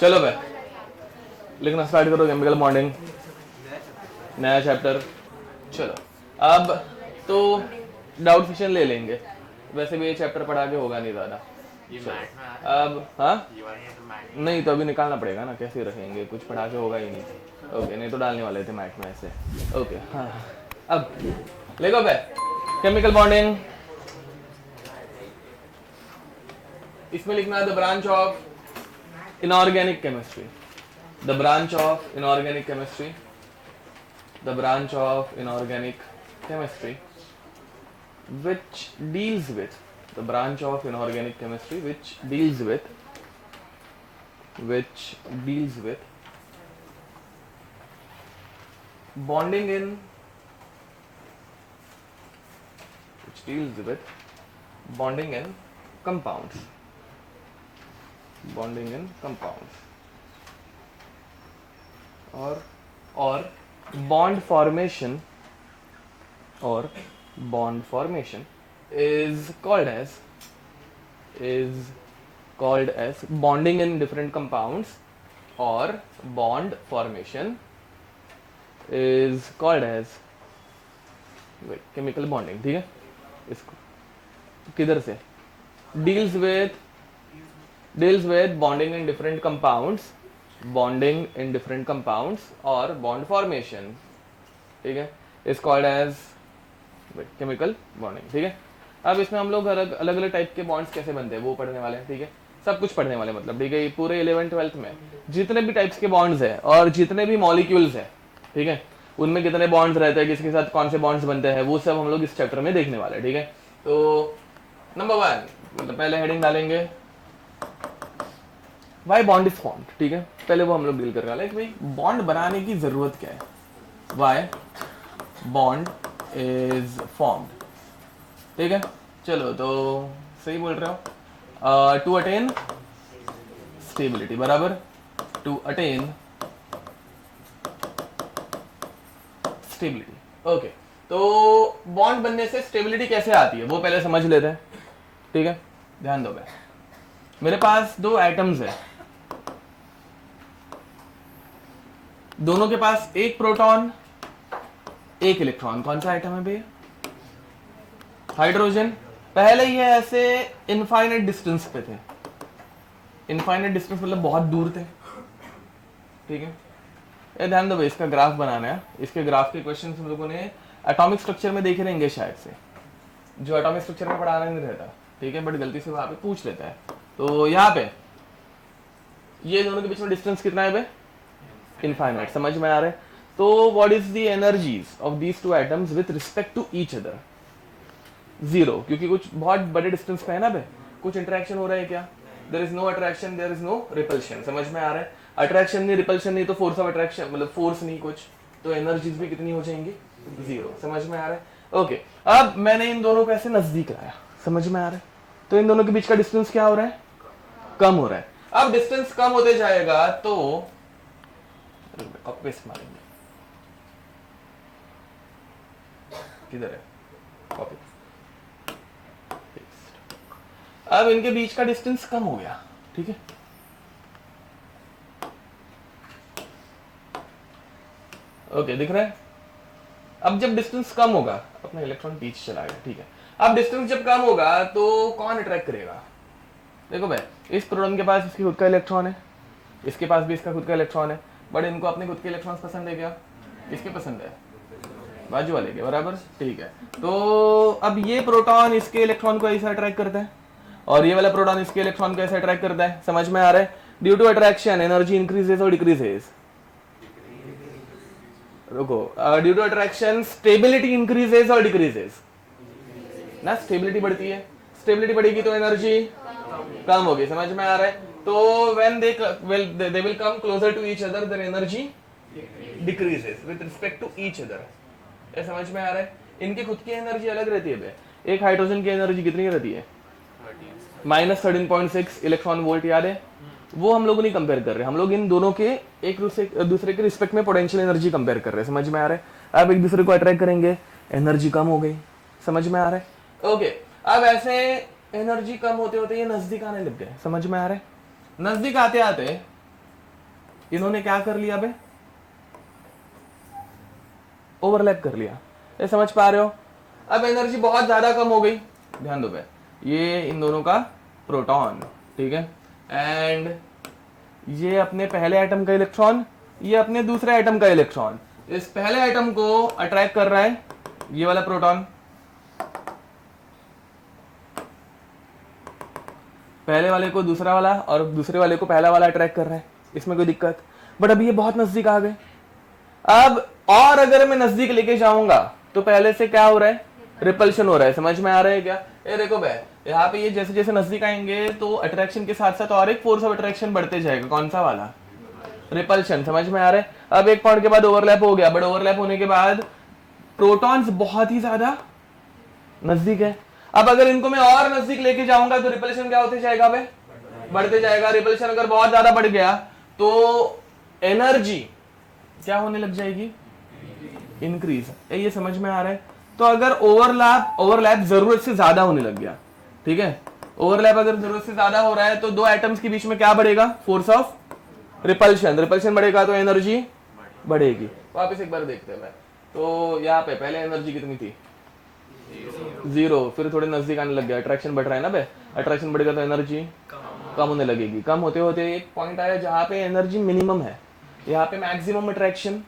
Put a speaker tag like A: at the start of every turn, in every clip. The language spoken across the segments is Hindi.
A: चलो भाई लिखना स्टार्ट करो, केमिकल बॉन्डिंग नया चैप्टर। चलो अब तो डाउट फिशन ले लेंगे, वैसे भी ये चैप्टर पढ़ा के होगा नहीं ज़्यादा। अब हाँ नहीं तो अभी निकालना पड़ेगा ना, कैसे रखेंगे, कुछ पढ़ा के होगा ही नहीं। ओके नहीं तो डालने वाले थे मैथ में ऐसे। ओके हाँ अब लेगो भाई केमिकल बॉन्डिंग, इसमें लिखना है the branch of inorganic chemistry, the branch of inorganic chemistry, the branch of inorganic chemistry which deals with the branch of inorganic chemistry which deals with bonding in compounds, or bond formation is called as bonding in different compounds, or bond formation is called as chemical bonding। ठीक है, इसको किधर से deals with bonding in different compounds or bond formation, ठीक है, is called as chemical bonding. ठीक है, अब इसमें हम लोग अलग अलग टाइप के बॉन्ड्स कैसे बनते हैं वो पढ़ने वाले हैं। ठीक है, सब कुछ पढ़ने वाले मतलब, ठीक है, ये पूरे 11th-12th में जितने भी टाइप्स के बॉन्ड्स हैं और जितने भी मॉलिक्यूल्स हैं, ठीक है, उनमें कितने बॉन्ड्स रहते हैं, किसके साथ कौन से बॉन्ड्स बनते हैं, वो सब हम लोग इस चैप्टर में देखने वाले हैं। ठीक है, तो नंबर 1 मतलब पहले हेडिंग डालेंगे वाई बॉन्ड इज फॉर्म्ड। ठीक है, पहले वो हम लोग डील करने वाले हैं कि भाई बॉन्ड बनाने की जरूरत क्या है, वाई बॉन्ड इज फॉर्म्ड। ठीक है, चलो तो सही बोल रहे हो, टू अटेन स्टेबिलिटी, बराबर, टू अटेन स्टेबिलिटी। ओके, तो बॉन्ड बनने से स्टेबिलिटी कैसे आती है वो पहले समझ लेते हैं। ठीक है, ध्यान दो भाई, मेरे पास दो एटम्स है, दोनों के पास एक प्रोटॉन एक इलेक्ट्रॉन। कौन सा आइटम है भैया, हाइड्रोजन। पहले ये ऐसे इनफाइनाइट डिस्टेंस पे थे, इनफाइनाइट डिस्टेंस मतलब बहुत दूर थे। ठीक है, ये ध्यान दो भाई, इसका ग्राफ बनाना है, इसके ग्राफ के क्वेश्चंस हम लोगों ने एटॉमिक स्ट्रक्चर में देखे रहेंगे शायद से, जो एटॉमिक स्ट्रक्चर में पढ़ाना नहीं रहता। ठीक है, बट गलती से वहां पे पूछ लेता है। तो यहाँ पे ये दोनों के बीच में डिस्टेंस कितना है भाई, इनफाइनाइट। समझ में आ रहा है, तो what is the energies of these two atoms with respect to each other, zero, क्योंकि कुछ बहुत बड़े डिस्टेंस पे है ना भाई, कुछ इंटरेक्शन हो रहा है क्या, there is no attraction, there is no repulsion. समझ में आ रहा है, अट्रैक्शन नहीं रिपल्शन नहीं तो फोर्स ऑफ अट्रैक्शन मतलब फोर्स नहीं कुछ, तो एनर्जीज भी कितनी हो जाएंगी, जीरो। समझ में आ रहा है, ओके। अब मैंने इन दोनों को ऐसे नजदीक लाया, समझ में आ रहा है, तो इन दोनों के बीच का डिस्टेंस क्या हो रहा है, कम हो रहा है। अब डिस्टेंस कम होते जाएगा तो कॉपी पेस्ट मारेंगे, किधर है कॉपी, अब इनके बीच का डिस्टेंस कम हो गया। ठीक है, ओके दिख रहा है। अब जब डिस्टेंस कम होगा, अपना इलेक्ट्रॉन पीछे चला गया। ठीक है, अब डिस्टेंस जब कम होगा तो कौन अट्रैक्ट करेगा, देखो भाई, इस प्रोटॉन के पास इसकी खुद का इलेक्ट्रॉन है, इसके पास भी इसका खुद का इलेक्ट्रॉन है, बट इनको अपने खुद के इलेक्ट्रॉन्स पसंद है क्या, किसके पसंद है, बाजू वाले के, बराबर। ठीक है, तो अब ये प्रोटॉन इसके इलेक्ट्रॉन को ऐसे अट्रैक्ट करता है और ये वाला प्रोटॉन इसके इलेक्ट्रॉन को ऐसे अट्रैक्ट करता है। समझ में आ रहा है, due to attraction energy increases और डिक्रीजेस, रुको, due to attraction stability increases और डिक्रीजेस ना, स्टेबिलिटी बढ़ती है, स्टेबिलिटी बढ़ेगी तो एनर्जी कम होगी। समझ में आ रहा है, तो when they will come closer to each other their energy decreases with respect to each other. ये समझ में आ रहा है, इनकी खुद की एनर्जी अलग रहती है बे। एक हाइड्रोजन की एनर्जी कितनी रहती है, -13.6 इलेक्ट्रॉन वोल्ट, याद है, वो हम लोग नहीं कंपेयर कर रहे, हम लोग इन दोनों के एक दूसरे के रिस्पेक्ट में पोटेंशियल एनर्जी कंपेयर कर रहे हैं। समझ में आ रहा है, अब एक दूसरे को अट्रैक्ट करेंगे, एनर्जी कम हो गई। समझ में आ रहा है, ओके। अब ऐसे एनर्जी कम होते होते ये नजदीक आने लग गए। समझ में आ रहा है, नजदीक आते आते इन्होंने क्या कर लिया बे, ओवरलैप कर लिया। ये समझ पा रहे हो? अब एनर्जी बहुत ज्यादा कम हो गई, ध्यान दो बे, ये इन दोनों का प्रोटॉन, ठीक है, एंड ये अपने पहले एटम का इलेक्ट्रॉन, ये अपने दूसरे एटम का इलेक्ट्रॉन, इस पहले एटम को अट्रैक्ट कर रहा है ये वाला प्रोटॉन, पहले वाले को दूसरा वाला और दूसरे वाले को पहला वाला अट्रैक्ट कर रहा है, इसमें कोई दिक्कत। बट अभी ये बहुत नजदीक आ गए। अब और अगर मैं नजदीक लेके जाऊंगा तो पहले से क्या हो रहा है, रिपल्शन हो रहा है। समझ में आ रहा है क्या? ये देखो भाई, यहाँ पे ये जैसे जैसे नजदीक आएंगे तो अट्रैक्शन के साथ साथ और एक फोर्स ऑफ अट्रैक्शन बढ़ते जाएगा। कौन सा वाला? रिपल्शन। समझ में आ रहा है? अब एक पॉइंट के बाद ओवरलैप हो गया, बट ओवरलैप होने के बाद प्रोटॉन्स बहुत ही ज्यादा नजदीक है। अब अगर इनको मैं और नजदीक लेके जाऊंगा तो रिपल्शन क्या होते जाएगा बे, बढ़ते जाएगा। रिपल्शन अगर बहुत ज्यादा बढ़ गया तो एनर्जी क्या होने लग जाएगी, इंक्रीज। ये समझ में आ रहा है? तो अगर ओवरलैप जरूरत से ज्यादा होने लग गया, ठीक है, ओवरलैप अगर जरूरत से ज्यादा हो रहा है तो दो एटम्स के बीच में क्या बढ़ेगा, फोर्स ऑफ रिपल्शन। रिपल्शन बढ़ेगा तो एनर्जी बढ़ेगी। वापस एक बार देखते हैं। तो यहाँ पे पहले एनर्जी कितनी थी, 0, फिर थोड़े नजदीक आने लग गया, अट्रैक्शन बढ़ रहा है ना बे, अट्रैक्शन बढ़ेगा तो एनर्जी कम होने लगेगी। कम होते होते एक पॉइंट आया जहां पे एनर्जी मिनिमम है, यहाँ पे maximum attraction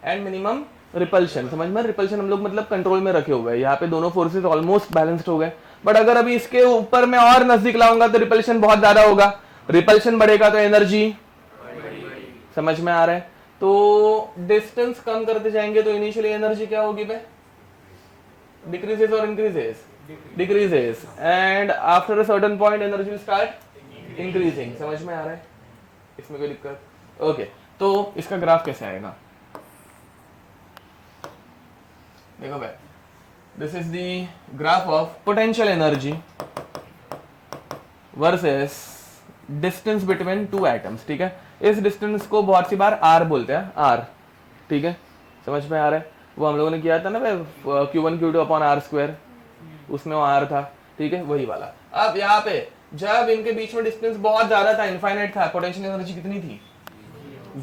A: and minimum repulsion. समझ में? रिपल्शन हम लोग मतलब कंट्रोल में रखे हुए हैं, यहाँ पे दोनों फोर्सेस ऑलमोस्ट बैलेंस्ड हो गए। बट अगर अभी इसके ऊपर मैं और नजदीक लाऊंगा तो रिपल्शन बहुत ज्यादा होगा, रिपल्शन बढ़ेगा तो एनर्जी, समझ में आ रहा है? तो डिस्टेंस कम करते जाएंगे तो इनिशियली एनर्जी क्या होगी बे, decreases or increases, decreases, and after a certain point energy will start increasing। समझ में आ रहा है? इसमें कोई दिक्कत? ओके, तो इसका ग्राफ कैसे आएगा? देखो भाई, this is the graph of potential energy versus distance between two atoms, ठीक है। इस डिस्टेंस को बहुत सी बार आर बोलते हैं, आर, ठीक है, समझ में आ रहा है? वो हम लोगों ने किया था ना Q1 Q2 upon are square, उसमें वो आर था, ठीक है, वही वाला। अब यहाँ पे जब इनके बीच में डिस्टेंस बहुत ज्यादा था, इनफाइनाइट था, पोटेंशियल एनर्जी कितनी थी,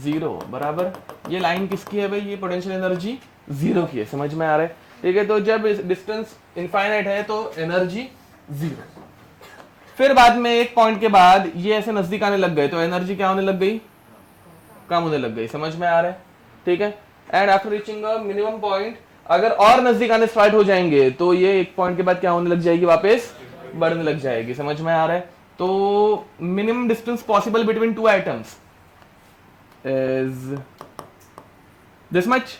A: 0, बराबर। ये लाइन किसकी है भाई, ये पोटेंशियल एनर्जी 0 की है। समझ में आ रहा है? ठीक है, तो जब डिस्टेंस इनफाइनाइट है तो एनर्जी 0। फिर बाद में एक पॉइंट के बाद ये ऐसे नजदीक आने लग गए तो एनर्जी क्या होने लग गई, कम होने लग गई। समझ में आ रहा है? ठीक है, and after reaching a minimum point अगर और नजदीक आने स्टार्ट हो जाएंगे तो ये एक पॉइंट के बाद क्या होने लग जाएगी, वापस बढ़ने लग जाएगी। समझ में आ रहा है? तो minimum distance possible between two atoms is this much,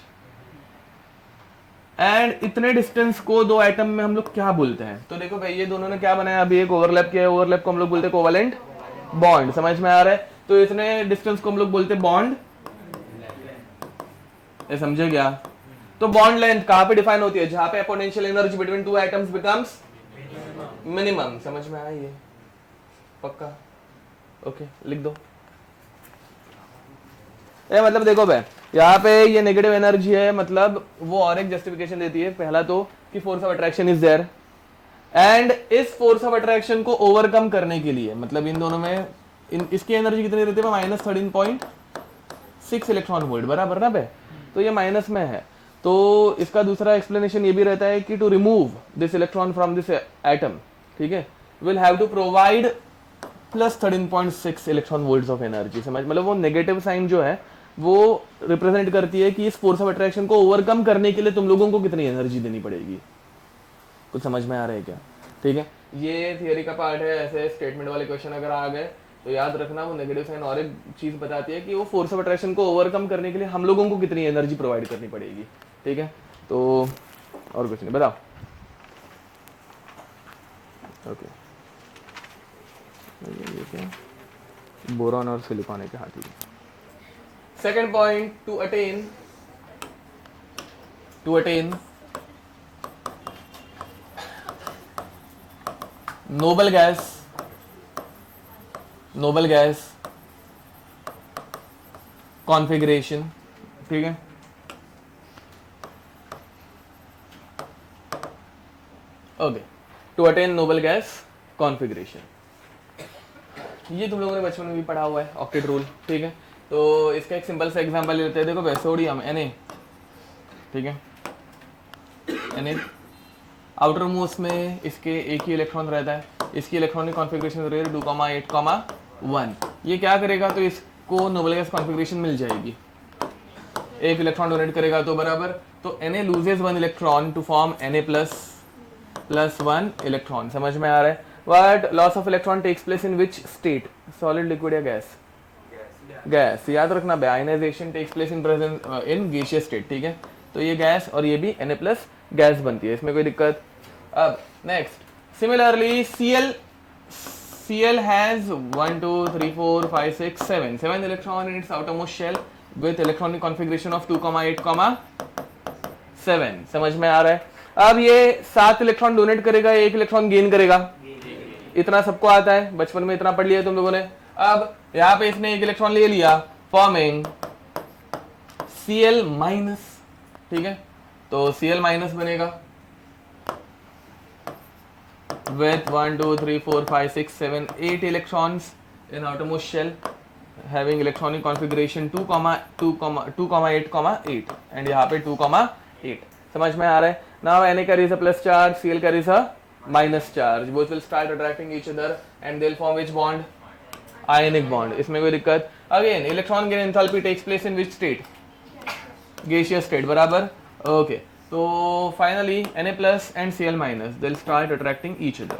A: and इतने डिस्टेंस को दो एटम में हम लोग क्या बोलते हैं? तो देखो भाई, ये दोनों ने क्या बनाया, अभी एक ओवरलैप किया है, ओवरलैप को हम लोग बोलते हैं कोवेलेंट बॉन्ड। समझ में आ रहा है? तो इतने डिस्टेंस को हम लोग बोलते हैं बॉन्ड, ये समझे क्या? तो बॉन्ड लेंथ कहां पे डिफाइन होती है, जहां पे potential energy between two atoms becomes minimum. समझ में आया ये? पक्का? ओके, लिख दो। ये मतलब देखो भाई, यहाँ पे ये नेगेटिव एनर्जी है, मतलब वो और एक जस्टिफिकेशन देती है। पहला तो कि force of attraction is there, and इस फोर्स ऑफ अट्रैक्शन को ओवरकम करने के लिए, मतलब इन दोनों में इसकी एनर्जी कितनी रहती है, -13.6 इलेक्ट्रॉन वोल्ट, बराबर ना भाई? तो ये माइनस में है। तो इसका दूसरा एक्सप्लेनेशन ये भी रहता है कि to remove this electron from this atom, ठीक है, will have to provide +13.6 electron volts of energy. समझ, मतलब वो नेगेटिव साइन जो है वो रिप्रेजेंट करती है कि इस फोर्स ऑफ अट्रैक्शन को ओवरकम करने के लिए तुम लोगों को कितनी एनर्जी देनी पड़ेगी। कुछ समझ में आ रहा है क्या? ठीक है, ये थियरी का पार्ट है। ऐसे स्टेटमेंट वाले क्वेश्चन अगर आ गए तो याद रखना, वो नेगेटिव साइन और एक चीज बताती है कि वो फोर्स ऑफ अट्रैक्शन को ओवरकम करने के लिए हम लोगों को कितनी एनर्जी प्रोवाइड करनी पड़ेगी। ठीक है, तो और कुछ नहीं, बताओ। ओके, बोरॉन और सिलिकॉन है क्या? हाँ, ठीक है। Second point, to attain noble gas configuration, ठीक है, okay, to attain noble gas configuration, ये तुम लोगों ने बचपन में भी पढ़ा हुआ है, ऑक्टेट रूल। ठीक है, तो इसका एक सिंपल सा एग्जांपल लेते हैं, देखो सोडियम Na, ठीक है, Na आउटर मोस्ट में इसके एक ही इलेक्ट्रॉन रहता है, इसकी इलेक्ट्रॉनिक कॉन्फ़िगरेशन रहेगी 2,8,1। ये क्या करेगा, तो इसको नोबल गैस कॉन्फ़िगरेशन मिल जाएगी, एक इलेक्ट्रॉन डोनेट करेगा तो बराबर, तो Na loses 1 electron to form Na plus 1 electron. समझ में आ रहा है? What loss of electron takes place in which state, solid, liquid या गैस? गैस। याद रखना बे, ionization takes place in presence in gaseous state, ठीक है, तो ये गैस और ये भी Na प्लस गैस बनती है, इसमें कोई दिक्कत? अब next similarly Cl has 1 2 3 4 5 6 7 electron in its outermost shell with electronic configuration of 2,8,7। समझ में आ रहा है? अब ये 7 इलेक्ट्रॉन डोनेट करेगा, 1 इलेक्ट्रॉन गेन करेगा, इतना सबको आता है, बचपन में इतना पढ़ लिया तुम लोगों ने। अब यहाँ पे इसने 1 इलेक्ट्रॉन ले लिया, फॉर्मिंग Cl माइनस, ठीक है, तो Cl माइनस बनेगा with 1 2 3 4 5 6 7 8 electrons in outermost shell having electronic configuration 2,8,8 and यहाँ पे 2,8। समझ में आ रहा है? Now Na carries a plus charge, Cl carries a minus charge, both will start attracting each other and they'll form which bond? Ionic bond। इसमें कोई दिक्कत? Again electron gain enthalpy takes place in which state? Gaseous state, बराबर, okay। तो finally Na plus and Cl minus दिल start attracting each other,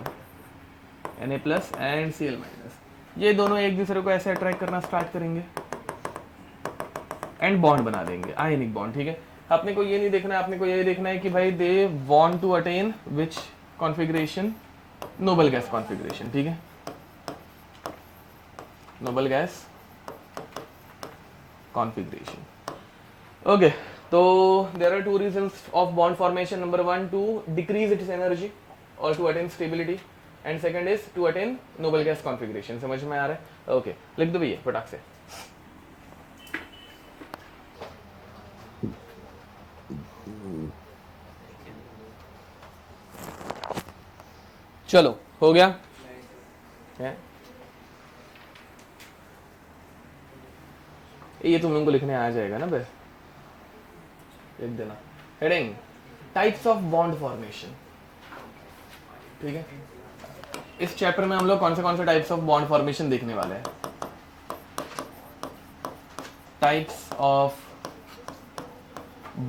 A: Na plus and Cl minus, ये दोनों एक दूसरे को ऐसे अट्रैक्ट करना स्टार्ट करेंगे एंड बॉन्ड बना देंगे, आयनिक बॉन्ड, ठीक है। अपने को ये नहीं देखना है, अपने को ये देखना है कि भाई they want to attain which configuration, noble gas configuration, ठीक है, नोबल गैस कॉन्फ़िगरेशन, ओके। तो there are 2 reasons of bond formation, number 1 to decrease its energy or to attain stability and second is to attain noble gas configuration। समझ में आ रहा है? ओके, लिख दो भैया फटाक से। चलो हो गया है? ये तुम लोगों को लिखने आ जाएगा ना बे, लिख देना heading types of bond formation, ठीक है। इस चैप्टर में हम लोग कौन से टाइप्स ऑफ बॉन्ड फॉर्मेशन देखने वाले हैं? टाइप्स ऑफ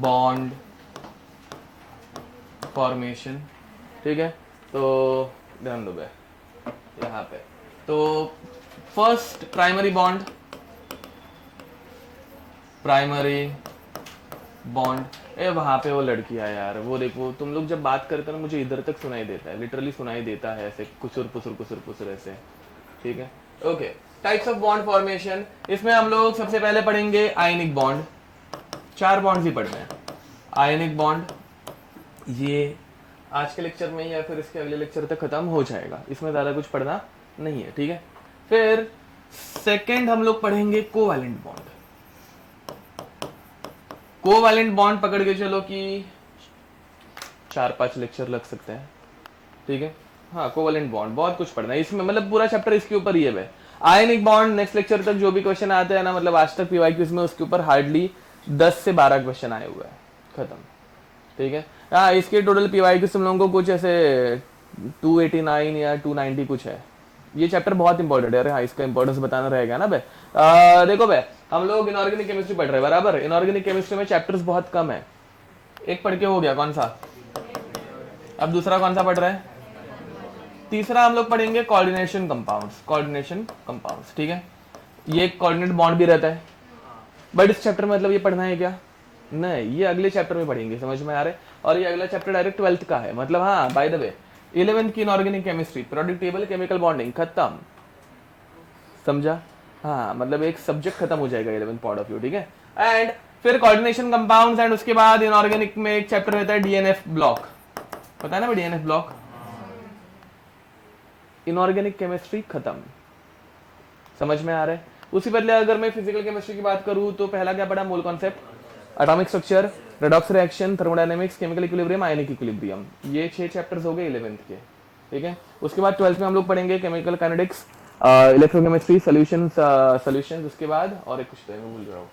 A: बॉन्ड फॉर्मेशन, ठीक है, तो ध्यान दो बे यहाँ पे। तो first primary bond, primary bond, ए वहां पे वो लड़की है यार, वो देखो तुम लोग जब बात करते हो ना मुझे इधर तक सुनाई देता है, लिटरली सुनाई देता है ऐसे कुसुर पुसुर ऐसे, ठीक है, okay. Types of bond formation, इसमें हम लोग सबसे पहले पढ़ेंगे आयनिक बॉन्ड, 4 बॉन्ड्स ही पढ़ने हैं। आयनिक बॉन्ड ये आज के लेक्चर में या फिर इसके अगले लेक्चर तक खत्म हो जाएगा, इसमें ज्यादा कुछ पढ़ना नहीं है, ठीक है। फिर सेकेंड हम लोग पढ़ेंगे कोवैलेंट बॉन्ड। कोवैलेंट बॉन्ड पकड़ के चलो कि 4-5 लेक्चर लग सकते हैं, ठीक है। हाँ, कोवैलेंट बॉन्ड बहुत कुछ पढ़ना है इसमें, मतलब पूरा चैप्टर इसके ऊपर ही है। आयनिक बॉन्ड नेक्स्ट लेक्चर तक जो भी क्वेश्चन आते हैं ना, मतलब आज तक पीवाईक्यूज में उसके ऊपर हार्डली 10 से 12 क्वेश्चन आए हुए हैं, खत्म, ठीक है। हाँ, इसके टोटल पीवाईक्यूज तुम लोगों को कुछ ऐसे 289 या 290 कुछ है। ये चैप्टर बहुत इंपॉर्टेंट है, अरे हाँ इसका इंपॉर्टेंस बताना रहेगा ना बे। देखो बे, हम लोग इनऑर्गेनिक केमिस्ट्री पढ़ रहे हैं, बराबर। इनऑर्गेनिक केमिस्ट्री में चैप्टर्स बहुत कम है, एक पढ़ के हो गया, कौन सा? अब दूसरा कौन सा पढ़ रहा है? तीसरा हम लोग पढ़ेंगे कोऑर्डिनेशन कंपाउंड्स, कोऑर्डिनेशन कंपाउंड्स, ठीक है। ये एक कोऑर्डिनेट बॉन्ड भी रहता है, बट इस चैप्टर में मतलब ये पढ़ना है क्या? नहीं, ये अगले चैप्टर में पढ़ेंगे, समझ में आ रहा है। और ये अगला चैप्टर डायरेक्ट 12th का है, मतलब हाँ बाय द वे 11th की inorganic chemistry, periodic table, chemical bonding खत्म, समझा? हाँ, मतलब एक सब्जेक्ट खत्म हो जाएगा 11th पॉइंट ऑफ व्यू, ठीक है। एंड फिर कोऑर्डिनेशन कंपाउंड्स, एंड उसके बाद इनऑर्गेनिक में एक चैप्टर रहता है डीएनएफ ब्लॉक, पता है ना डीएनएफ ब्लॉक। इनऑर्गेनिक केमिस्ट्री खत्म, समझ में आ रहा है। उसी बदले अगर मैं फिजिकल केमिस्ट्री की बात करूं तो पहला क्या पढ़ा? Mole concept, atomic structure, redox reaction, thermodynamics, chemical equilibrium, ionic equilibrium, ये 6 चैप्टर्स हो गए 11th के, ठीक है। उसके बाद 12th में हम लोग पढ़ेंगे chemical kinetics, electrochemistry solutions solutions उसके बाद और एक कुछ तो है, मैं भूल रहा हूँ,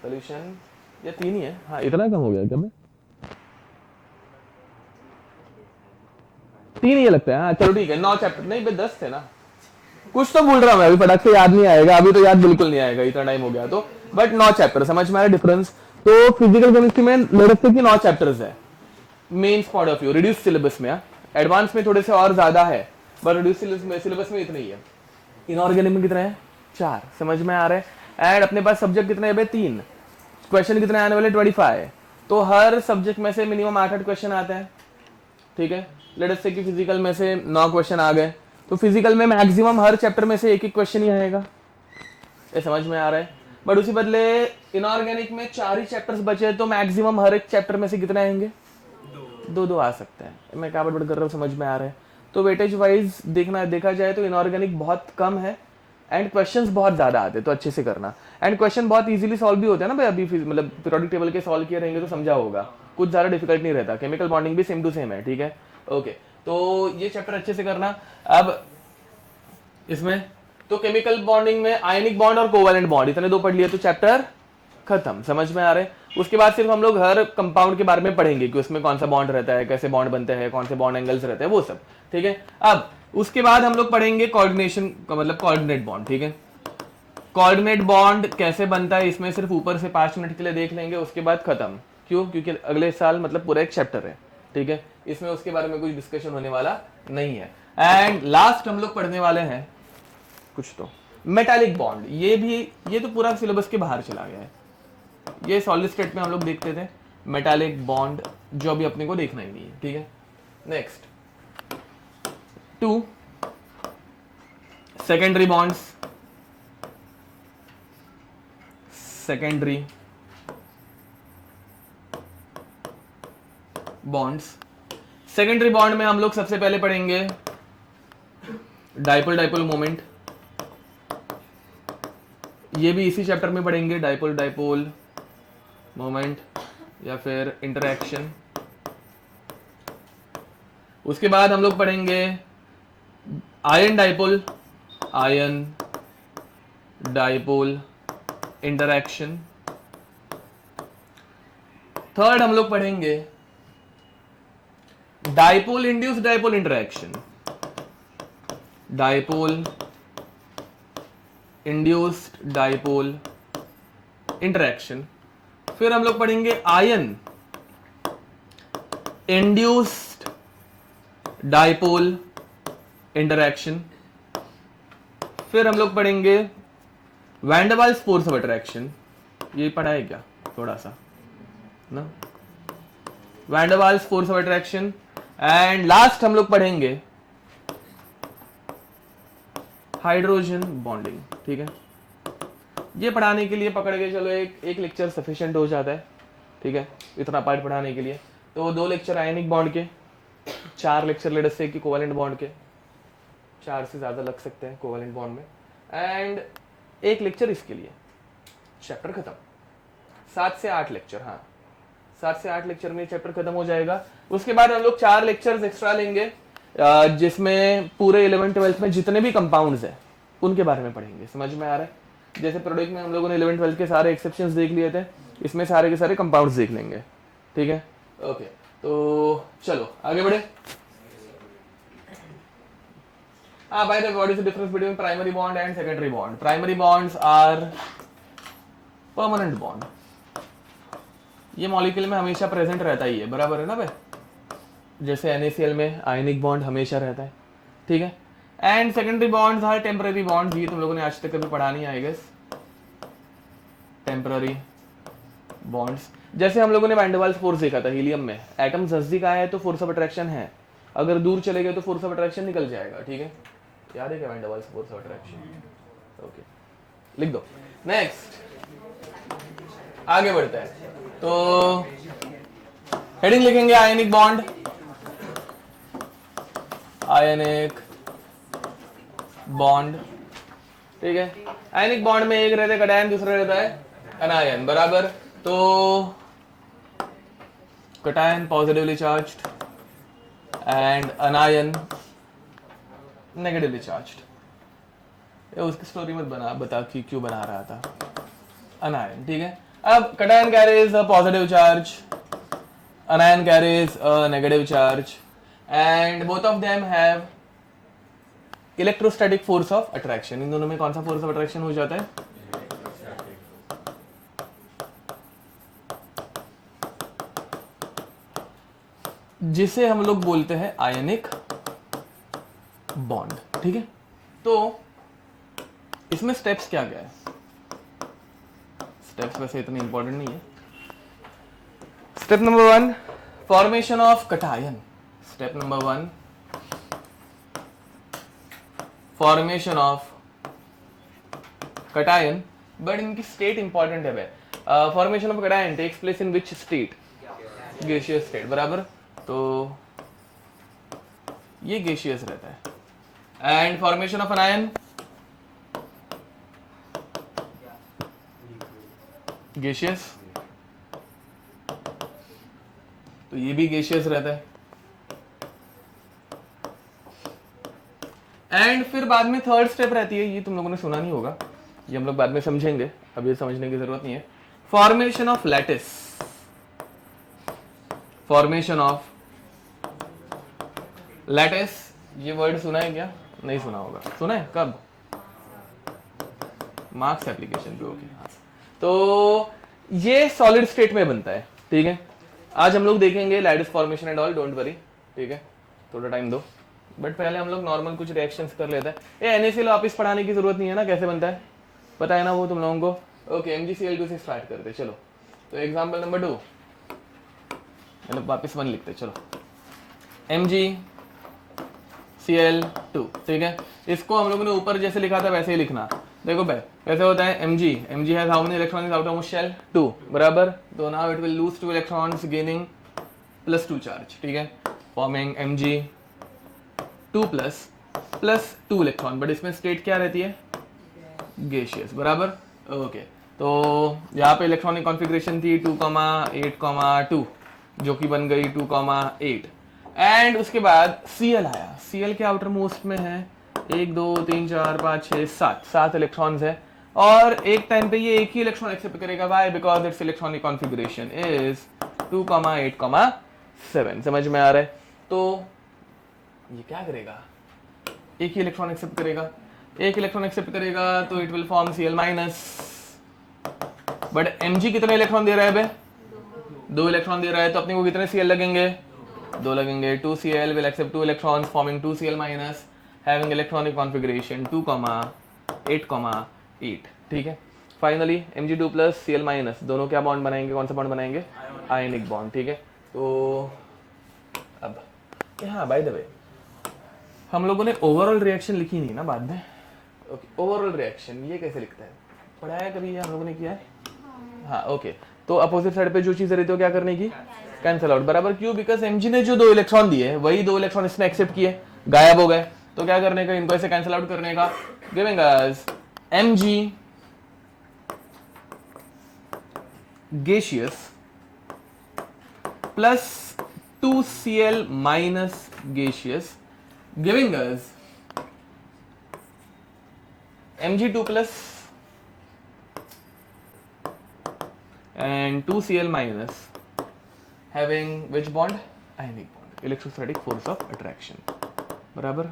A: सॉल्यूशन या 3 ही है, हाँ इतना कम हो गया क्या मैं, 3 ही लगता है, हाँ चलो ठीक है, 9 चैप्टर नहीं भाई 10 थे ना, कुछ तो भूल रहा हूँ मैं, अभी फटक से याद नहीं आएगा, अभी तो याद बिल्कुल नहीं आएगा, इतना टाइम हो गया तो, बट 9 चैप्टर, समझ में आ रहा डिफरेंस। तो फिजिकल केमिस्ट्री में लगते कि 9 चैप्टर्स है mains point of view, reduce syllabus में, एडवांस में थोड़े से और ज्यादा है, बट रिड्यूस सिलेबस में इतना ही है। इनऑर्गेनिक में कितना है, 4, समझ में आ रहा है। एंड अपने पास सब्जेक्ट कितने है, 3, क्वेश्चन कितने आने वाले, 25, तो हर सब्जेक्ट में से मिनिमम 8-8 क्वेश्चन आते हैं, ठीक है। लेट अस से कि फिजिकल में से 9 क्वेश्चन आ गए, तो फिजिकल में मैक्सिमम हर चैप्टर में से एक क्वेश्चन ही आएगा, ये समझ में आ रहा है। बट उसी बदले इनऑर्गेनिक में 4 ही चैप्टर्स बचे, तो मैक्सिमम हर एक चैप्टर में से कितने आएंगे, 2-2 आ सकते हैं। मैं क्या बड़बड़ कर रहा हूँ, समझ में आ रहा है। तो वेटेज वाइज देखा जाए तो इनऑर्गेनिक बहुत कम है एंड क्वेश्चंस बहुत ज्यादा आते हैं, तो अच्छे से करना। एंड क्वेश्चन बहुत इजीली सॉल्व भी होते हैं ना भाई, अभी मतलब पीरियोडिक टेबल के सॉल्व किए रहेंगे तो समझा होगा, कुछ ज्यादा डिफिकल्ट नहीं रहता, केमिकल बॉन्डिंग भी सेम टू सेम है, ठीक है। ओके, तो ये चैप्टर अच्छे से करना। अब इसमें तो केमिकल बॉन्डिंग में आयनिक बॉन्ड और कोवैलेंट बॉन्ड इतने 2 पढ़ लिए तो चैप्टर खत्म, समझ में आ रहे हैं। उसके बाद सिर्फ हम लोग हर कंपाउंड के बारे में पढ़ेंगे कि उसमें कौन सा बॉन्ड रहता है, कैसे बॉन्ड बनते हैं, कौन से बॉन्ड एंगल्स रहते हैं, वो सब, ठीक है। अब उसके बाद हम लोग पढ़ेंगे कोऑर्डिनेशन का मतलब कोऑर्डिनेट बॉन्ड, ठीक है। कोऑर्डिनेट बॉन्ड कैसे बनता है इसमें सिर्फ ऊपर से 5 मिनट के लिए देख लेंगे, उसके बाद खत्म। क्यों, क्योंकि अगले साल मतलब पूरा एक चैप्टर है, ठीक है, इसमें उसके बारे में कुछ डिस्कशन होने वाला नहीं है। एंड लास्ट हम लोग पढ़ने वाले हैं कुछ तो मेटालिक बॉन्ड, ये तो पूरा सिलेबस के बाहर चला गया है, ये सॉलिड स्टेट में हम लोग देखते थे मेटालिक बॉन्ड, जो अभी अपने को देखना ही नहीं है, ठीक है। Next 2 secondary bonds, secondary bonds, secondary bond में हम लोग सबसे पहले पढ़ेंगे डाइपोल डाइपोल मोमेंट, ये भी इसी चैप्टर में पढ़ेंगे, डाइपोल डाइपोल मोमेंट या फिर इंटरैक्शन। उसके बाद हम लोग पढ़ेंगे आयन डाइपोल इंटरैक्शन। थर्ड हम लोग पढ़ेंगे dipole induced dipole interaction, dipole induced dipole interaction. फिर हम लोग पढ़ेंगे आयन इंड्यूस्ड डाइपोल इंटरैक्शन। फिर हम लोग पढ़ेंगे van der Waals force of attraction, ये पढ़ा है क्या थोड़ा सा ना, van der Waals force of attraction. And last हम लोग पढ़ेंगे हाइड्रोजन बॉन्डिंग, ठीक है। ये पढ़ाने के लिए पकड़ के चलो एक लेक्चर सफिशिएंट हो जाता है, ठीक है, इतना पार्ट पढ़ाने के लिए। तो 2 लेक्चर आयनिक बॉन्ड के, 4 लेक्चर लेट अस से कि कोवैलेंट बॉन्ड के, 4 से ज्यादा लग सकते हैं कोवैलेंट बॉन्ड में, एंड 1 लेक्चर इसके लिए, चैप्टर खत्म। 7 से 8 लेक्चर, हाँ 7 से 8 लेक्चर में चैप्टर खत्म हो जाएगा। उसके बाद हम लोग 4 लेक्चर्स एक्स्ट्रा लेंगे, जिसमें पूरे 11th-12th में जितने भी कंपाउंड्स हैं उनके बारे में पढ़ेंगे, समझ में आ रहा है। जैसे प्रोडक्ट में हम लोगों ने 11th-12th के सारे एक्सेप्शंस देख लिए थे, इसमें सारे के सारे कंपाउंड्स देख लेंगे, ठीक है। ओके, तो चलो आगे बढ़े। By the way, what is the difference between primary bond and secondary bond? Primary bonds are permanent bond, ये मॉलिक्यूल में हमेशा प्रेजेंट रहता ही है, बराबर है ना भाई, जैसे NaCl में आयनिक बॉन्ड हमेशा रहता है, ठीक है। And secondary bonds are temporary bonds, ये तुम लोगों ने आज तक कभी पढ़ा नहीं है आई गेस, टेम्पररी बॉन्ड्स। जैसे हम लोगों ने वैन डर वाल्स फोर्स देखा था हीलियम में, एटम नजदीक आया है तो फोर्स ऑफ अट्रैक्शन है, अगर दूर चले गए तो फोर्स ऑफ अट्रैक्शन निकल जाएगा, ठीक है। याद है क्या van der Waals force of attraction? Okay, लिख दो। नेक्स्ट आगे बढ़ते हैं, तो हेडिंग लिखेंगे आयनिक बॉन्ड, आयनिक बॉन्ड, ठीक है। आयनिक बॉन्ड में एक रहता है कैटायन, दूसरा रहता है अनायन, बराबर। तो cation positively charged and अनायन negatively charged, ये उसकी स्टोरी मत बता कि क्यों बना रहा था। अनायन, ठीक है। अब cation carries a positive charge, anion carries a negative charge and both of them have electrostatic force of attraction। इन दोनों में कौन सा फोर्स ऑफ अट्रैक्शन हो जाता है? जिसे हम लोग बोलते हैं आयनिक बॉन्ड, ठीक है। तो इसमें स्टेप्स क्या क्या है? स्टेप्स वैसे इतने इंपॉर्टेंट नहीं है। Step number 1, formation of cation। Step number 1, formation of cation, but इनकी state important है भाई। Formation of cation takes place in which state? Gaseous state, बराबर। तो ये gaseous रहता है। And formation of anion, gaseous, तो ये भी गैसियस रहता है। एंड फिर बाद में थर्ड स्टेप रहती है, ये तुम लोगों ने सुना नहीं होगा, ये हम लोग बाद में समझेंगे, अब ये समझने की जरूरत नहीं है। Formation of lattice, formation of lattice, ये वर्ड सुना है क्या? नहीं सुना होगा। सुना है? कब? मार्क्स एप्लीकेशन पे। ओके, तो ये सॉलिड स्टेट में बनता है, ठीक है। आज हम लोग देखेंगे lattice formation and all, don't worry, ठीक है, थोड़ा टाइम दो। बट पहले हम लोग नॉर्मल कुछ रिएक्शंस कर लेते हैं। ये NaCl वापस पढ़ाने की जरूरत नहीं है ना, कैसे बनता है पता है ना वो तुम लोगों को। ओके, MgCl2 से स्टार्ट करते चलो। तो एग्जांपल नंबर 2, मतलब वापस 1 लिखते चलो, MgCl2, ठीक है। इसको हम लोगों ने ऊपर जैसे लिखा था वैसे ही लिखना। देखो भाई कैसे होता है, Mg has how many electrons out of shell? 2, बराबर। तो now it will lose 2 electrons gaining +2 charge, ठीक है, forming Mg2 plus 2 electron, but इसमें स्टेट क्या रहती है? गैसियस, बराबर। ओके, तो यहाँ पे इलेक्ट्रॉनिक कॉन्फ़िगरेशन थी 2,8,2 जो कि बन गई 2,8 एंड उसके बाद Cl आया। Cl के आउटर मोस्ट में है 1 2 3 4 5 6 7 इलेक्ट्रॉन्स है, और एक टाइम पे ये एक ही इलेक्ट्रॉन एक्सेप्ट करेगा। Why? Because it's electronic configuration is 2,8,7। समझ में आ रहा है? तो ये क्या करेगा? एक ही इलेक्ट्रॉन एक्सेप्ट करेगा। एक इलेक्ट्रॉन एक्सेप्ट करेगा तो it will form Cl-, but Mg कितने इलेक्ट्रॉन दे रहा है बे? 2 इलेक्ट्रॉन दे रहा है, तो अपने को कितने Cl लगेंगे? 2 लगेंगे। 2Cl will accept 2 electrons forming 2Cl- having electronic configuration 2,8,8, ठीक है। फाइनली Mg2 plus Cl- दोनों क्या बॉन्ड बनाएंगे? कौन सा बॉन्ड बनाएंगे? आयनिक बॉन्ड, ठीक है। तो अब हाँ, बाय द वे हम लोगों ने ओवरऑल रिएक्शन लिखी नहीं ना बाद में। ओके, ओवरऑल रिएक्शन ये कैसे लिखता है? पढ़ाया कभी? ये हम लोगों ने किया है। हाँ, ओके। तो अपोजिट साइड पे जो चीजें रहती है क्या करने की? कैंसिल आउट, बराबर। क्यों? बिकॉज Mg ने जो 2 इलेक्ट्रॉन दिए वही 2 इलेक्ट्रॉन इसने एक्सेप्ट किए, गायब हो गए। तो क्या करने का? इनको ऐसे कैंसिल आउट करने का, giving us Mg gaseous plus 2Cl minus gaseous, giving us Mg2 plus and 2Cl minus having which bond? Ionic bond, electrostatic force of attraction, बराबर।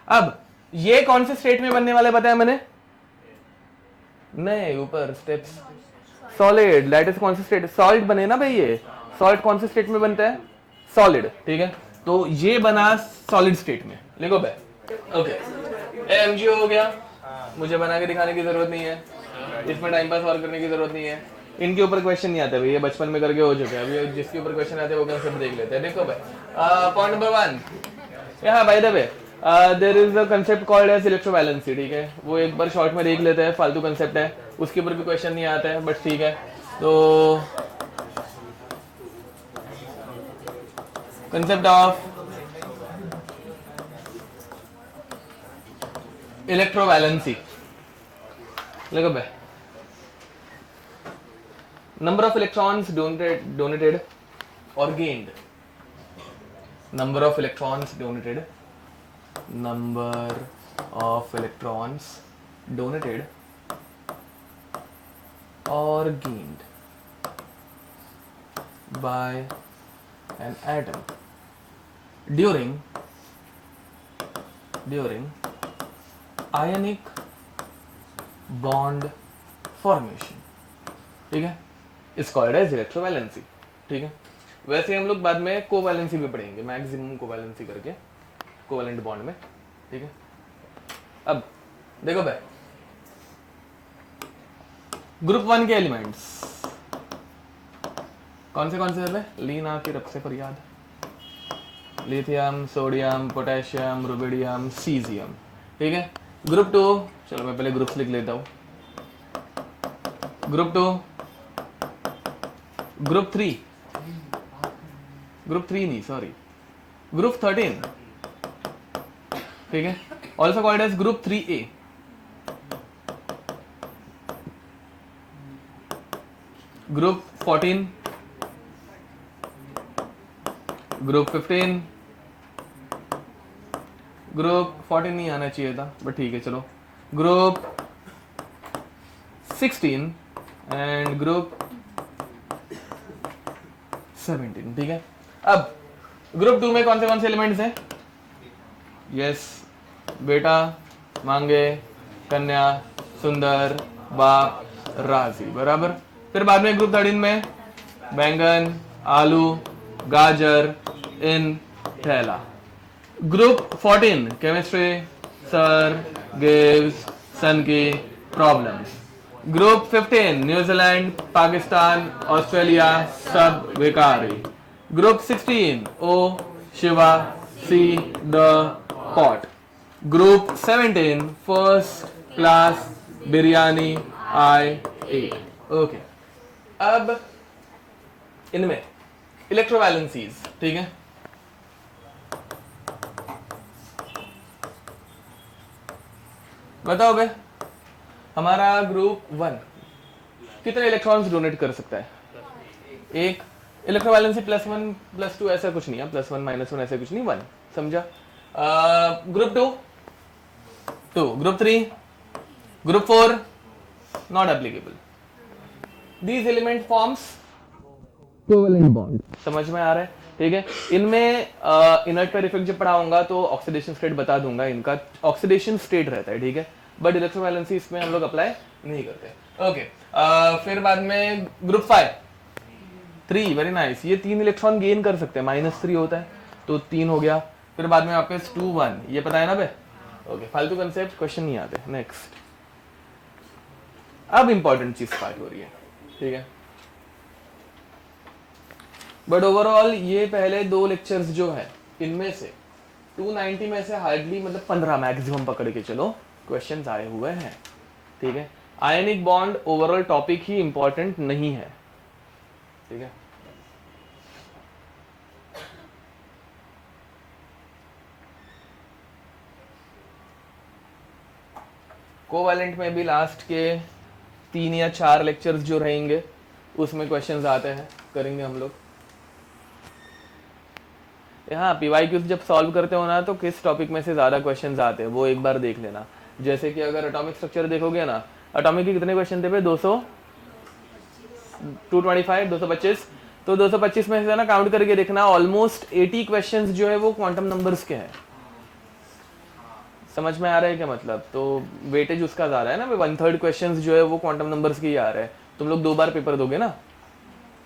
A: अब ये कौन से स्टेट में बनने वाले बताया मैंने? नहीं, ऊपर स्टेप्स। सॉलिड, लैटिस कौन से स्टेट? सॉलिड बने ना भाई। ये सॉलिड कौन से स्टेट में बनता है? सॉलिड, ठीक है। तो ये बना सॉलिड स्टेट में, लिखो भाई। ओके, Mg हो गया, मुझे बना के दिखाने की जरूरत नहीं है, इसमें टाइम पास और करने की जरूरत नहीं है। इनके ऊपर क्वेश्चन नहीं आते भाई, ये बचपन में करके हो चुके हैं। अभी जिसके ऊपर क्वेश्चन आते हैं वो कंसेप्ट देख लेते हैं। देखो भाई, पॉइंट नंबर 1, यहाँ by the way there is a concept called as electrovalency, ठीक है। वो एक बार शॉर्ट में देख लेते हैं, फालतू कंसेप्ट है, उसके ऊपर भी क्वेश्चन नहीं आता है, बट ठीक है। तो कंसेप्ट ऑफ इलेक्ट्रोवैलेंसी, देखो भाई, number of electrons donated or gained, number of electrons donated, number of electrons donated or gained by an atom during ionic bond formation, ठीक है, इस कॉल्ड एज इलेक्ट्रोवैलेंसी। ठीक है, वैसे हम लोग बाद में कोवैलेंसी भी पढ़ेंगे, मैक्सिमम कोवैलेंसी करके कोवैलेंट बॉन्ड में। ठीक है, अब देखो भाई, ग्रुप 1 के एलिमेंट्स कौन से है भाई? लीना की रख से पर याद, lithium, sodium, potassium, rubidium, caesium. ठीक है, ग्रुप 2, चलो मैं पहले ग्रुप्स लिख लेता हूं। ग्रुप 2, ग्रुप 3 नहीं, सॉरी, ग्रुप 13। ठीक है, also called age group 3A। Group 14, group 15, group 14 नहीं आना चाहिए था बट ठीक है चलो, ग्रुप 16 एंड ग्रुप 17। ठीक है, अब ग्रुप 2 में कौन से एलिमेंट्स हैं? यस बेटा, मांगे, कन्या, सुंदर, बाप, राजी, बराबर। फिर बाद में ग्रुप 13 में बैंगन, आलू, गाजर, इन, थैला। ग्रुप 14 केमिस्ट्री, सर, गिव्स, सन की, problems. Group 15 New Zealand, Pakistan, Australia, सब बेकारी। Group 16 oh, Shiva, see, the, pot. Group 17 first class, biryani, I, ate. Okay, अब इनमें इलेक्ट्रोवैलेंसीज, ठीक है, बताओ बे, हमारा ग्रुप 1 कितने इलेक्ट्रॉन्स डोनेट कर सकता है? एक। इलेक्ट्रोवैलेंसी +1 +2 ऐसा कुछ नहीं है, +1 -1 ऐसा कुछ नहीं, 1, समझा? Group 2 2, group 3, group 4 not applicable. These element forms covalent bond, समझ में आ रहा है? ठीक है, इनमें इनर्ट पेयर इफेक्ट जब पढ़ाऊंगा तो ऑक्सीडेशन स्टेट बता दूंगा, इनका ऑक्सीडेशन स्टेट रहता है। ठीक है, बट इलेक्ट्रोवैलेंसी इसमें हम लोग अप्लाई नहीं करते। ओके, फिर बाद में ग्रुप 5 3, वेरी नाइस, ये 3 इलेक्ट्रॉन गेन कर सकते हैं, -3 होता है तो 3 हो गया। फिर बाद में वापस 2 1, ये पता है ना बे? ओके, फालतू कंसेप्ट क्वेश्चन नहीं आते। नेक्स्ट, अब इंपॉर्टेंट चीज स्टार्ट हो रही है। ठीक है, बट ओवरऑल ये पहले 2 लेक्चर्स जो है इनमें से 290 में से हार्डली मतलब 15 मैक्सिमम पकड़ के चलो क्वेश्चंस आए हुए हैं। ठीक है, आयनिक बॉन्ड ओवरऑल टॉपिक ही इंपॉर्टेंट नहीं है। ठीक है, कोवैलेंट में भी लास्ट के 3 या 4 लेक्चर्स जो रहेंगे उसमें क्वेश्चंस आते हैं, करेंगे हम लोग। हाँ, पीवाईक्यूज जब सॉल्व करते हो ना तो किस टॉपिक में से ज्यादा क्वेश्चंस आते हैं वो एक बार देख लेना। जैसे कि अगर एटॉमिक स्ट्रक्चर देखोगे ना, एटॉमिक के कितने क्वेश्चन थे? 225, 225, तो 225 में से ना काउंट करके देखना, ऑलमोस्ट 80 क्वेश्चंस जो है वो क्वांटम नंबर्स के हैं। समझ में आ रहा है क्या मतलब? तो वेटेज उसका ज्यादा है ना, 1/3 क्वेश्चंस जो है वो क्वांटम नंबर्स के ही आ रहे हैं। तुम लोग 2 बार पेपर दोगे ना,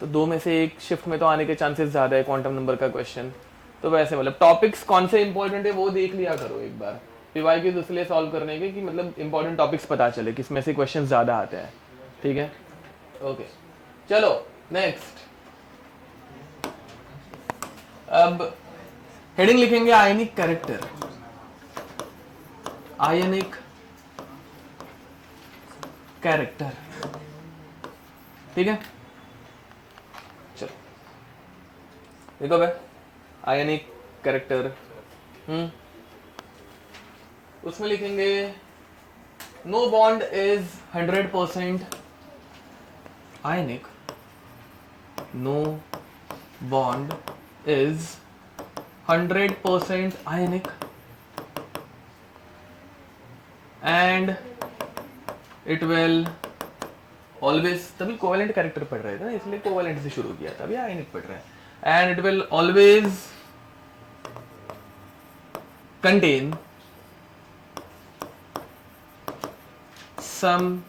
A: तो 2 में से 1 शिफ्ट में तो आने के चांसेस ज्यादा है क्वांटम नंबर का क्वेश्चन। तो वैसे मतलब टॉपिक्स कौन से इंपॉर्टेंट है वो देख लिया करो एक बार, पीवाईक्यूज इसलिए सॉल्व करने के कि मतलब इंपॉर्टेंट टॉपिक्स पता चले किसमें से क्वेश्चन ज्यादा आते हैं। ठीक है, ओके, चलो नेक्स्ट। अब हेडिंग लिखेंगे आयनिक कैरेक्टर, आयनिक कैरेक्टर। ठीक है, चलो देखो भाई, आयनिक कैरेक्टर, उसमें लिखेंगे no bond is 100% ionic, no bond is 100% ionic and it will always, तभी कोवेलेंट कैरेक्टर पढ़ रहे थे ना, इसलिए कोवेलेंट से शुरू किया था, अभी आयनिक पढ़ रहे हैं। And it will always contain some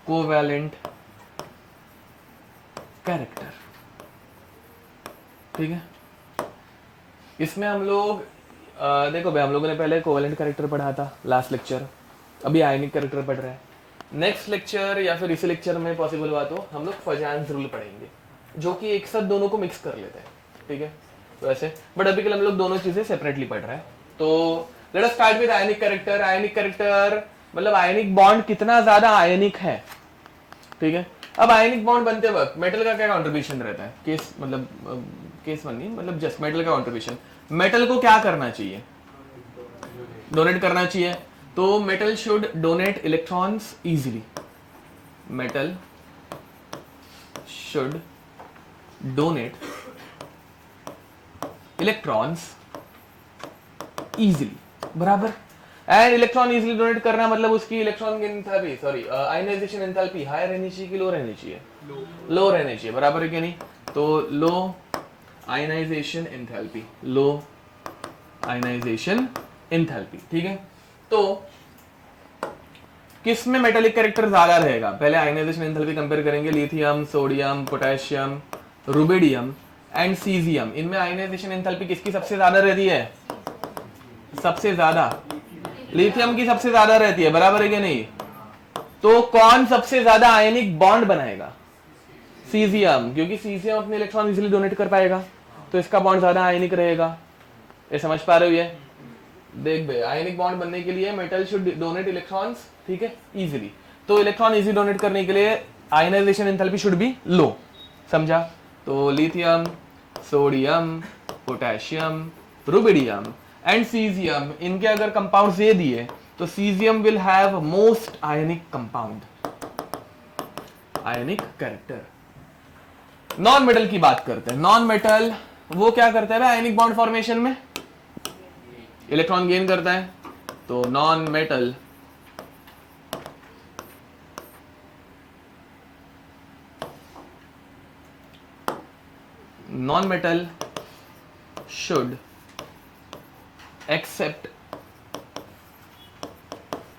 A: covalent character. ठीक है, इसमें हम लोग देखो भाई, हम लोगों ने पहले कोवेलेंट कैरेक्टर पढ़ा था लास्ट लेक्चर, अभी आयनिक कैरेक्टर पढ़ रहे हैं। नेक्स्ट लेक्चर या फिर इसी लेक्चर में पॉसिबल हुआ तो हम लोग फजान्स रूल पढ़ेंगे, जो कि एक साथ दोनों को मिक्स कर लेते हैं। ठीक है, तो ऐसे, बट अभी के लिए हम लोग दोनों चीजें सेपरेटली पढ़ रहे हैं। तो let us start with ionic character. Ionic character मतलब आयनिक बॉन्ड कितना ज्यादा आयनिक है। ठीक है, अब आयनिक बॉन्ड बनते वक्त मेटल का क्या कॉन्ट्रीब्यूशन रहता है, केस मतलब केस वन नहीं, मतलब जस्ट मेटल का कॉन्ट्रीब्यूशन। मेटल को क्या करना चाहिए, डोनेट करना चाहिए। तो metal should donate electrons easily, metal should donate electrons easily, बराबर। एंड इलेक्ट्रॉन इजीली डोनेट करना मतलब उसकी इलेक्ट्रॉन की enthalpy, sorry ionization enthalpy high रहनी चाहिए कि लो रहनी चाहिए, लो रहनी चाहिए, बराबर है क्या नहीं। तो लो आयनाइजेशन एंथैल्पी, लो आयनाइजेशन एंथैल्पी। ठीक है, तो किस में मेटालिक कैरेक्टर ज्यादा रहेगा, पहले आयनाइजेशन एंथैल्पी कंपेयर करेंगे। Lithium, sodium, potassium, rubidium and caesium, इनमें आयनाइजेशन एंथैल्पी किसकी सबसे ज्यादा रहती है, सबसे ज्यादा लिथियम की सबसे ज्यादा रहती है, बराबर है क्या नहीं। तो कौन सबसे ज्यादा आयनिक बॉन्ड बनाएगा, सीजियम, क्योंकि सीजियम अपने इलेक्ट्रॉन इजीली डोनेट कर पाएगा, तो इसका बॉन्ड ज्यादा आयनिक रहेगा। ये समझ पा रहे हो ये, देख बे, आयनिक बॉन्ड बनने के लिए मेटल शुड डोनेट इलेक्ट्रॉन्स, ठीक है, इजीली। तो इलेक्ट्रॉन इजी डोनेट करने के लिए आयनाइजेशन एंथैल्पी शुड बी लो, समझा। तो lithium, sodium, potassium, rubidium and caesium, इनके अगर कंपाउंड्स दे दिए तो caesium will have most ionic compound, ionic character. Non metal की बात करते हैं। नॉन मेटल वो क्या करता है आयनिक बॉन्ड फॉर्मेशन में, इलेक्ट्रॉन गेन करता है। तो non metal should accept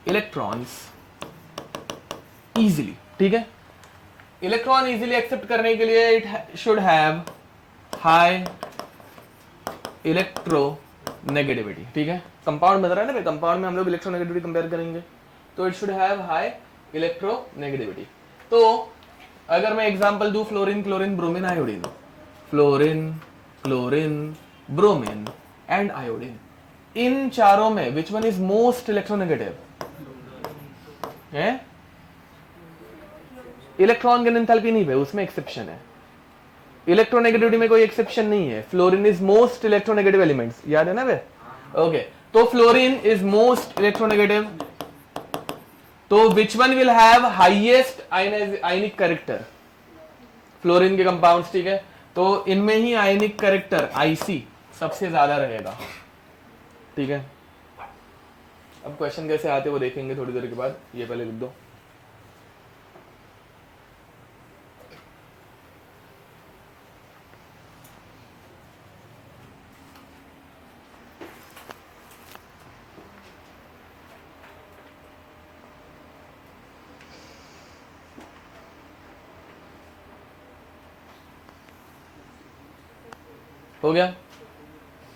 A: electrons easily, ठीक है। इलेक्ट्रॉन इजीली एक्सेप्ट करने के लिए it should have high electronegativity, ठीक है। कंपाउंड बन रहा है ना, कंपाउंड में हम लोग इलेक्ट्रोनेगेटिविटी कंपेयर करेंगे, तो it should have high electronegativity. तो अगर मैं एग्जांपल दूं, fluorine, chlorine, bromine, iodine, fluorine, chlorine, bromine and iodine, इन चारों में which one is most electronegative है, इलेक्ट्रॉन गेन एंथैल्पी नहीं है, उसमें एक्सेप्शन है। इलेक्ट्रोनेगेटिविटी में कोई एक्सेप्शन नहीं है। Fluorine is most electronegative elements, याद है ना वे, ओके। तो फ्लोरीन इज मोस्ट इलेक्ट्रोनेगेटिव, तो which one will have highest ionic character, fluorine के कंपाउंड्स, ठीक है। तो इनमें ही आयनिक कैरेक्टर आईसी सबसे ज्यादा रहेगा, ठीक है। अब क्वेश्चन कैसे आते वो देखेंगे थोड़ी देर के बाद, ये पहले लिख दो। हो गया,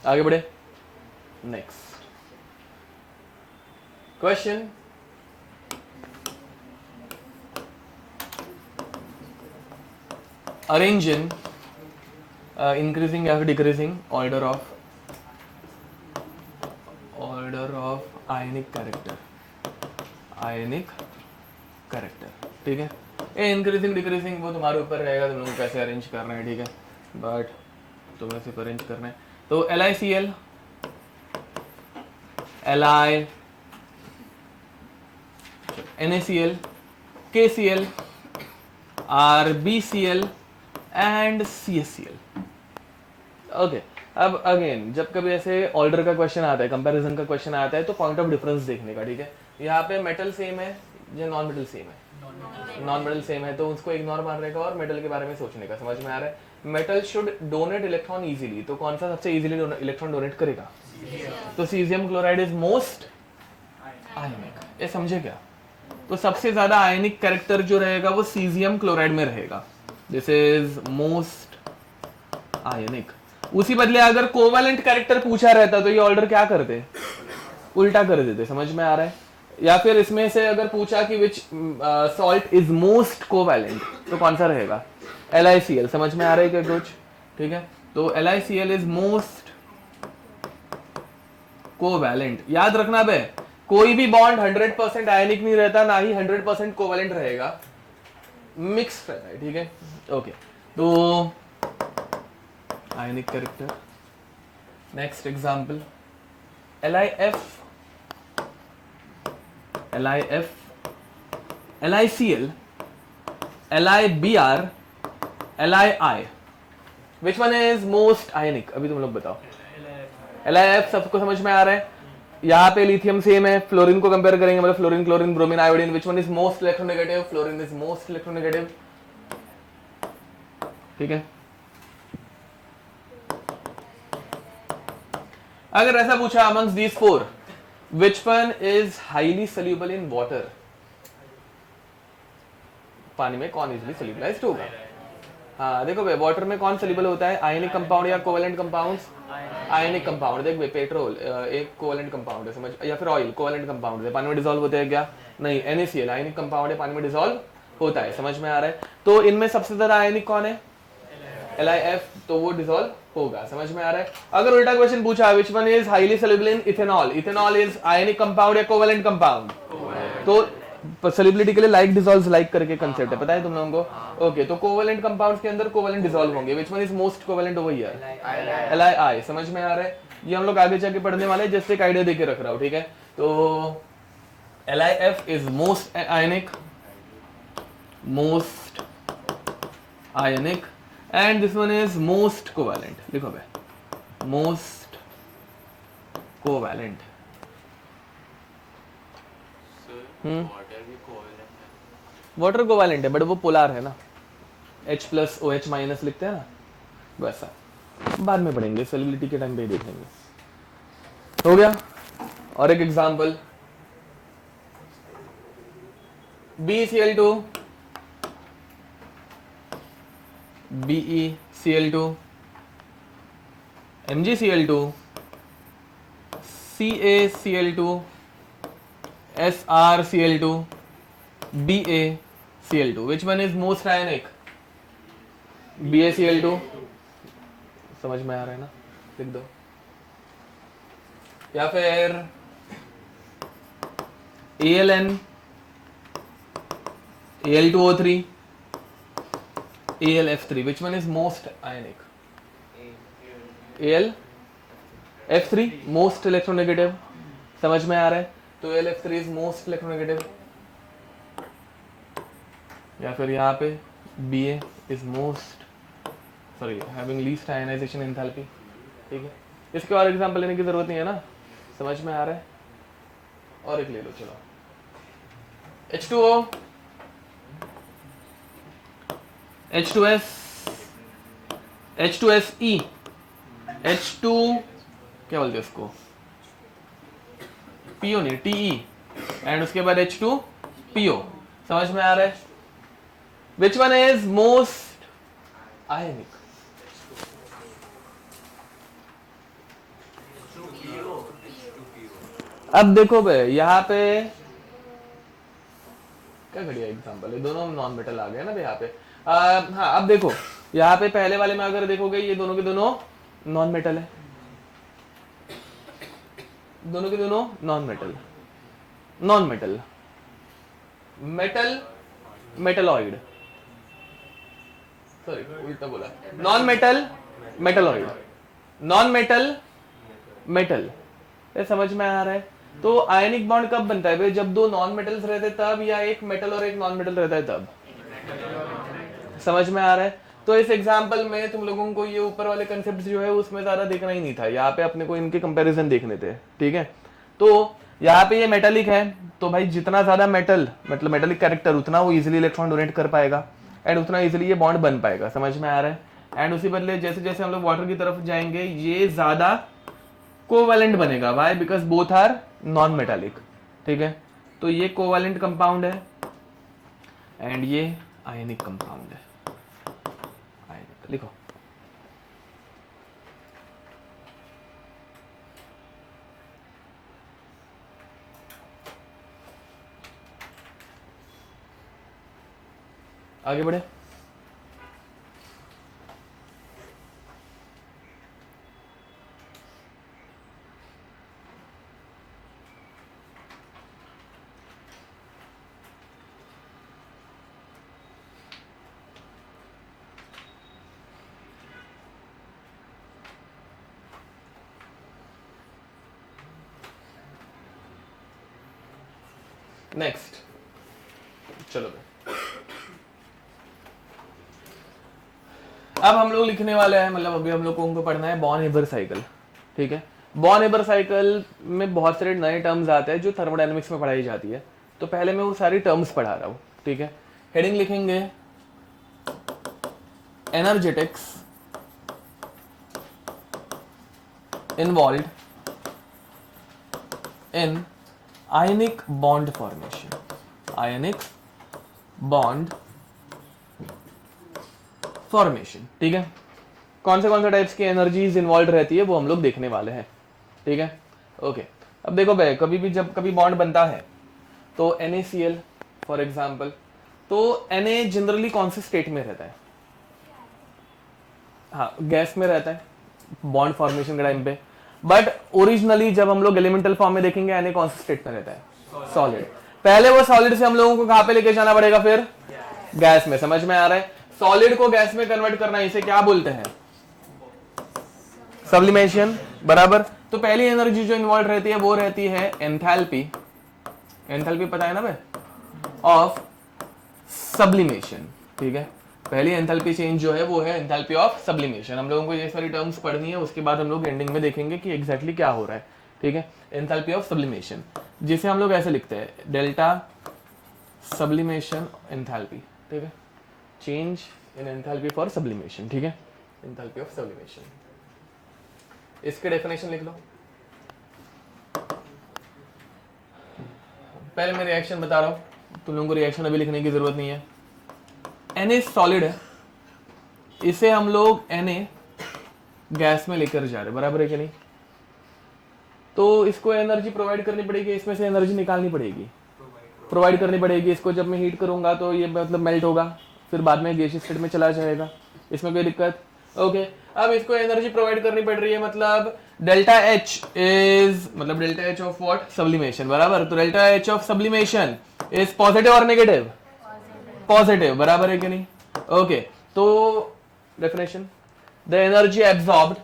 A: आगे बढ़े। Next question, arrange in increasing या decreasing order of ionic character, ionic character, ठीक है। ये इंक्रीजिंग डिक्रीजिंग वो तुम्हारे ऊपर रहेगा, तुम लोग कैसे अरेंज करना है, ठीक है, बट तुम्हें सिर्फ अरेंज करना है। तो LiCl, Li, NaCl, KCl, RBCl and CaCl, okay. अब अगेन जब कभी ऐसे ऑर्डर का क्वेश्चन आता है, कंपैरिजन का क्वेश्चन आता है, तो पॉइंट ऑफ डिफरेंस देखने का, ठीक है। यहाँ पे मेटल सेम है या नॉन मेटल सेम है? नॉन मेटल सेम है, तो उसको इग्नोर मारने का और मेटल के बारे में सोचने का। समझ में आ रहा है? Metal should donate electron easily, तो कौन सा सबसे इजीली इलेक्ट्रॉन डोनेट करेगा? तो सीजियम क्लोराइड इज मोस्ट आयनिक। ये समझे क्या? तो सबसे ज्यादा आयनिक कैरेक्टर जो रहेगा वो सीजियम क्लोराइड में रहेगा। दिस इज मोस्ट आयनिक। उसी बदले अगर कोवेलेंट कैरेक्टर पूछा रहता तो ये ऑर्डर क्या करते? उल्टा कर देते। समझ में आ रहा है? या फिर इसमें से अगर पूछा कि which salt is most covalent, तो कौन सा रहेगा? LiCl। समझ में आ रहा है क्या कुछ? ठीक है, तो LiCl इज मोस्ट कोवेलेंट। याद रखना बे, कोई भी बॉन्ड 100% आयनिक नहीं रहता, ना ही 100% कोवेलेंट रहेगा, मिक्स रहता है। ठीक है, ओके। तो ionic character. Next example, LiF, LiCl, LiBr, Lii, which one is most ionic? अभी तुम लोग बताओ। LiF सबको समझ में आ रहा है? यहाँ पे लिथियम सेम है, फ्लोरीन को कंपेयर करेंगे, मतलब fluorine, chlorine, bromine, iodine, which one is most electronegative? Fluorine is most electronegative. ठीक है, अगर ऐसा पूछा amongst these four which one is highly soluble in water, पानी में कौन इजिली सोल्यूबलाइज्ड होगा? हाँ देखो भाई, वाटर में कौन सोल्यूबल होता है? आयनिक कंपाउंड या कोवेलेंट कंपाउंड्स? Ionic compound. देख भाई, पेट्रोल एक कोवेलेंट कंपाउंड है, समझ, या फिर ऑयल कोवेलेंट कंपाउंड है, पानी में डिसॉल्व होते हैं क्या? नहीं। NaCl आयनिक कंपाउंड है, पानी में डिसॉल्व होता है। समझ में आ रहा है? तो इनमें सबसे ज्यादा आयनिक कौन है? LiF, तो वो डिसॉल्व होगा। समझ में आ रहा है? अगर उल्टा क्वेश्चन पूछा विच one is highly soluble in ethanol, ethanol is ionic compound या कोवेलेंट कंपाउंड? तो सोल्यूबिलिटी के लिए लाइक डिसॉल्व्स लाइक करके कंसेप्ट है, पता है तुम लोगों को? ओके, तो कोवेलेंट कंपाउंड्स के अंदर कोवेलेंट डिसॉल्व होंगे। विच one is most covalent over here? Li। समझ में आ रहा है? ये हम लोग आगे जाके पढ़ने वाले हैं, जस्ट एक आइडिया देके रख रहा हूं। ठीक है, तो LiF is most ionic, most ionic, and this one is most covalent। लिखो भाई, most covalent। वाटर कोवेलेंट है, बट वो पोलर है ना, H+OH- लिखते हैं ना, वैसा बाद में पढ़ेंगे, सोल्यूबिलिटी के टाइम पे ही देख लेंगे। हो गया। और एक example, BeCl2, BeCl2, MgCl2, CaCl2, SrCl2, BaCl2, which one is most ionic? BaCl2। समझ में आ रहा है ना? लिख दो। या फिर AlN, Al2O3, AlF3, which one is most ionic? AlF3 most electronegative। समझ में आ रहा है? तो AlF3 is most electronegative। या फिर यहाँ पे Ba is most, sorry, having least ionization enthalpy। ठीक है, इसके और एग्जांपल लेने की जरूरत नहीं है ना? समझ में आ रहा है? और एक ले लो, चलो। H2O, H2S, H2SE, H2 क्या बोलते हैं उसको? PO नहीं, TE, एंड उसके बाद H2PO। समझ में आ रहा है? विच वन इज मोस्ट आयनिक? अब देखो भाई, यहाँ पे क्या बढ़िया एग्जांपल है, दोनों नॉन मेटल आ गए ना भाई यहाँ पे। हाँ, अब देखो यहाँ पे पहले वाले में अगर देखोगे, ये दोनों के दोनों नॉन मेटल है, दोनों के दोनों non metal, non metal, metal, metalloid, sorry उल्टा बोला, non metal metalloid, non metal metal. ये समझ में आ रहा है? तो आयनिक बॉन्ड कब बनता है भाई? जब दो नॉन मेटल्स रहते तब, या एक मेटल और एक नॉन मेटल रहता है तब? समझ में आ रहा है? तो इस एग्जाम्पल में तुम लोगों को ये ऊपर वाले कंसेप्ट जो है उसमें ज्यादा देखना ही नहीं था, यहाँ पे अपने को इनके कंपैरिजन देखने थे, ठीक है। तो यहाँ पे ये मेटालिक है, तो भाई जितना ज्यादा मेटल मतलब मेटालिक कैरेक्टर उतना वो इजिली इलेक्ट्रॉन डोनेट कर पाएगा एंड उतना इजिली ये बॉन्ड बन पाएगा, समझ में आ रहा है। एंड उसी बदले जैसे जैसे हम लोग वाटर की तरफ जाएंगे ये ज्यादा कोवैलेंट बनेगा, why because both are non metallic, ठीक है। तो ये कोवैलेंट कंपाउंड है एंड ये आयनिक कंपाउंड है, आयनिक लिखो। आगे बढ़े। नेक्स्ट चलो अब हम लोग लिखने वाले हैं, मतलब अभी हम लोग को पढ़ना है बॉर्न हेबर साइकिल, ठीक है। बॉर्न हेबर साइकिल में बहुत सारे नए टर्म्स आते हैं जो थर्मोडायनेमिक्स में पढ़ाई जाती है, तो पहले मैं वो सारी टर्म्स पढ़ा रहा हूँ, ठीक है। हेडिंग लिखेंगे एनर्जेटिक्स इन्वॉल्व्ड इन ionic bond formation, ionic bond formation, ठीक है। कौन से टाइप्स की एनर्जीज इन्वॉल्व रहती है वो हम लोग देखने वाले हैं, ठीक है। ओके, अब देखो भाई कभी भी जब कभी बॉन्ड बनता है तो NaCl फॉर एग्जांपल, तो Na जनरली कौन से स्टेट में रहता है? हाँ, गैस में रहता है बॉन्ड फॉर्मेशन के टाइम पे, बट ओरिजिनली जब हम लोग एलिमेंटल फॉर्म में देखेंगे Na कौन से स्टेट में रहता है? सॉलिड। पहले वो सॉलिड से हम लोगों को कहां पे लेके जाना पड़ेगा? फिर गैस में, समझ में आ रहा है। सॉलिड को गैस में कन्वर्ट करना, इसे क्या बोलते हैं? सब्लिमेशन, बराबर। तो पहली एनर्जी जो इन्वॉल्व रहती है वो रहती है एंथैल्पी, एंथैल्पी पता है ना भाई, ऑफ सब्लिमेशन, ठीक है। पहली एंथैल्पी चेंज जो है वो है एंथैल्पी ऑफ सब्लिमेशन। हम लोगों को ये सारी टर्म्स पढ़नी है, उसके बाद हम लोग एंडिंग में देखेंगे कि एग्जैक्टली क्या हो रहा है, ठीक है। एंथैल्पी ऑफ सब्लिमेशन, जिसे हम लोग ऐसे लिखते हैं डेल्टा सब्लिमेशन एंथैल्पी, ठीक है। Change in enthalpy for sublimation, ठीक है, एंथैल्पी ऑफ सब्लिमेशन। इसके डेफिनेशन लिख लो। पहले मैं रिएक्शन बता रहा हूं, तुम लोगों को रिएक्शन अभी लिखने की जरूरत नहीं है। Na सॉलिड है, इसे हम लोग Na गैस में लेकर जा रहे, बराबर है कि नहीं? तो इसको एनर्जी प्रोवाइड करनी पड़ेगी, इसमें से एनर्जी निकालनी पड़ेगी, प्रोवाइड करनी पड़ेगी। इसको जब मैं हीट करूंगा तो ये मतलब मेल्ट होगा, फिर बाद में गैसियस स्टेट में चला जाएगा, इसमें कोई दिक्कत? ओके, अब इसको एनर्जी प्रोवाइड करनी पड़ रही है, मतलब डेल्टा एच इज मतलब delta H of what? Sublimation, बराबर। तो delta H of sublimation is positive और नेगेटिव? पॉजिटिव, बराबर है कि नहीं? ओके, तो definition, the energy absorbed,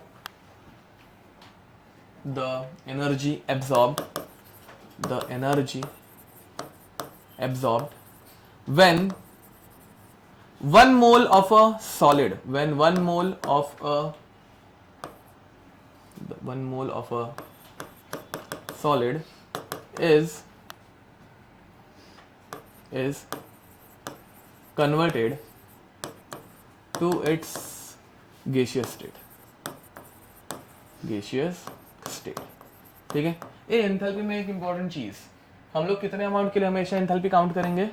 A: the energy absorbed, the energy absorbed when 1 mole of a solid, when 1 mole of a 1 mole of a solid is converted to its gaseous state, gaseous state, ठीक है। ये एंथैल्पी में एक इंपॉर्टेंट चीज, हम लोग कितने अमाउंट के लिए हमेशा एंथैल्पी काउंट करेंगे?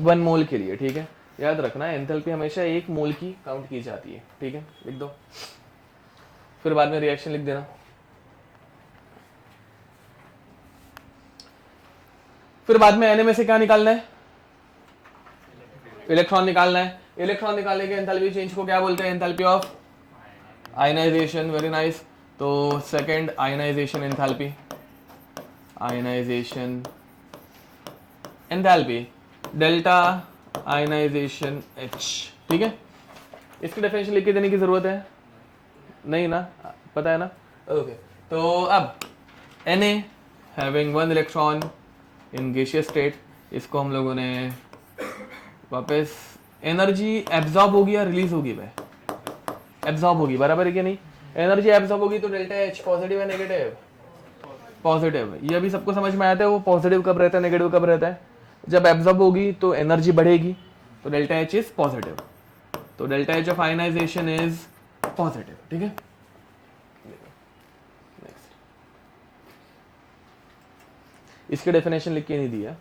A: 1 मोल के लिए, ठीक है। याद रखना है एंथैल्पी हमेशा 1 मोल की काउंट की जाती है, ठीक है, लिख दो। फिर बाद में रिएक्शन लिख देना। फिर बाद में Na में से क्या निकालना है? इलेक्ट्रॉन निकालना है। इलेक्ट्रॉन निकालने के एंथैल्पी चेंज को क्या बोलते हैं? Enthalpy of ionization, very nice. तो second ionization enthalpy, ionization enthalpy delta ionization H, ठीक है। इसकी डेफिनेशन लिख के देने की जरूरत है नहीं ना, पता है ना? ओके, तो अब Na having 1 electron in gaseous state, इसको हम लोगों ने वापस एनर्जी एब्जॉर्ब होगी या रिलीज होगी भाई? एब्जॉर्ब होगी, बराबर है कि नहीं? एनर्जी एब्जॉर्ब होगी तो डेल्टा एच पॉजिटिव है नेगेटिव? पॉजिटिव। ये अभी सबको समझ में आता है वो पॉजिटिव कब रहता है नेगेटिव कब रहता है? जब एब्जॉर्ब होगी तो एनर्जी बढ़ेगी, तो डेल्टा एच इज पॉजिटिव, तो delta H of ionization is positive. ठीक है, नेक्स्ट, इसकी डेफिनेशन लिख के नहीं दिया।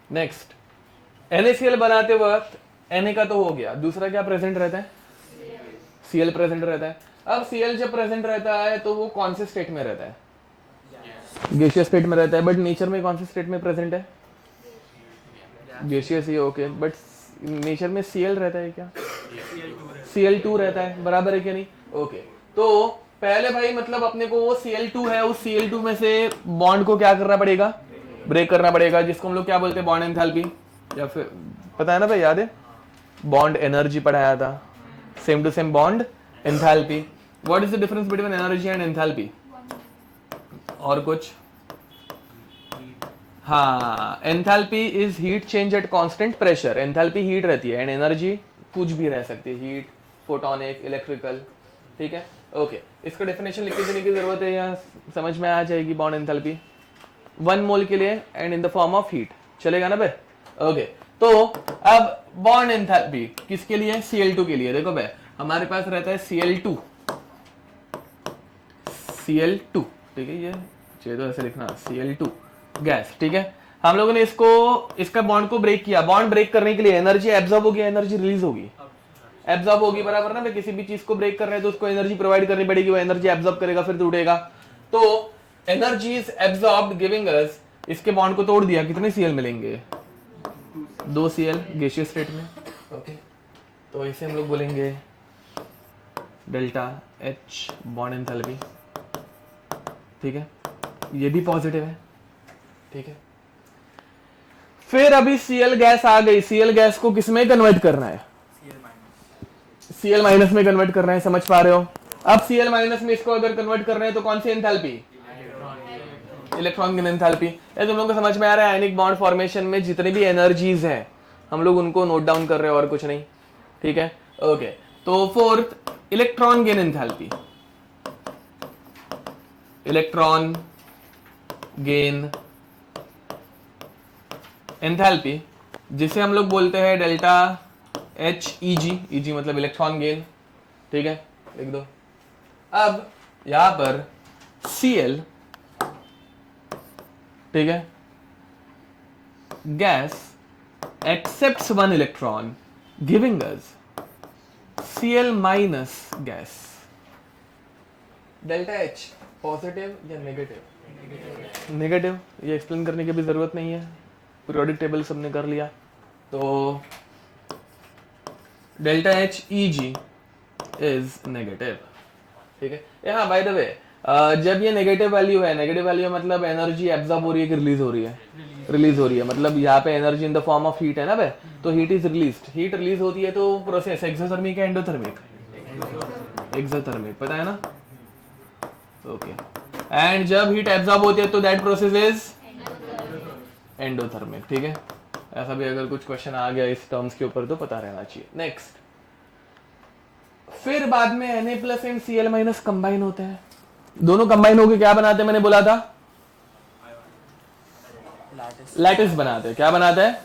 A: नेक्स्ट, NaCl बनाते वक्त Na का तो हो गया, दूसरा क्या प्रेजेंट रहता है? Cl प्रेजेंट रहता है। अब Cl जब प्रेजेंट रहता है तो वो कौन से स्टेट में रहता है? गैसियस स्टेट में रहता है। बट नेचर में कौन से स्टेट में प्रेजेंट है? Gaseous he, okay. But nature में Cl रहता है क्या? Cl2 रहता है, बराबर है क्या नहीं? ओके, तो पहले भाई मतलब अपने को वो Cl2 है, उस Cl2 में से बॉन्ड को क्या करना पड़ेगा? ब्रेक करना पड़ेगा, जिसको हम लोग क्या बोलते हैं? बॉन्ड एंथैल्पी, या फिर पता है ना भाई, याद है बॉन्ड एनर्जी पढ़ाया था, same to same bond enthalpy. What is the difference between energy and enthalpy? और कुछ? हाँ, enthalpy is heat change at constant pressure. Enthalpy heat रहती है एंड एनर्जी कुछ भी रह सकती है, हीट, फोटोनिक, इलेक्ट्रिकल। ठीक है, ओके। इसका डेफिनेशन लिख के देने की जरूरत है या समझ में आ जाएगी? बॉन्ड एंथैल्पी 1 मोल के लिए and in the form of heat, चलेगा ना भाई? ओके, तो अब बॉन्ड एंथैल्पी किसके लिए? Cl2 के लिए। देखो भाई, हमारे पास रहता है Cl2, ठीक है, ये चाहिए तो ऐसे लिखना, Cl2 गैस। ठीक है, हम लोगों ने इसका बॉन्ड को ब्रेक किया। बॉन्ड ब्रेक करने के लिए एनर्जी एब्जॉर्ब होगी, एनर्जी रिलीज होगी? एब्जॉर्ब होगी, बराबर ना भाई? किसी भी चीज को ब्रेक कर रहे हैं तो उसको एनर्जी प्रोवाइड करनी पड़ेगी, वो एनर्जी एब्जॉर्ब करेगा फिर टूटेगा। तो energy is absorbed giving us, इसके बॉन्ड को तोड़ दिया, कितने Cl मिलेंगे? 2 Cl गैसियस स्टेट में। ओके, तो इसे हम लोग बोलेंगे डेल्टा H बॉन्ड एंथैल्पी। ठीक है, ये भी पॉजिटिव है। ठीक है, फिर अभी Cl गैस आ गई। Cl गैस को किस में कन्वर्ट करना है? Cl माइनस में कन्वर्ट करना है, समझ पा रहे हो? अब Cl माइनस में इसको अगर कन्वर्ट कर रहे हैं तो कौन सी एंथैल्पी? Electron gain enthalpy. ये तुम लोग को समझ में आ रहा है? आयनिक बॉन्ड फॉर्मेशन में जितनी भी एनर्जीज हैं हम लोग उनको नोट डाउन कर रहे हैं और कुछ नहीं। ठीक है, ओके। तो fourth, electron gain enthalpy. Electron gain enthalpy जिसे हम लोग बोलते हैं डेल्टा HEG, EG मतलब इलेक्ट्रॉन गेन। ठीक है, लिख दो। अब यहां पर Cl, ठीक है, gas accepts 1 electron giving us Cl minus gas. Delta H positive या नेगेटिव? नेगेटिव। ये एक्सप्लेन करने की भी जरूरत नहीं है, पीरियोडिक टेबल सबने कर लिया। तो डेल्टा HEG इज नेगेटिव। ठीक है, हाँ बाय द वे, जब ये नेगेटिव वैल्यू है, नेगेटिव वैल्यू मतलब एनर्जी एब्जॉर्ब हो रही है कि रिलीज हो रही है? रिलीज हो रही है, मतलब यहाँ पे energy in the form of heat है ना भाई, तो heat is released. Heat release होती है तो प्रोसेस एक्सोथर्मिक है एंडोथर्मिक? एक्सोथर्मिक, पता है ना? ओके, एंड जब हीट एब्जॉर्ब होती है तो दैट प्रोसेस इज एंडोथर्मिक। ठीक है, ऐसा भी अगर कुछ क्वेश्चन आ गया इस टर्म्स के ऊपर तो पता रहना चाहिए। नेक्स्ट, फिर बाद में Na plus and Cl minus combine होते हैं। दोनों कंबाइन होकर क्या बनाते हैं? मैंने बोला था लैटिस बनाते हैं। क्या बनाते हैं?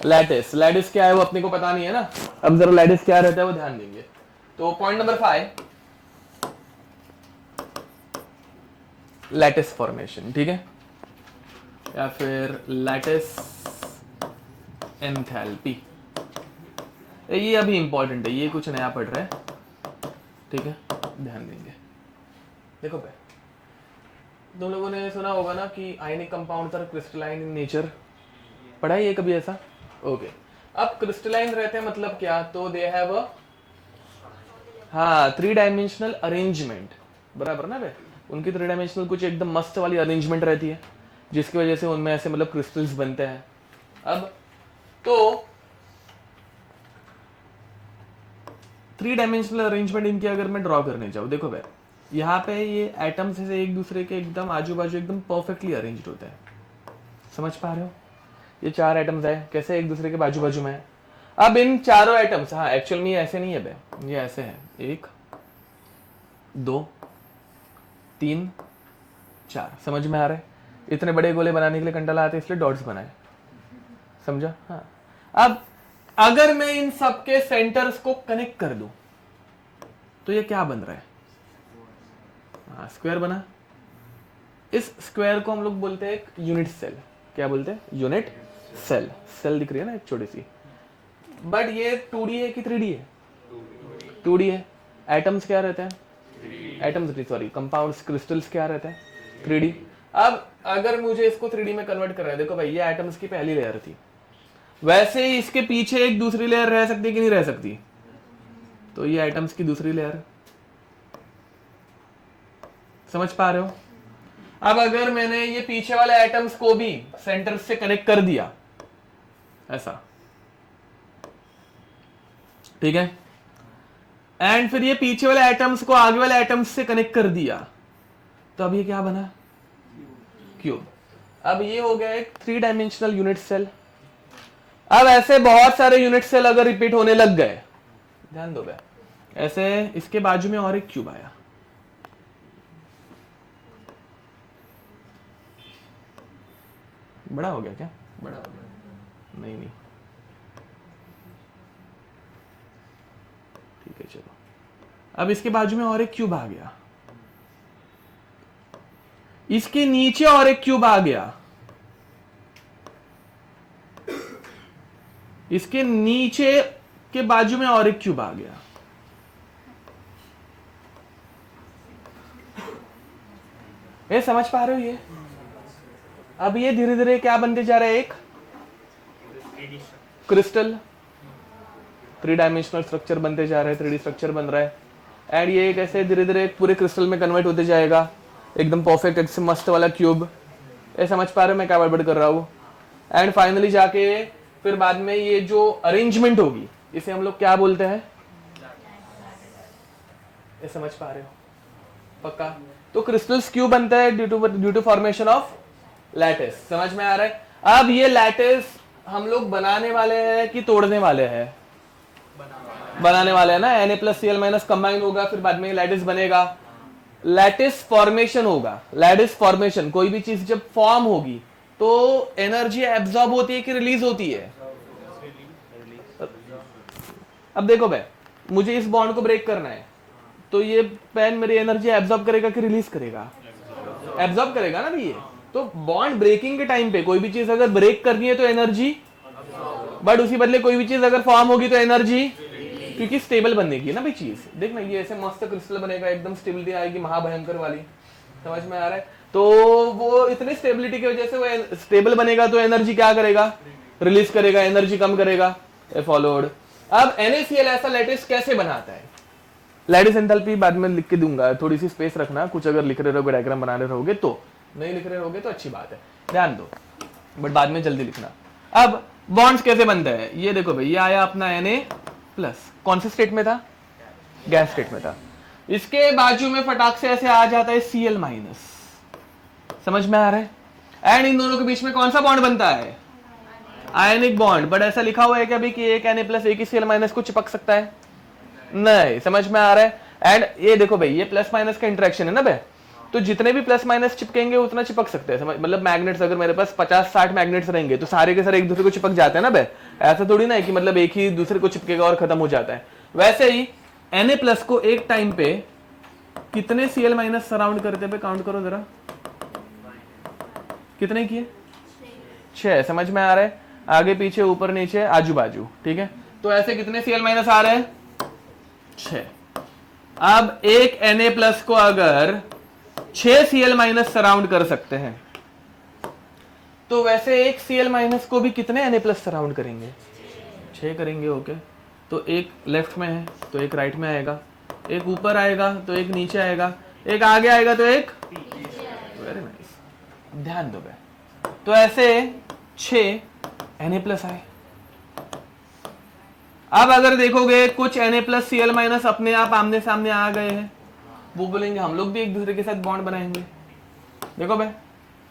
A: लैटिस। लैटिस क्या है वो अपने को पता नहीं है ना। अब जरा लैटिस क्या रहता है वो ध्यान देंगे। तो पॉइंट नंबर 5, लैटिस फॉर्मेशन। ठीक है, या फिर लैटिस एंथैल्पी। ये अभी इंपॉर्टेंट है, ये कुछ नया पढ़ रहे हैं। ठीक है, ध्यान देंगे। देखो भाई, तुम लोगों ने सुना होगा ना कि ionic compounds are crystalline in nature, पढ़ा है ये कभी ऐसा? ओके, अब क्रिस्टलाइन रहते हैं मतलब क्या? तो दे हैव अ, हाँ, 3 डायमेंशनल अरेंजमेंट, बराबर ना भाई? उनकी 3 डायमेंशनल कुछ एकदम मस्त वाली अरेंजमेंट रहती है जिसकी वजह से उनमें ऐसे मतलब क्रिस्टल्स बनते हैं। अब तो 3 डायमेंशनल अरेंजमेंट इनकी अगर मैं ड्रॉ करने जाऊं, देखो भाई, यहाँ पे ये एटम्स से एक दूसरे के एकदम आजू बाजू एकदम परफेक्टली अरेंज्ड होता है। समझ पा रहे हो? ये 4 एटम्स है, कैसे एक दूसरे के बाजू बाजू में है। अब इन चारों एटम्स, हाँ एक्चुअल में ये ऐसे नहीं है बे, ये ऐसे है, 1 2 3 4। समझ में आ रहा है? इतने बड़े गोले बनाने के लिए कंटाला आते इसलिए डॉट्स बनाए। समझा? हाँ। अब अगर मैं इन सबके सेंटर्स को कनेक्ट कर दूं तो ये क्या बन रहा है? हाँ, स्क्वायर बना। इस स्क्वायर को हम लोग बोलते हैं एक यूनिट सेल। क्या बोलते हैं? Unit cell. सेल दिख रही है ना एक छोटी सी। बट ये 2D है कि 3D है? 2D है। एटम्स क्या रहते हैं? एटम्स सॉरी कंपाउंड्स क्रिस्टल्स क्या रहते हैं? 3D। अब अगर मुझे इसको 3D में कन्वर्ट करना है, देखो भाई ये एटम्स की पहली लेयर थी, वैसे ही इसके पीछे एक दूसरी लेयर रह सकती है कि नहीं रह सकती? तो ये एटम्स की दूसरी लेयर। समझ पा रहे हो? अब अगर मैंने ये पीछे वाले एटम्स को भी सेंटर से कनेक्ट कर दिया ऐसा, ठीक है, एंड फिर ये पीछे वाले एटम्स को आगे वाले एटम्स से कनेक्ट कर दिया, तो अब ये क्या बना? क्यूब। अब ये हो गया एक 3 डायमेंशनल यूनिट सेल। अब ऐसे बहुत सारे यूनिट सेल अगर रिपीट होने लग गए, ध्यान दो भाई, ऐसे इसके बाजू में और एक क्यूब आया, बड़ा हो गया क्या? बड़ा हो गया? नहीं नहीं, ठीक है चलो। अब इसके बाजू में और एक क्यूब आ गया, इसके नीचे और एक क्यूब आ गया, इसके नीचे के बाजू में और एक क्यूब आ गया। ये समझ पा रहे हो? ये अब ये धीरे धीरे क्या बनते जा रहा है? एक क्रिस्टल 3 डायमेंशनल स्ट्रक्चर बनते जा रहे हैं, 3D स्ट्रक्चर बन रहा है। एंड ये कैसे धीरे धीरे पूरे क्रिस्टल में कन्वर्ट होते जाएगा, एकदम परफेक्ट एकदम मस्त वाला क्यूब। ये समझ पा रहे हो मैं क्या बड़बड़ कर रहा हूँ? एंड फाइनली जाके फिर बाद में ये जो अरेंजमेंट होगी इसे हम लोग क्या बोलते हैं? ये समझ पा रहे हो? पक्का? तो क्रिस्टल्स क्यों बनता है? Due to formation of lattice. समझ में आ रहा है? अब ये लैटिस हम लोग बनाने वाले हैं कि तोड़ने वाले हैं? बनाने वाले हैं ना। Na+Cl- कंबाइन होगा, फिर बाद में लैटिस बनेगा, लैटिस फॉर्मेशन होगा। लैटिस फॉर्मेशन, कोई भी चीज जब फॉर्म होगी तो एनर्जी एब्जॉर्ब होती है कि रिलीज होती है? अब देखो भाई, मुझे इस बॉन्ड को ब्रेक करना है, तो ये पेन मेरी एनर्जी एब्जॉर्ब करेगा कि रिलीज करेगा? एब्जॉर्ब करेगा ना ये। तो बॉन्ड ब्रेकिंग के टाइम पे कोई भी चीज अगर ब्रेक करनी है तो एनर्जी, बट उसी बदले कोई भी चीज अगर फॉर्म होगी तो एनर्जी, क्योंकि स्टेबल बनेगी ना भाई चीज। देखना ये ऐसे मस्त क्रिस्टल बनेगा, एकदम स्टेबिलिटी आएगी महाभयंकर वाली। समझ में आ रहा है? तो वो इतनी स्टेबिलिटी की वजह से वो स्टेबल बनेगा, तो एनर्जी क्या करेगा? रिलीज करेगा, एनर्जी कम करेगा। फॉलोड। अब NaCl ऐसा लैटिस कैसे बनाता है? लैटिस एंथैल्पी बाद में लिख के दूंगा, थोड़ी सी स्पेस रखना, कुछ अगर लिख रहे रहोगे डायग्राम बना रहे रहोगे तो, नहीं लिख रहे रहोगे तो अच्छी बात है, ध्यान दो, बट बाद में जल्दी लिखना। अब बॉन्ड्स कैसे बनते हैं? ये देखो भाई, ये आया अपना Na+, कौन से स्टेट में था? गैस स्टेट में था। इसके बाजू में फटाक से ऐसे आ जाता है Cl-। समझ में आ रहा है? एंड इन दोनों के बीच में कौन सा बॉन्ड बनता है? Ionic bond. बट ऐसा लिखा हुआ है क्या भी कि एक Na+ एक ही Cl- को चिपक सकता है? नहीं। समझ में आ रहा है? एंड ये देखो भाई, ये प्लस माइनस का इंटरेक्शन है ना भाई, तो जितने भी प्लस माइनस चिपकेंगे उतना चिपक सकते हैं। मतलब मैग्नेट्स, अगर मेरे पास 50-60 मैग्नेट्स रहेंगे तो सारे के सारे एक दूसरे को चिपक जाते हैं ना भाई। ऐसा थोड़ी ना है कि मतलब एक ही दूसरे को चिपकेगा और खत्म हो जाता है। वैसे ही Na+ को एक टाइम पे कितने Cl- सराउंड करते पे? काउंट करो जरा, कितने किए? 6। समझ में आ रहा है? आगे पीछे ऊपर नीचे आजू बाजू, ठीक है। तो ऐसे कितने Cl- आ रहे हैं? 6। अब एक Na+ को अगर 6 Cl- सराउंड कर सकते हैं, तो वैसे एक Cl- को भी कितने Na+ सराउंड करेंगे? 6 करेंगे। ओके, तो एक लेफ्ट में है तो एक राइट में आएगा, एक ऊपर आएगा तो एक नीचे आएगा, एक आगे आएगा तो एक। वेरी नाइस, ध्यान दो भाई। तो ऐसे 6 Na+ आए। अब अगर देखोगे कुछ Na+ Cl- अपने आप आमने सामने आ गए हैं, वो बोलेंगे हम लोग भी एक दूसरे के साथ बॉन्ड बनाएंगे। देखो भाई,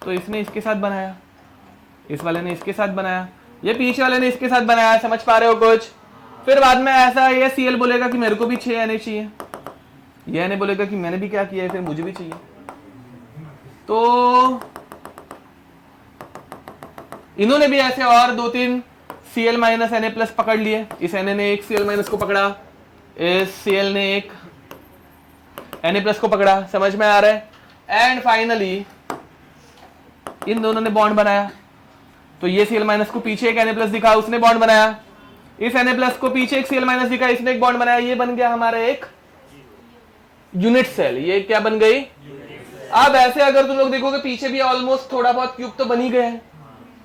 A: तो इसने इसके साथ बनाया, इस वाले ने इसके साथ बनाया, ये पीछे वाले ने इसके साथ बनाया। समझ पा रहे हो कुछ? फिर बाद में ऐसा ये Cl बोलेगा कि मेरे को भी 6 Na चाहिए, ये Na बोलेगा कि मैंने भी क्या किया है, फिर मुझे भी चाहिए। तो इन्होंने भी ऐसे और 2-3 Cl माइनस Na प्लस पकड़ लिए। इस Na ने एक Cl माइनस को पकड़ा, इस Cl ने एक Na प्लस को पकड़ा। समझ में आ रहा है? एंड फाइनली इन दोनों ने बॉन्ड बनाया। तो ये Cl माइनस को पीछे एक Na प्लस दिखा, उसने बॉन्ड बनाया। इस Na प्लस को पीछे एक Cl माइनस दिखा, इसने एक बॉन्ड बनाया। ये बन गया हमारा एक यूनिट सेल। ये क्या बन गई? अब ऐसे अगर तुम लोग देखोगे पीछे भी ऑलमोस्ट थोड़ा बहुत क्यूब तो बन ही गए हैं।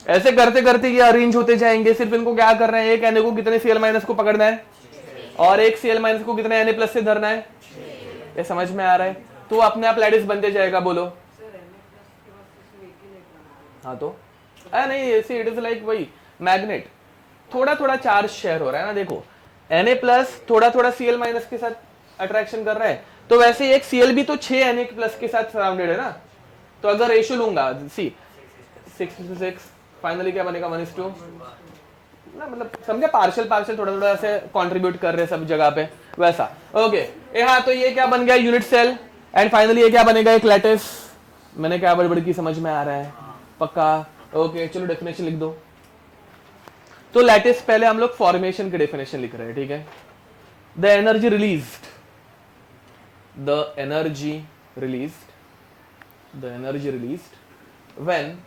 A: ऐसे करते करते ये अरेंज होते जाएंगे। सिर्फ इनको क्या करना है, एक Na को कितने Cl माइनस को पकड़ना है और एक Cl माइनस को कितने Na प्लस से धरना है। ये समझ में आ रहा है? तो अपने आप लैटिस बनते जाएगा। बोलो। हाँ तो नहीं, ऐसे इट इज लाइक वही मैग्नेट, थोड़ा थोड़ा चार्ज शेयर हो रहा है ना। देखो Na प्लस थोड़ा थोड़ा Cl माइनस के साथ अट्रैक्शन कर रहा है, तो वैसे एक Cl भी तो 6 Na प्लस के साथ सराउंडेड है ना। तो अगर रेशियो लूंगा सी 6:6, फाइनली क्या बनेगा 1:2 ना, मतलब समझे? पार्शियल पार्शियल थोड़ा थोड़ा ऐसे कंट्रीब्यूट कर रहे हैं सब जगह पे, वैसा। ओके हाँ, तो ये क्या बन गया? Unit cell. एंड फाइनली ये क्या बनेगा? एक लैटिस। मैंने क्या बड़बड़ की? समझ में आ रहा है? पक्का? ओके चलो डेफिनेशन लिख दो। तो लैटिस पहले हम लोग फॉर्मेशन की डेफिनेशन लिख रहे हैं, ठीक है? The energy released, the energy released, the energy released when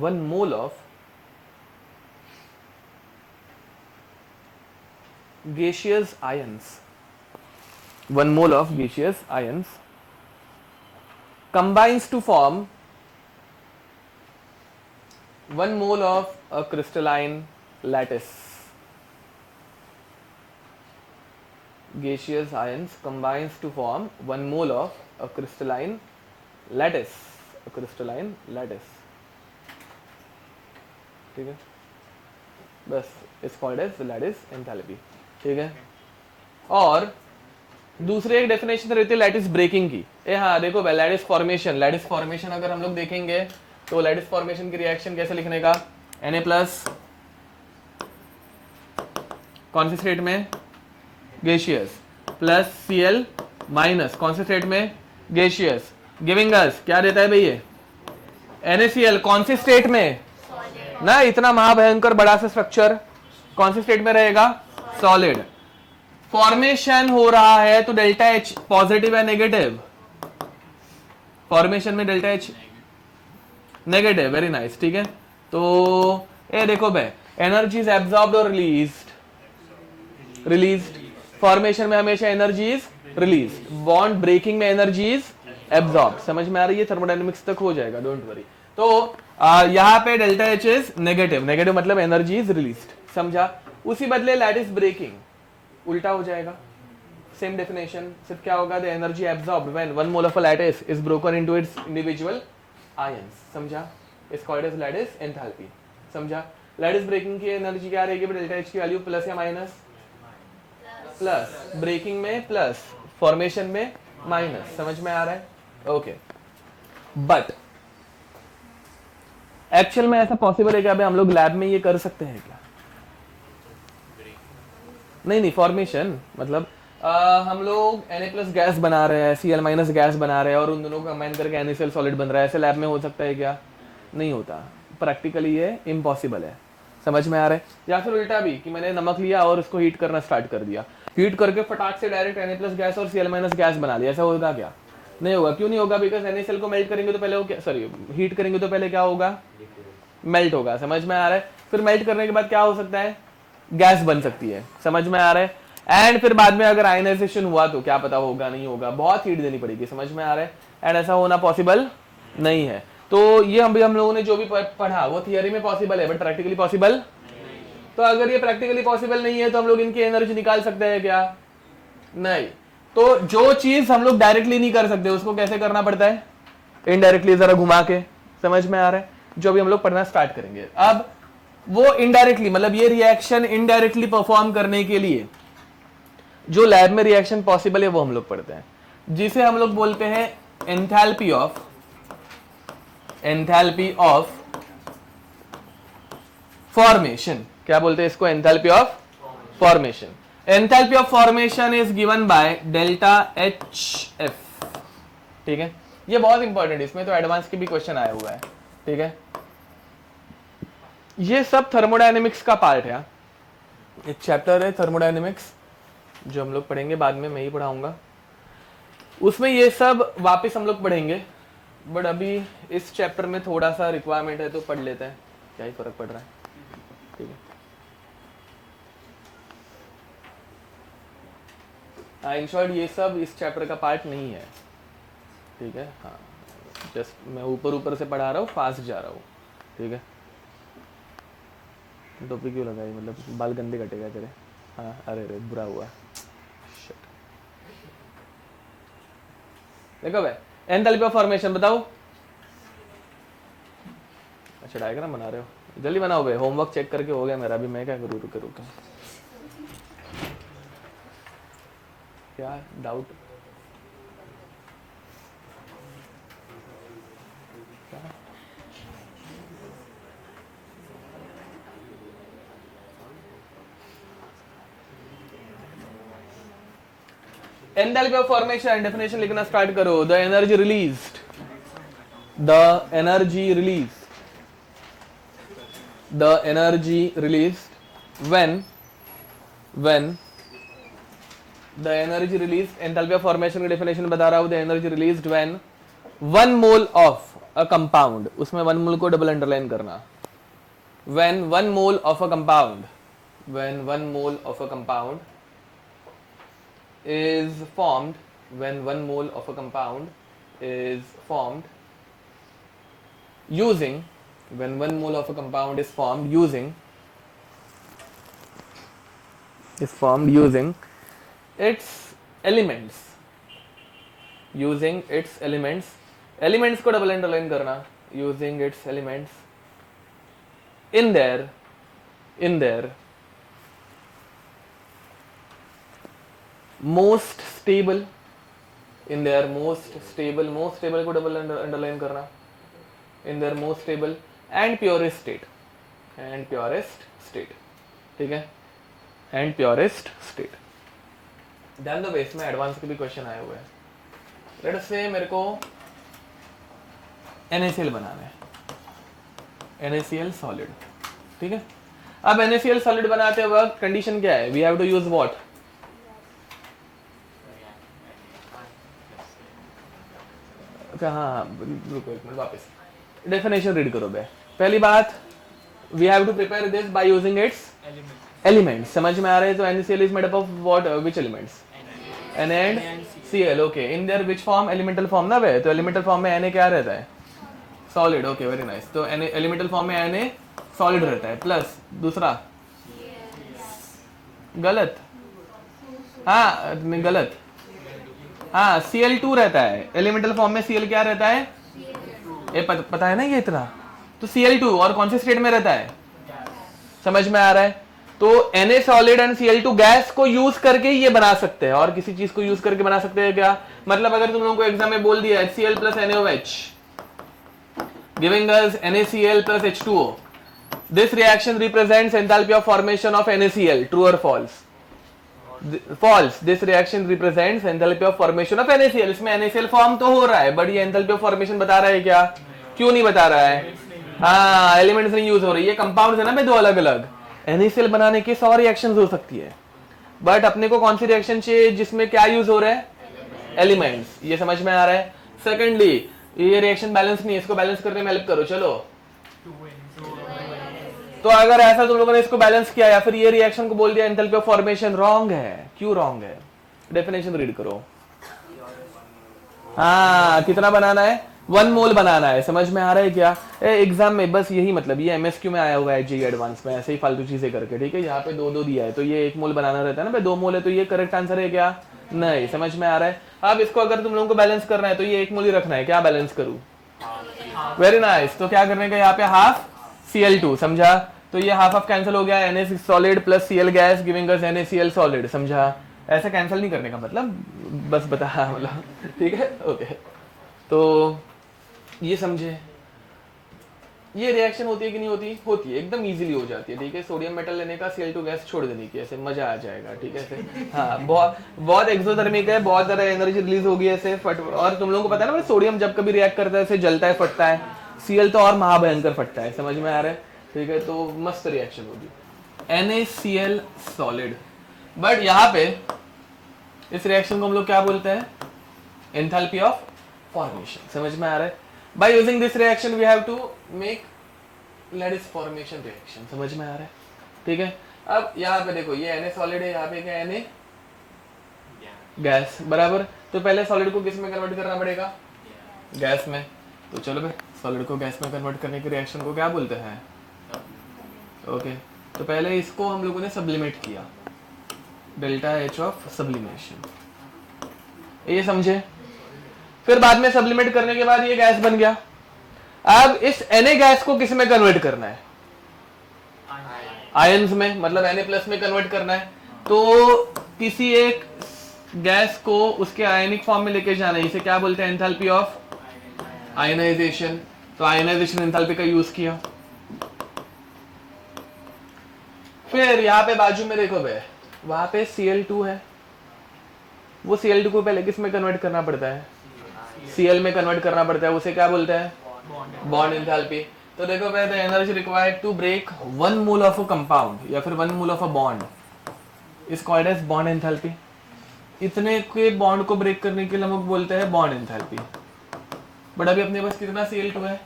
A: 1 mole of gaseous ions, 1 mole of gaseous ions combines to form 1 mole of a crystalline lattice. Gaseous ions combines to form 1 mole of a crystalline lattice, a crystalline lattice. ठीक है, बस इस कॉल्ड एज लैटिस एंथैल्पी। ठीक है, और दूसरी एक डेफिनेशन रहती है लैटिस ब्रेकिंग की। हाँ देखो भाई, लैटिस फॉर्मेशन अगर हम लोग देखेंगे तो लैटिस फॉर्मेशन की रिएक्शन कैसे लिखने का? Na प्लस कौन सी स्टेट में? गैसियस, प्लस Cl माइनस कौन से स्टेट में? गैसियस, गिविंग अस क्या देता है भाई ये? NaCl। कौन सी स्टेट में? ना इतना महाभयंकर बड़ा सा स्ट्रक्चर कौन सी स्टेट में रहेगा? सॉलिड। फॉर्मेशन हो रहा है तो डेल्टा H पॉजिटिव है नेगेटिव? फॉर्मेशन में delta H negative. Very nice. ठीक है, तो ये देखो भाई, एनर्जी इज एब्जॉर्ब्ड और रिलीज्ड। फॉर्मेशन में हमेशा energy is released, bond breaking में एनर्जी इज एब्जॉर्ब। समझ में आ रही है? थर्मोडायनेमिक्स तक हो जाएगा, डोंट वरी। तो यहाँ पे डेल्टा H इज नेगेटिव मतलब एनर्जी इज रिलीज्ड। समझा? उसी बदले लैटिस ब्रेकिंग उल्टा हो जाएगा। सेम डेफिनेशन, सिर्फ क्या होगा? The energy absorbed when 1 mole of a lattice is broken into its individual ions. समझा? Is called as lattice enthalpy. समझा? लैटिस ब्रेकिंग की एनर्जी क्या रहेगी? डेल्टा H की वैल्यू प्लस या माइनस? प्लस। ब्रेकिंग में प्लस, फॉर्मेशन में माइनस। समझ में आ रहा है? ओके, बट एक्चुअल में ऐसा पॉसिबल है क्या? अभी हम लोग लैब में ये कर सकते हैं क्या? नहीं, फॉर्मेशन मतलब हम लोग Na प्लस गैस बना रहे हैं, Cl माइनस गैस बना रहे हैं और उन दोनों को कंबाइन करके NaCl सॉलिड बन रहा है। ऐसे लैब में हो सकता है क्या? नहीं होता। प्रैक्टिकली ये इम्पॉसिबल है। समझ में आ रहा है? या फिर उल्टा भी कि मैंने नमक लिया और उसको हीट करना स्टार्ट कर दिया, हीट करके फटाक से डायरेक्ट Na प्लस गैस और Cl माइनस गैस बना लिया। ऐसा होगा क्या? नहीं होगा। क्यों नहीं होगा? बिकॉज NaCl को मेल्ट करेंगे तो पहले वो क्या, सॉरी हीट करेंगे तो पहले क्या होगा? मेल्ट होगा। समझ में आ रहा है? फिर मेल्ट करने के बाद क्या हो सकता है? गैस बन सकती है। समझ में आ रहा है? एंड फिर बाद में अगर आयनाइजेशन हुआ तो क्या पता होगा, नहीं होगा, बहुत हीट देनी पड़ेगी। समझ में आ रहा है? एंड ऐसा होना पॉसिबल नहीं है। तो ये हम लोगों ने जो भी पढ़ा वो थियरी में पॉसिबल है, बट प्रैक्टिकली पॉसिबल। तो अगर ये प्रैक्टिकली पॉसिबल नहीं है तो हम लोग इनकी एनर्जी निकाल सकते हैं क्या? नहीं। तो जो चीज हम लोग डायरेक्टली नहीं कर सकते उसको कैसे करना पड़ता है? इनडायरेक्टली, जरा घुमा के। समझ में आ रहा है? जो भी हम लोग पढ़ना स्टार्ट करेंगे। अब वो इनडायरेक्टली, मतलब ये रिएक्शन इनडायरेक्टली परफॉर्म करने के लिए जो लैब में रिएक्शन पॉसिबल है वो हम लोग पढ़ते हैं, जिसे हम लोग बोलते हैं एंथैल्पी ऑफ फॉर्मेशन। क्या बोलते हैं इसको? Enthalpy of formation. Enthalpy of formation is given by delta H F. ठीक है, ये बहुत इंपॉर्टेंट है, इसमें तो एडवांस के भी क्वेश्चन आया हुआ है। ठीक है, ये सब थर्मोडायनेमिक्स का पार्ट है। एक चैप्टर है थर्मोडायनेमिक्स जो हम लोग पढ़ेंगे बाद में, मैं ही पढ़ाऊंगा, उसमें ये सब वापस हम लोग पढ़ेंगे। बट अभी इस चैप्टर में थोड़ा सा रिक्वायरमेंट है तो पढ़ लेते हैं, क्या ही फर्क पड़ रहा है। ठीक है, इन शॉर्ट ये सब इस चैप्टर का पार्ट नहीं है। ठीक है, हाँ, जस्ट मैं ऊपर ऊपर से पढ़ा रहा हूँ, फास्ट जा रहा हूँ। ठीक है, टोपी क्यों लगाई? मतलब बाल गंदे कटेगा तेरे। हाँ, अरे बुरा हुआ। Shit. देखो भाई, एंथैल्पी ऑफ फॉर्मेशन बताओ। अच्छा, डायग्राम बना रहे हो, जल्दी बनाओ भाई, होमवर्क चेक करके हो गया मेरा भी, मैं क्या करूँ? रुके रुके, क्या doubt? Enthalpy of formation definition लिखना स्टार्ट करो। The energy released, the energy released, the energy released when the energy released, enthalpy of formation की definition बता रहा हूँ, the energy released when 1 mole of a compound, उसमें 1 mole को double underline करना, when 1 mole of a compound is formed, when 1 mole of a compound is formed using, when 1 mole of a compound is formed using its elements, using its elements, elements को double underline करना, using its elements in their most stable, in their most stable को double underline करना, in their most stable and purest state, ठीक है, and purest state। ध्यान दो, बेस में एडवांस के भी क्वेश्चन आए हुए हैं। लेट से मेरे को NaCl बनाना है, NaCl सॉलिड। ठीक है, अब NaCl सॉलिड बनाते वक्त कंडीशन क्या है? We have to use what? हाँ, रुको एक मिनट, वापस डेफिनेशन रीड करो बे। पहली बात, we have to prepare this by using its elements. समझ में आ रहे हैं? तो NaCl is made up of what? Which elements? Na and Cl। Okay, in there which form? Elemental form ना बे, तो एलिमेंटल फॉर्म में Na क्या रहता है? सॉलिड। Okay, very nice. तो एलिमेंटल फॉर्म में Na सॉलिड रहता है, प्लस दूसरा गलत, हाँ गलत, हाँ Cl2 रहता है एलिमेंटल फॉर्म में। Cl क्या रहता है? ये पता है ना ये इतना, तो Cl2 और कौन से स्टेट में रहता है? समझ में आ रहा है? तो Na solid and Cl2 gas को यूज करके ये बना सकते हैं, और किसी चीज को यूज करके बना सकते हैं क्या? मतलब अगर तुम लोगों को एग्जाम में बोल दिया HCl plus NaOH giving us NaCl plus H2O, this reaction represents enthalpy of formation of NaCl, true or false? False, this reaction represents enthalpy of formation of NaCl। इसमें NaCl फॉर्म तो हो रहा है, बट ये enthalpy of formation बता रहा है क्या? क्यों नहीं बता रहा है? हाँ, एलिमेंट्स नहीं यूज हो रही है, कंपाउंड्स है ना, दो अलग अलग। NaCl बनाने की 100 रिएक्शंस हो सकती है, बट अपने को कौन सी रिएक्शन चाहिए जिसमें क्या यूज हो रहा है? एलिमेंट्स। ये समझ में आ रहा है? सेकेंडली, ये रिएक्शन बैलेंस नहीं है, इसको बैलेंस करने में हेल्प करो। चलो, तो अगर ऐसा तुम लोगों ने इसको बैलेंस किया या फिर ये रिएक्शन को बोल दिया एंथैल्पी ऑफ फॉर्मेशन, रॉन्ग है। क्यों रॉन्ग है? डेफिनेशन रीड करो। हाँ, कितना बनाना है? 1 मोल बनाना है। समझ में आ रहा है क्या? एग्जाम में बस यही, मतलब ये MSQ में आया हुआ है, JEE एडवांस में, ऐसे ही फालतू चीजें करके। ठीक है, यहाँ पे 2 दिया है, तो ये 1 मोल बनाना रहता है ना, 2 मोल है, तो ये करेक्ट आंसर है क्या? नहीं। समझ में आ रहा है? अब इसको अगर तुम लोगों को बैलेंस करना है तो ये 1 मोल ही रखना है। क्या बैलेंस करूं? Very nice. तो क्या करने का यहाँ पे? हाफ Cl2, समझा? तो ये हाफ हाफ कैंसिल हो गया, Na solid plus Cl gas giving us NaCl solid, समझा? ऐसे कैंसिल नहीं करने का मतलब, बस बता मतलब ठीक है ओके। तो ये समझे, ये रिएक्शन होती है कि नहीं होती? होती है, एकदम इजीली हो जाती है, ठीक है। सोडियम मेटल लेने का Cl2 गैस छोड़ देने की, ऐसे मजा आ जाएगा, ठीक है ऐसे। हाँ बहुत बहुत एक्सोथर्मिक है, बहुत ज़्यादा एनर्जी रिलीज होगी ऐसे फट। और तुम लोगों को पता है ना, सोडियम जब कभी रिएक्ट करता है ऐसे जलता है, फटता है। Cl तो और महाभयंकर फटता है, समझ में आ रहा है, ठीक है। तो मस्त रिएक्शन होगी, NaCl सॉलिड। बट यहाँ पे इस रिएक्शन को हम लोग क्या बोलते हैं? एंथैल्पी ऑफ फॉर्मेशन, समझ में आ रहा है? By using this reaction we have to make lattice formation reaction, समझ में आ रहा है, ठीक है। अब यहाँ पे देखो, ये Na सॉलिड है, यहाँ पे क्या Na गैस, बराबर। तो पहले सॉलिड को किस में कन्वर्ट करना पड़ेगा? गैस में। तो चलो भाई, सॉलिड को गैस में कन्वर्ट करने की रिएक्शन को क्या बोलते हैं? ओके तो पहले इसको हम लोगों ने सब्लिमेट किया, डेल्टा H ऑफ सब्लिमेशन, ये समझे। फिर बाद में सब्लिमेट करने के बाद ये गैस बन गया। अब इस Na गैस को किस में कन्वर्ट करना है? आयंस में, मतलब Na+ में कन्वर्ट करना है। तो किसी एक गैस को उसके आयनिक फॉर्म में लेके जाना है, इसे क्या बोलते हैं? Enthalpy of ionization. तो आयनाइजेशन एंथैल्पी का यूज किया। फिर यहाँ पे बाजू में देखो बे, वहां पे Cl2 है, वो Cl2 को पहले किस में कन्वर्ट करना पड़ता है? Cl में कन्वर्ट करना पड़ता है, उसे क्या बोलते हैं? Bond enthalpy. तो देखो भाई, the energy required to break 1 mole of a compound या फिर 1 mole of a bond is called as bond enthalpy. इतने के बॉन्ड को ब्रेक करने के लिए हम लोग बोलते हैं बॉन्ड एंथैल्पी। बट अभी अपने पास कितना Cl2 है?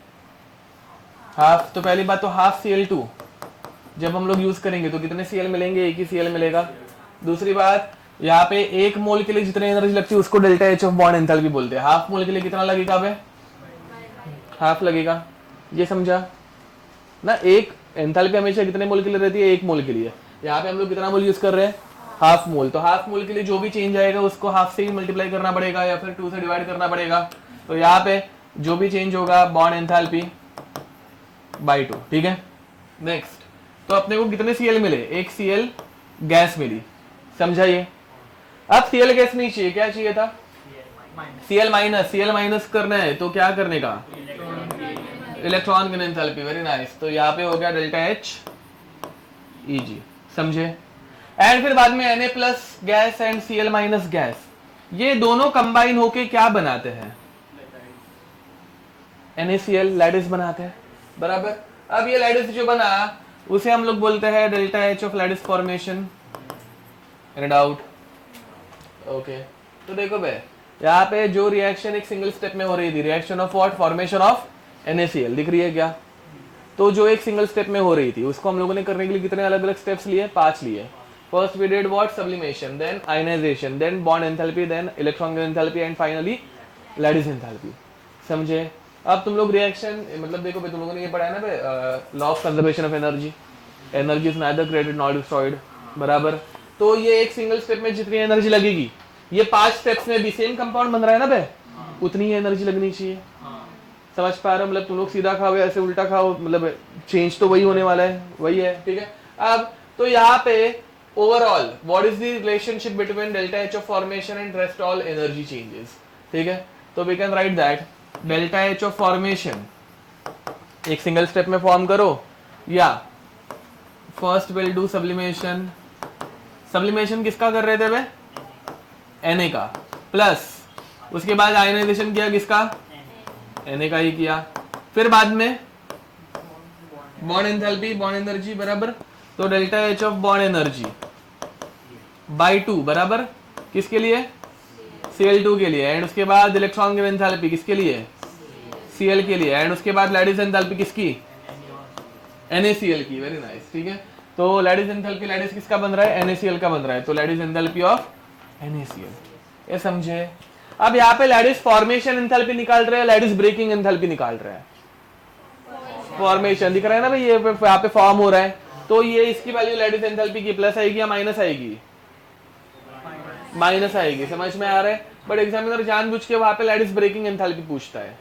A: हाफ। तो पहली बात तो हाफ Cl2 जब हम लोग यूज करेंगे तो कितने Cl मिलेंगे? एक ही Cl मिलेगा। दूसरी बात, यहाँ पे 1 मोल के लिए जितनी एनर्जी लगती है उसको delta H of bond enthalpy बोलते हैं। हाफ मोल के लिए कितना लगेगा बे? हाफ लगेगा, ये समझा ना। एक एंथैल्पी हमेशा कितने मोल के लिए रहती है? 1 मोल के लिए। यहाँ पे हम लोग कितना मोल यूज कर रहे हैं? Half mole. तो हाफ मोल के लिए जो भी चेंज आएगा उसको हाफ से ही मल्टीप्लाई करना पड़ेगा या फिर 2 से डिवाइड करना पड़ेगा। तो यहाँ पे जो भी चेंज होगा बॉन्ड एंथैल्पी बाई 2, ठीक है। नेक्स्ट, तो अपने को कितने Cl मिले? एक Cl गैस मिली, समझा ये। अब Cl गैस नहीं चाहिए, क्या चाहिए था? Cl माइनस करना है, तो क्या करने का? Electron gun enthalpy, very nice. तो यहाँ पे हो गया डेल्टा H Eg, समझे। एंड फिर बाद में Na+ gas and Cl- gas, ये दोनों कंबाइन होके क्या बनाते हैं? NaCl लैटिस बनाते हैं, बराबर। अब ये लैटिस जो बना उसे हम लोग बोलते हैं delta H of lattice formation. Any doubt? Okay तो देखो बे, यहाँ पे जो रिएक्शन एक सिंगल स्टेप में हो रही थी, reaction of what? Formation of NaCl, दिख रही है क्या? तो जो एक सिंगल स्टेप में हो रही थी उसको हम लोगों ने करने के लिए कितने अलग अलग स्टेप्स लिए? 5 लिए। First we did what? Sublimation, then ionization, then bond enthalpy, then electron enthalpy and finally lattice enthalpy, समझे। अब तुम लोग रिएक्शन मतलब देखो तुम लोगों ने ये पढ़ा है ना law of conservation of energy, energy is neither created not destroyed, बराबर। तो ये एक सिंगल स्टेप में जितनी एनर्जी लगेगी, ये 5 स्टेप्स में भी सेम कंपाउंड बन रहा है ना बे, उतनी ही एनर्जी लगनी चाहिए। समझ पा रहे हो? मतलब तुम लोग सीधा खाओ या ऐसे उल्टा खाओ, मतलब चेंज तो वही होने वाला है, वही है, ठीक है। अब तो यहाँ पे overall what is the relationship between delta H of formation and rest all energy changes, ठीक है। तो we can write that delta H of formation एक सिंगल स्टेप में फॉर्म करो, या first will do sublimation. Sublimation किसका कर रहे थे वे? Na का, प्लस उसके बाद आयनाइजेशन किया किसका? Na का ही किया। फिर बाद में बॉन्ड एंथैल्पी, बॉन्ड एनर्जी, बराबर। तो delta H of bond energy by 2, बराबर किसके लिए? Cl2 के लिए। एंड उसके बाद इलेक्ट्रॉन की एंथैल्पी किसके लिए? Cl के लिए। एंड उसके बाद लैटिस एंथैल्पी किसकी? NaCl की, वेरी नाइस, ठीक है। तो लैटिस एंथैल्पी, लैटिस किसका बन रहा है? NaCl का बन रहा है। तो लैटिस एंथैल्पी ऑफ NaCl, ये समझे। अब यहाँ पे लैटिस फॉर्मेशन एंथैल्पी निकाल रहे हैं, लैटिस ब्रेकिंग एंथैल्पी निकाल रहे हैं। फॉर्मेशन दिख रहा है ना भाई, ये यहाँ पे फॉर्म हो रहा है। तो ये इसकी वैल्यू लैटिस एंथैल्पी की प्लस आएगी या माइनस आएगी? माइनस आएगी, समझ में आ रहा है। बट एग्जामिनर जानबूझ के वहां पे लैटिस ब्रेकिंग एंथैल्पी पूछता है,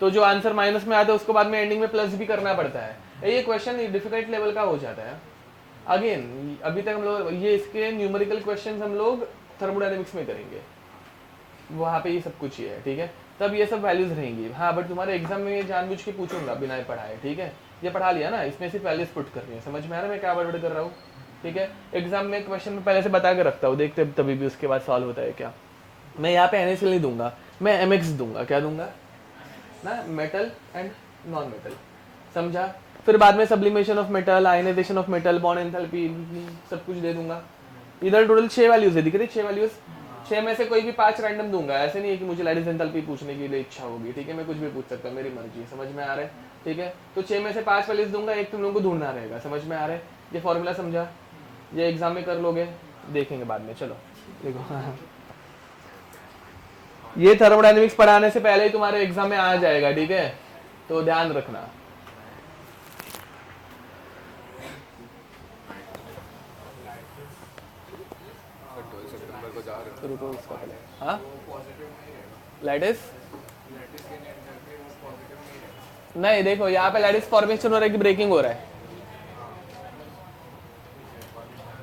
A: तो जो आंसर माइनस में आता है उसको बाद में एंडिंग में प्लस भी करना पड़ता है। ये क्वेश्चन डिफिकल्ट लेवल का हो जाता है। अगेन अभी तक हम लोग ये इसके न्यूमेरिकल क्वेश्चन हम लोग थर्मोडायनेमिक्स में करेंगे, वहाँ पे ये सब कुछ ही है, ठीक है। तब ये सब वैल्यूज रहेंगी। हाँ बट तुम्हारे एग्जाम में ये जानबूझ के पूछूंगा बिना पढ़ाए, ठीक है। ये पढ़ा लिया ना, इसमें सिर्फ वैल्यूज पुट करनी है, समझ में आ रहा है मैं क्या बड़बड़ कर रहा हूँ, ठीक है। एग्जाम में क्वेश्चन में पहले से बता के रखता हूँ, देखते तभी भी उसके बाद सॉल्व होता है क्या। मैं यहाँ पे NaCl नहीं दूंगा, मैं MX दूंगा। क्या दूंगा ना, मेटल एंड नॉन मेटल, समझा। फिर बाद में sublimation of metal, ionization of metal, bond enthalpy, सब कुछ दे दूंगा। इधर टोटल 6 वैल्यूज है, दिख रही 6 वैल्यूज। 6 में से कोई भी 5 रैंडम दूंगा, ऐसे नहीं है कि मुझे लैटिस एंथैल्पी पूछने के लिए इच्छा होगी, ठीक है। मैं कुछ भी पूछ सकता हूँ, मेरी मर्जी है, समझ में आ रहा है, ठीक है। तो 6 में से 5 वैल्यूज दूंगा, एक तुम लोगों को ढूंढना रहेगा, समझ में आ रहा है। ये फॉर्मूला समझा, ये एग्जाम में कर लोगे, देखेंगे बाद में। चलो देखो ये थर्मोडायनेमिक्स पढ़ाने से पहले ही तुम्हारे एग्जाम में आ जाएगा, ठीक है, तो ध्यान रखना। रुको उसका पहले, हाँ लैटिस नहीं, देखो यहाँ पे लैटिस फॉर्मेशन हो रहा है कि ब्रेकिंग हो रहा है?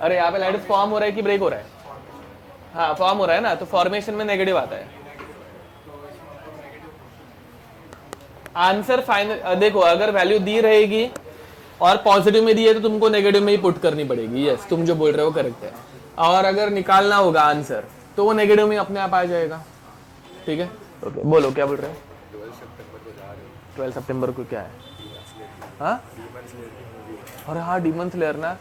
A: अरे यहाँ पे लैटिस फॉर्म हो रहा है कि ब्रेक हो रहा है? हाँ फॉर्म हो रहा है ना, तो फॉर्मेशन में नेगेटिव आता है आंसर फाइनल। देखो अगर वैल्यू दी रहेगी और पॉजिटिव में दी है तो तुमको नेगेटिव में ही पुट करनी पड़ेगी। यस तुम जो बोल रहे हो करेक्ट है। और अगर निकालना होगा आंसर तो वो नेगेटिव में अपने आप आ जाएगा, ठीक है। ओके बोलो क्या बोल रहे हो? 12 सितंबर को क्या है? हाँ अरे हाँ डीमन स्लेयर ना,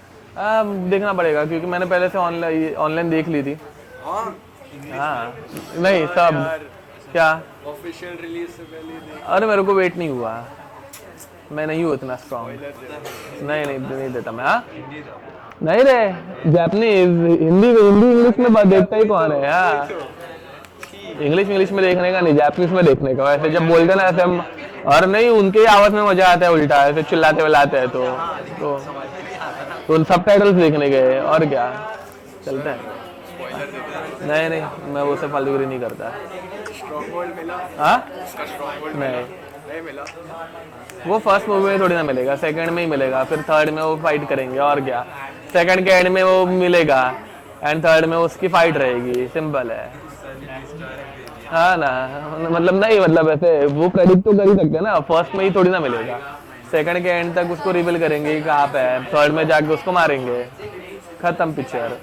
A: देखना पड़ेगा क्योंकि मैंने पहले से ऑनलाइन देख ली थी। हाँ नहीं सब क्या
B: ऑफिशियल रिलीज से पहले
A: अरे मेरे को वेट नहीं हुआ, मैं नहीं हूँ इतना स्ट्रॉन्ग। नहीं देता मैं। हाँ नहीं रे जापानीज हिंदी इंग्लिश में बात देखता ही कौन है यार। इंग्लिश में देखने का नहीं, जापानीज में देखने का। वैसे जब बोलते ना ऐसे हम, और नहीं उनके आवाज में मजा आता है, उल्टा ऐसे चिल्लाते विल्लाते हैं तो सबटाइटल्स देखने गए और क्या चलता है। नहीं मैं वो सब फालतूगिरी नहीं करता। हाँ नहीं
B: मिला।
A: वो फर्स्ट मूवी में थोड़ी ना मिलेगा, सेकंड में ही मिलेगा, फिर थर्ड में वो फाइट करेंगे और क्या। सेकंड के एंड में वो मिलेगा एंड थर्ड में उसकी फाइट रहेगी, सिंपल है। हाँ ना मतलब नहीं मतलब ऐसे वो प्रेडिक्ट तो कर ही सकते हैं ना, फर्स्ट में ही थोड़ी ना मिलेगा, सेकंड के एंड तक उसको रिवील करेंगे कहाँ पे है, थर्ड में जाके उसको मारेंगे, खत्म पिक्चर।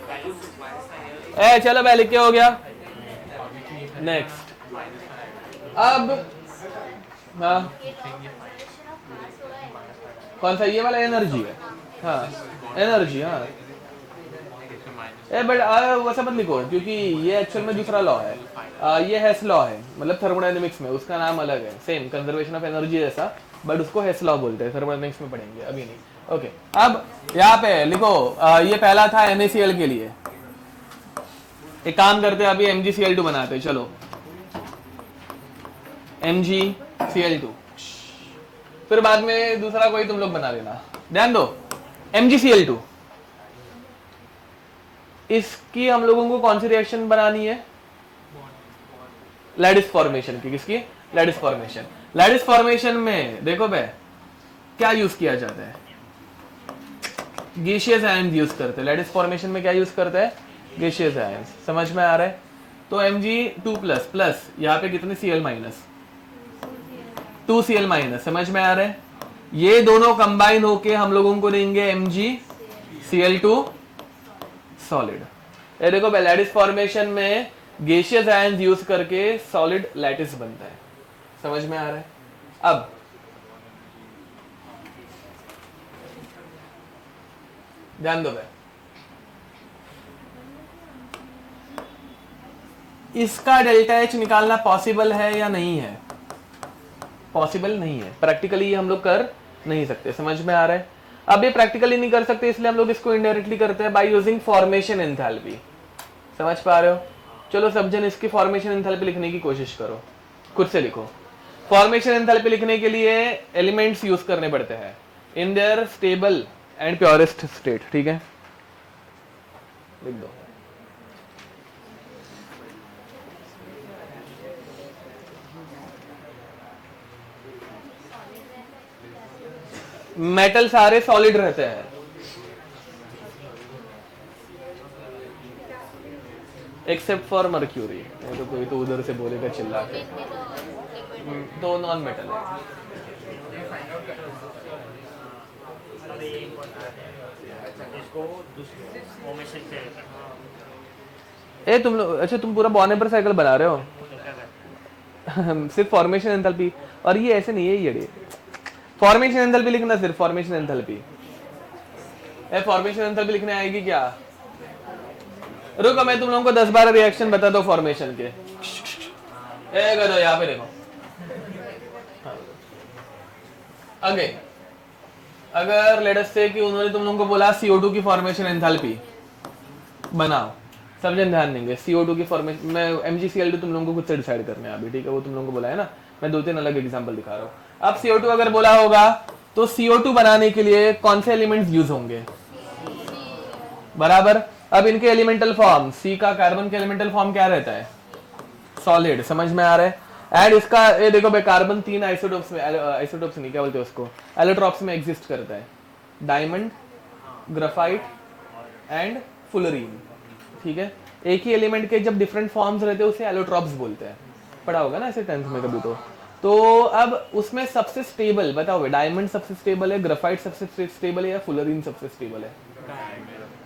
A: ए चलो भाई लिख के हो गया। नेक्स्ट अब हाँ कौन सा ये वाला एनर्जी है? हाँ एनर्जी हाँ बट वैसा मत लिखो क्योंकि ये एक्चुअल में दूसरा लॉ है। ये हेस लॉ है, मतलब थर्मोडायनेमिक्स में उसका नाम अलग है, सेम कंजर्वेशन ऑफ एनर्जी जैसा, बट उसको हेस लॉ बोलते हैं। थर्मोडायनेमिक्स में पढ़ेंगे अभी नहीं। ओके अब यहाँ पे लिखो ये पहला था NaCl के लिए। एक काम करते हैं अभी MgCl2 बनाते हैं। चलो MgCl2, फिर बाद में दूसरा कोई तुम लोग बना लेना। ध्यान दो MgCl2 इसकी हम लोगों को कौन सी रिएक्शन बनानी है? लैटिस फॉर्मेशन की। किसकी? Lattice formation. लैटिस फॉर्मेशन में देखो बे क्या यूज किया जाता है? गैसियस आयंस यूज करते हैं। लैटिस फॉर्मेशन में क्या यूज करते हैं? Gaseous ions. समझ में आ रहा है? तो Mg2 प्लस यहाँ पे कितने Cl माइनस, 2Cl माइनस। समझ में आ रहा है? ये दोनों कंबाइन होके हम लोगों को देंगे MgCl2 सॉलिड। ये देखो लैटिस फॉर्मेशन में गैसियस आयंस यूज करके सॉलिड लैटिस बनता है। समझ में आ रहा है? अब ध्यान दो भाई, इसका डेल्टा H निकालना पॉसिबल है या नहीं है? पॉसिबल नहीं है, प्रैक्टिकली हम लोग कर नहीं सकते। समझ में आ रहा है? अब ये प्रैक्टिकली नहीं कर सकते इसलिए हम लोग इसको इनडायरेक्टली करते हैं बाय यूजिंग फॉर्मेशन एंथैल्पी। समझ पा रहे हो? चलो सब जन इसकी फॉर्मेशन एंथैल्पी लिखने की कोशिश करो, खुद से लिखो। फॉर्मेशन एंथैल्पी लिखने के लिए एलिमेंट्स यूज करने पड़ते हैं in their stable and purest state. ठीक है, लिख दो। मेटल सारे सॉलिड रहते हैं, एक्सेप्ट फॉर मर्क्यूरी। तो कोई तो उधर से बोलेगा चिल्ला के, तो नॉन मेटल है। ए तुम लोग, अच्छा तुम पूरा बॉर्नेपर साइकिल बना रहे हो सिर्फ फॉर्मेशन एंथैल्पी, और ये ऐसे नहीं है ये फॉर्मेशन एंथैल्पी लिखना, सिर्फ formation enthalpy. A formation enthalpy लिखने आएगी क्या? रुको मैं तुम लोगों को 10-12 रिएक्शन बता दो फॉर्मेशन के। ए गधो यहाँ पे देखो। अगे अगर लेट अस से कि उन्होंने तुम लोगों को बोला CO2 की फॉर्मेशन एंथैल्पी बनाओ, सब जन ध्यान देंगे। CO2 की फॉर्मेशन, मैं MgCl2 तुम लोगों को खुद से डिसाइड करने हैं अभी, ठीक है? वो तुम लोगों को बोला है ना, मैं 2-3 अलग एग्जांपल दिखा रहा हूँ। अब CO2 अगर बोला होगा तो CO2 बनाने के लिए कौन से एलिमेंट्स यूज होंगे? बराबर। अब इनके एलिमेंटल फॉर्म, C का कार्बन के एलिमेंटल फॉर्म क्या रहता है? सॉलिड। समझ में आ रहा है? एंड इसका ये देखो भाई, कार्बन 3 आइसोटोप्स में, आइसोटोप्स नहीं क्या बोलते हैं उसको, एलोट्रॉप्स में एग्जिस्ट करता है। डायमंड, ग्राफाइट एंड फुलरीन, ठीक है? एक ही एलिमेंट के जब डिफरेंट फॉर्म्स रहते हैं उसे एलोट्रॉप्स बोलते हैं। पढ़ा होगा ना ऐसे 10th में कभी तो अब उसमें सबसे स्टेबल बताओ, डायमंड सबसे स्टेबल है, ग्राफाइट सबसे स्टेबल है, या फुलरीन सबसे स्टेबल है?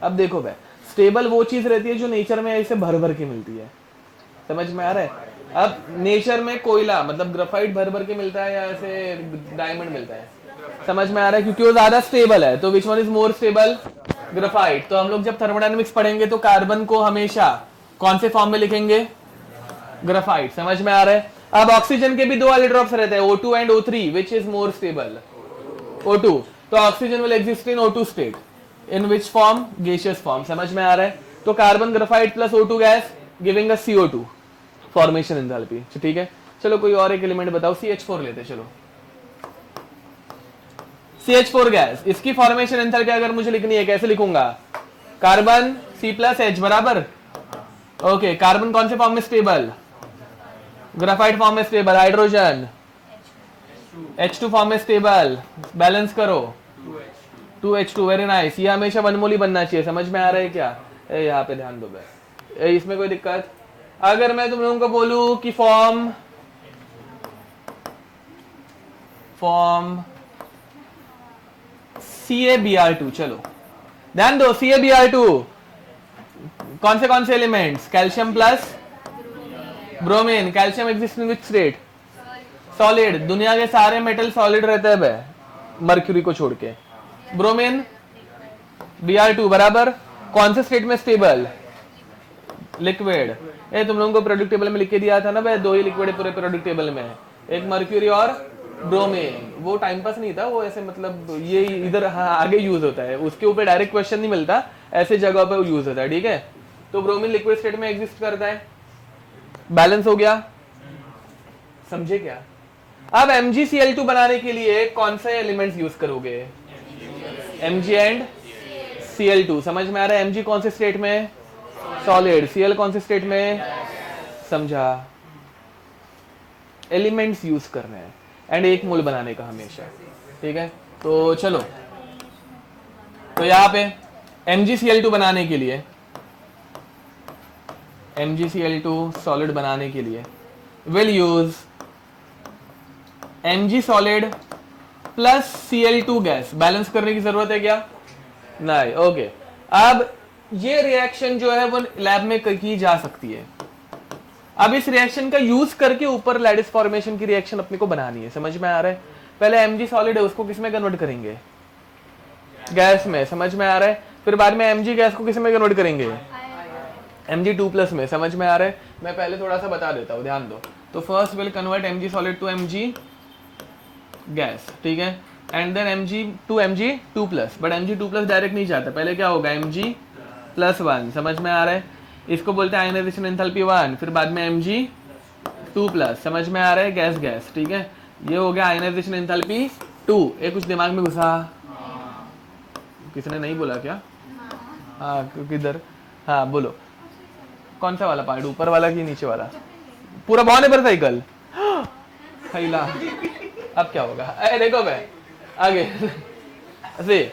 A: अब देखो भाई, स्टेबल वो चीज रहती है जो नेचर में ऐसे भर भर के मिलती है। समझ में आ रहा है? अब नेचर में कोयला मतलब ग्राफाइट भर भर के मिलता है या ऐसे डायमंड मिलता है? समझ में आ रहा है? क्योंकि वो ज्यादा स्टेबल है। तो विच one is more stable? Graphite. तो हम लोग जब थर्मोडायनेमिक्स पढ़ेंगे तो कार्बन को हमेशा कौन से फॉर्म में लिखेंगे? ग्राफाइट। समझ में आ रहा है? अब ऑक्सीजन के भी 2 एलिट्रॉप्स रहते हैं, O2 and O3, which is more stable? O2। तो oxygen will exist in O2 state, in which form? Gaseous form. समझ में आ रहा है? तो carbon graphite plus O2 gas giving a CO2 formation enthalpy. ठीक है, चलो कोई और एक एलिमेंट बताओ। CH4 लेते, चलो CH4 गैस, इसकी फॉर्मेशन एंथैल्पी अगर मुझे लिखनी है कैसे लिखूंगा? कार्बन C+H बराबर। ओके, कार्बन कौन से फॉर्म में स्टेबल? ग्राफाइट फॉर्म में स्टेबल। हाइड्रोजन H2 फॉर्म में स्टेबल। बैलेंस करो 2H2। Very nice. ये हमेशा वनमोली बनना चाहिए। समझ में आ रहा है क्या? यहाँ पे ध्यान दो भाई, इसमें कोई दिक्कत? अगर मैं तुम लोगों को बोलूं कि फॉर्म CaBr2, चलो ध्यान दो, CaBr2 कौन से elements? Calcium plus bromine. Calcium exist in which state? Solid. दुनिया के सारे मेटल सॉलिड रहते हैं भाई, मर्क्यूरी को छोड़ के। ब्रोमीन Br2 बराबर कौन से स्टेट में स्टेबल? लिक्विड। ये तुम लोगों को प्रोडक्ट टेबल में लिख के दिया था ना भाई, 2 ही लिक्विड है पूरे प्रोडक्ट टेबल में, एक मर्क्यूरी और ब्रोमीन। वो टाइम पास नहीं था, वो ऐसे मतलब ये इधर आगे यूज होता है, उसके ऊपर डायरेक्ट क्वेश्चन नहीं मिलता, ऐसे जगह पे यूज होता है। ठीक है, तो ब्रोमीन लिक्विड स्टेट में एग्जिस्ट करता है। बैलेंस हो गया, समझे क्या? अब MgCl2 बनाने के लिए कौन से एलिमेंट्स यूज करोगे? Mg and Cl2। समझ में आ रहा है? Mg कौन से स्टेट में? सॉलिड। Cl कौन से स्टेट में? समझा? एलिमेंट्स यूज करने हैं एंड एक मोल बनाने का हमेशा। ठीक है, तो चलो, तो यहां पे MgCl2 बनाने के लिए, MgCl2 सॉलिड बनाने के लिए will use Mg solid plus Cl2 gas. Balance करने की जरूरत है क्या? नहीं। ओके, अब ये रिएक्शन जो है वो लैब में की जा सकती है। अब इस रिएक्शन का यूज करके ऊपर लैटिस फॉर्मेशन की रिएक्शन अपने को बनानी है। समझ में आ रहा है? पहले Mg सॉलिड है, उसको किस में कन्वर्ट करेंगे? गैस में। समझ में आ रहा है? फिर बाद में Mg गैस को किस में कन्वर्ट करेंगे? Mg2+ में। समझ में आ रहा है? मैं पहले थोड़ा सा बता देता हूँ, ध्यान दो। तो first will convert Mg solid to Mg gas, ठीक है, and then Mg to Mg2+, but Mg2+ direct नहीं जाता, पहले क्या होगा? Mg+1। समझ में आ रहा है? इसको बोलते हैं आयनाइजेशन एंथैल्पी 1, फिर बाद में Mg2+। समझ में आ रहा है? गैस गैस, ठीक है, ये हो गया आयनाइजेशन एंथैल्पी 2। ये कुछ दिमाग में घुसा? किसने नहीं बोला क्या? हाँ, क्योंकि इधर, हाँ बोलो, कौन सा वाला पार्ट, ऊपर वाला कि नीचे वाला? पूरा बॉर्नेपर साइकिल खैला। अब क्या होगा? अरे देखो भाई, आगे से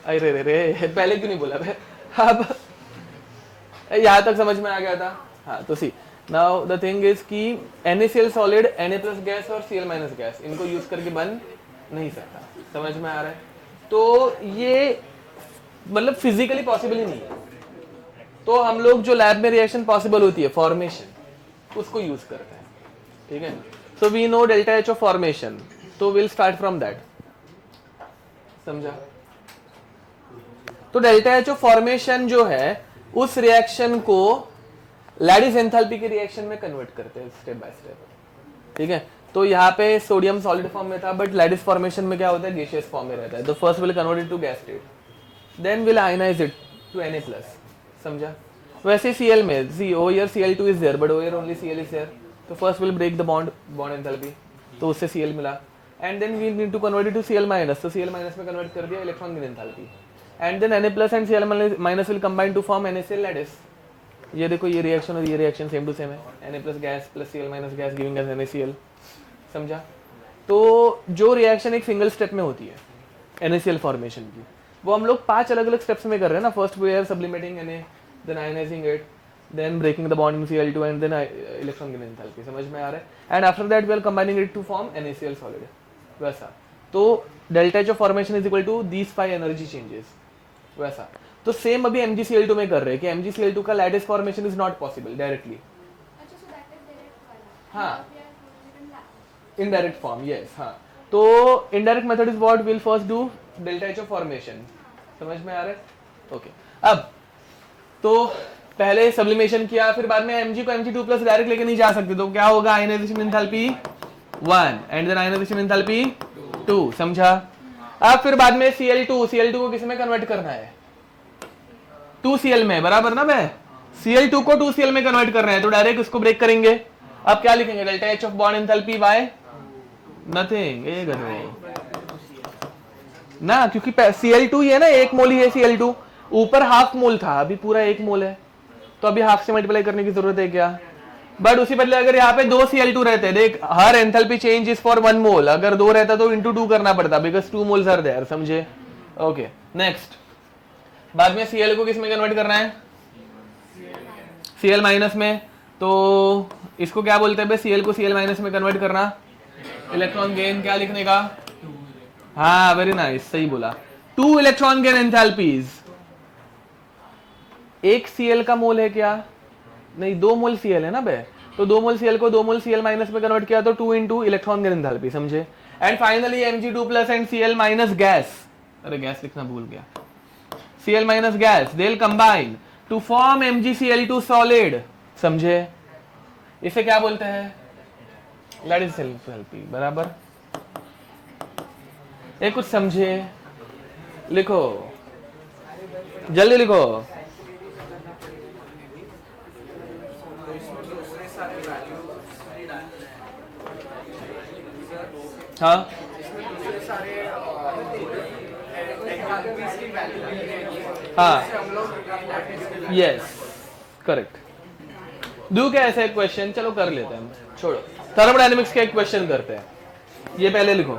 A: अरे रे रे पहले क्यों नहीं बोला मैं? अब यहाँ तक समझ में आ गया था। हाँ तो सी नाउ द थिंग इज कि NaCl सॉलिड Na+ गैस और Cl- गैस इनको यूज करके बन नहीं सकता। समझ में आ रहा है? तो ये मतलब फिजिकली पॉसिबल ही नहीं है। तो हम लोग जो लैब में रिएक्शन पॉसिबल होती है फॉर्मेशन उसको यूज करते हैं। ठीक है, so we know delta H of formation, तो विल स्टार्ट फ्रॉम दैट। समझा? तो डेल्टा H ऑफ फॉर्मेशन जो है उस रिएक्शन को लैटिस एंथैल्पी के रिएक्शन में कन्वर्ट करते हैं स्टेप बाय स्टेप। ठीक है, तो यहाँ पे सोडियम सॉलिड फॉर्म में था, बट लैटिस फॉर्मेशन में क्या होता है, गैसियस फॉर्म में रहता है। तो first will convert it to gas state, then will ionize it to Na+। समझा? वैसे Cl में here Cl2 is there, but here only Cl is there, तो first will break the bond enthalpy, तो उससे Cl मिला, and then we need to convert it to Cl-, तो Cl- में कन्वर्ट कर दिया electron gain enthalpy, and then Na+ and Cl- will combine to form NaCl lattice. ये देखो ये रिएक्शन और ये रिएक्शन सेम टू सेम है, Na+ gas plus Cl- gas giving us NaCl। समझा? तो जो रिएक्शन एक सिंगल स्टेप में होती है NaCl फॉर्मेशन की, वो हम लोग 5 अलग अलग स्टेप्स में कर रहे हैं ना। First we are sublimating Na, then ionizing it, then breaking the bond in Cl2 and then electron gain enthalpy. समझ में आ रहा है? And after that we are combining it to form NaCl solid. वैसा तो delta H of formation is equal to these 5 energy changes. वैसा तो सेम अभी MgCl2 में कर रहे हैं कि MgCl2 का lattice formation is not possible directly. हाँ, इनडायरेक्ट फॉर्म, यस। हाँ, तो indirect method is what will first do delta H of formation. समझ में आ रहा है? ओके, अब तो पहले सब्लिमेशन किया, फिर बाद में Mg को Mg2+ डायरेक्ट लेके नहीं जा सकते, तो क्या होगा, ionization enthalpy 1 and then ionization enthalpy 2। समझा? अब फिर बाद में Cl2 को किस में कन्वर्ट करना है, 2Cl में, बराबर ना भाई? Cl2 को 2Cl में कन्वर्ट करना है, तो डायरेक्ट इसको ब्रेक करेंगे। अब क्या लिखेंगे, delta H of bond enthalpy by nothing, ये ना, क्योंकि Cl2 ही है ना, 1 मोल ही है Cl2, ऊपर हाफ मोल था, अभी पूरा 1 मोल है, तो अभी हाफ से मल्टीप्लाई करने की जरूरत है क्या? बट उसी बदले अगर यहाँ पे 2 Cl2 रहते हैं, देख हर एंथैल्पी चेंज इज फॉर 1 मोल, अगर 2 रहता तो इंटू 2 करना पड़ता, बिकॉज 2 मोल्स आर देयर। समझे? ओके, नेक्स्ट बाद में Cl को किस में कन्वर्ट करना है, Cl- में, तो इसको क्या बोलते हैं भाई, Cl को Cl- में कन्वर्ट करना, इलेक्ट्रॉन गेन क्या लिखने का, हाँ वेरी नाइस, सही बोला, 2 इलेक्ट्रॉन गेन एंथैल्पीज। एक Cl का मोल है क्या, नहीं 2 मोल Cl है ना बे, तो 2 मोल Cl को 2 मोल Cl- में कन्वर्ट किया तो 2 इंटू इलेक्ट्रॉन गेन एंथैल्पी। समझे? And finally Mg2+ and Cl- gas, अरे गैस लिखना भूल गया, Cl- gas, they will combine to form MgCl2 solid. समझे? इसे क्या बोलते हैं, लैटिस एंथैल्पी, बराबर? ये कुछ समझे? लिखो, जल्दी लिखो। हाँ, हाँ, यस, करेक्ट। दू क्या ऐसा एक क्वेश्चन, चलो कर लेते हैं, छोड़ो, थर्मोडायनेमिक्स का एक क्वेश्चन करते हैं। ये पहले लिखो,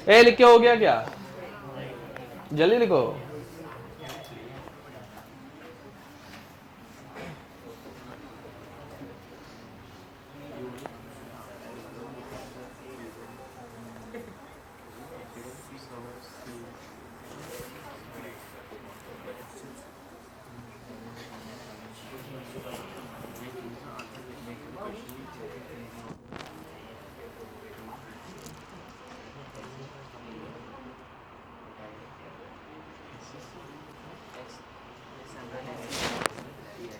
A: ए लिख के हो गया क्या, जल्दी लिखो।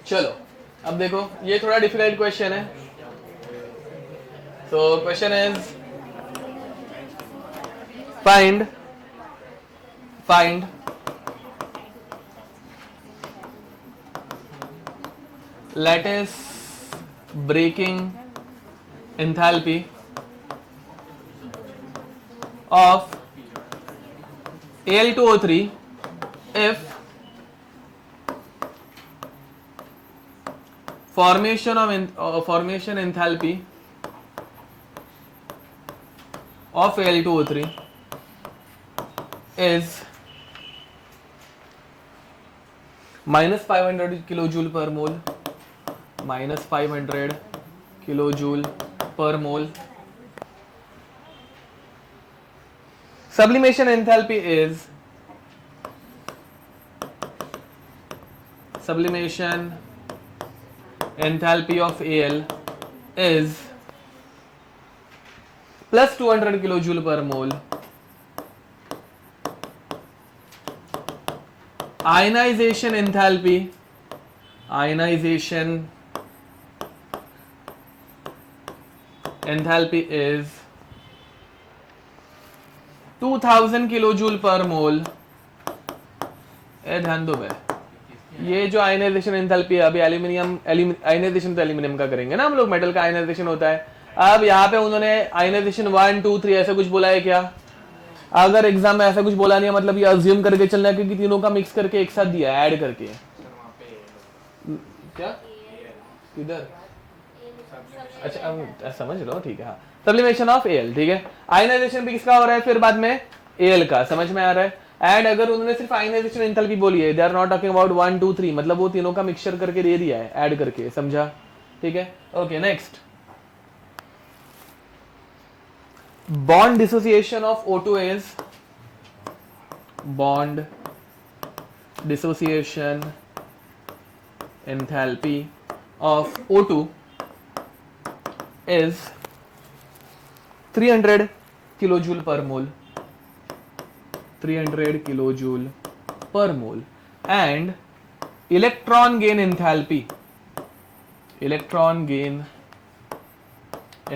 A: चलो अब देखो, ये थोड़ा डिफिकल्ट क्वेश्चन है। So question is find lattice breaking enthalpy of Al2O3 if formation enthalpy of Al2O3 is minus 500 kilojoule per mole, minus 500 kilojoule per mole. Sublimation enthalpy is sublimation enthalpy of Al is plus 200 kilojoule per mole. Ionization enthalpy is 2000 kilojoule पर मोल। ध्यान दो भाई, ये जो आयनाइजेशन एंथैल्पी है, अभी एल्यूमिनियम आयनाइजेशन तो एल्यूमिनियम का करेंगे ना हम लोग, मेटल का आयनाइजेशन होता है। अब यहाँ पे उन्होंने आयनाइजेशन 1 2 3 ऐसा कुछ बोला है क्या? अगर एग्जाम में ऐसा कुछ बोला नहीं है, मतलब ये अज्यूम करके चलना है क्योंकि तीनों का मिक्स करके एक साथ दिया है, ऐड करके। क्या किधर? अच्छा अब समझ लो, ठीक है। हाँ, सब्लिमेशन ऑफ एल, ठीक है। आयनाइजेशन भी किसका हो रहा है फिर बाद में? एल का, समझ में आ रहा है। एंड अगर उन्होंने सिर्फ आयनाइजेशन एंथैल्पी बोली है, they are not talking about 1 2 3, मतलब वो तीनों का मिक्सचर करके दे दिया है, ऐड करके, समझा? ठीक है, okay. Next, bond dissociation of O2 is bond dissociation enthalpy of O2 is 300 kilojoule per mole, 300 kilojoule per mole, and electron gain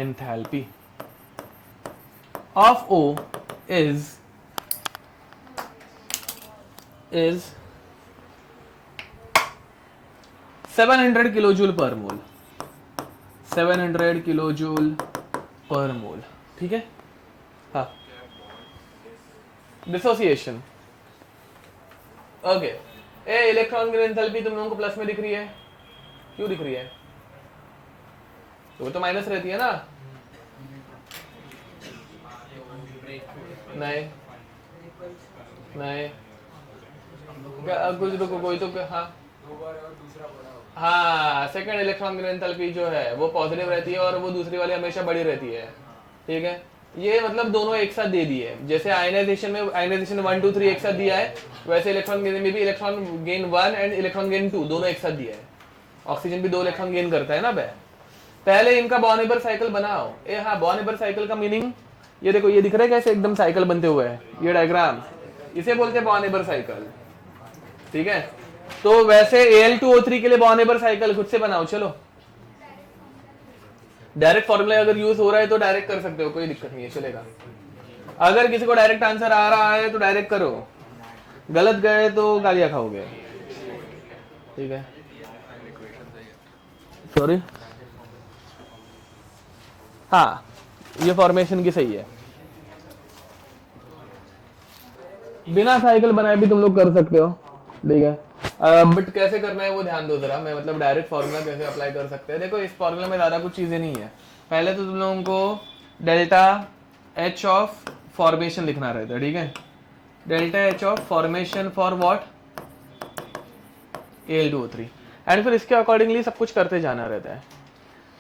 A: enthalpy of O is 700 kilojoule per mole, 700 kilojoule per mole, ठीक है। हाँ, डिसोसिएशन, ओके। ए इलेक्ट्रॉन की एंथैल्पी तुम लोगों को प्लस में दिख रही है, क्यों दिख रही है? वो तो माइनस रहती है ना? नहीं नहीं, कुछ रुको, कोई तो हाँ, सेकंड इलेक्ट्रॉन की एंथैल्पी जो है वो पॉजिटिव रहती है और वो दूसरी वाली हमेशा बड़ी रहती है, ठीक है। ये मतलब दोनों एक साथ दे दिए, जैसे आयनाइजेशन में आयनाइजेशन 1 2 3 एक साथ दिया है, वैसे इलेक्ट्रॉन गेन में भी electron gain 1 and electron gain 2 दोनों एक साथ दिया है। ऑक्सीजन भी 2 इलेक्ट्रॉन गेन करता है ना बे। पहले इनका बॉर्न-हेबर साइकिल बनाओ। हाँ, बॉर्न-हेबर साइकिल का मीनिंग ये देखो, ये दिख रहा है कैसे एकदम साइकिल बनते हुए है, ये डायग्राम, इसे बोलते हैं बॉर्न-हेबर साइकिल, ठीक है। तो वैसे Al2O3 के लिए बॉर्न-हेबर साइकिल खुद से बनाओ, चलो। डायरेक्ट फॉर्मूला अगर यूज हो रहा है तो डायरेक्ट कर सकते हो, कोई दिक्कत नहीं है, चलेगा। अगर किसी को डायरेक्ट आंसर आ रहा है तो डायरेक्ट करो, गलत गए तो गालियां खाओगे, ठीक है। सॉरी, हाँ, ये फॉर्मेशन की सही है। बिना साइकिल बनाए भी तुम लोग कर सकते हो, ठीक है। बट कैसे करना है वो ध्यान दो जरा। मैं मतलब डायरेक्ट फॉर्मूला कैसे अप्लाई कर सकते हैं। देखो, इस फॉर्मूला में ज़्यादा कुछ चीज़ें नहीं है। पहले तो तुम लोगों को डेल्टा एच ऑफ फॉर्मेशन लिखना रहता है, ठीक है। Delta H of formation for what? Al2O3, and फिर इसके अकॉर्डिंगली सब कुछ करते जाना रहता है।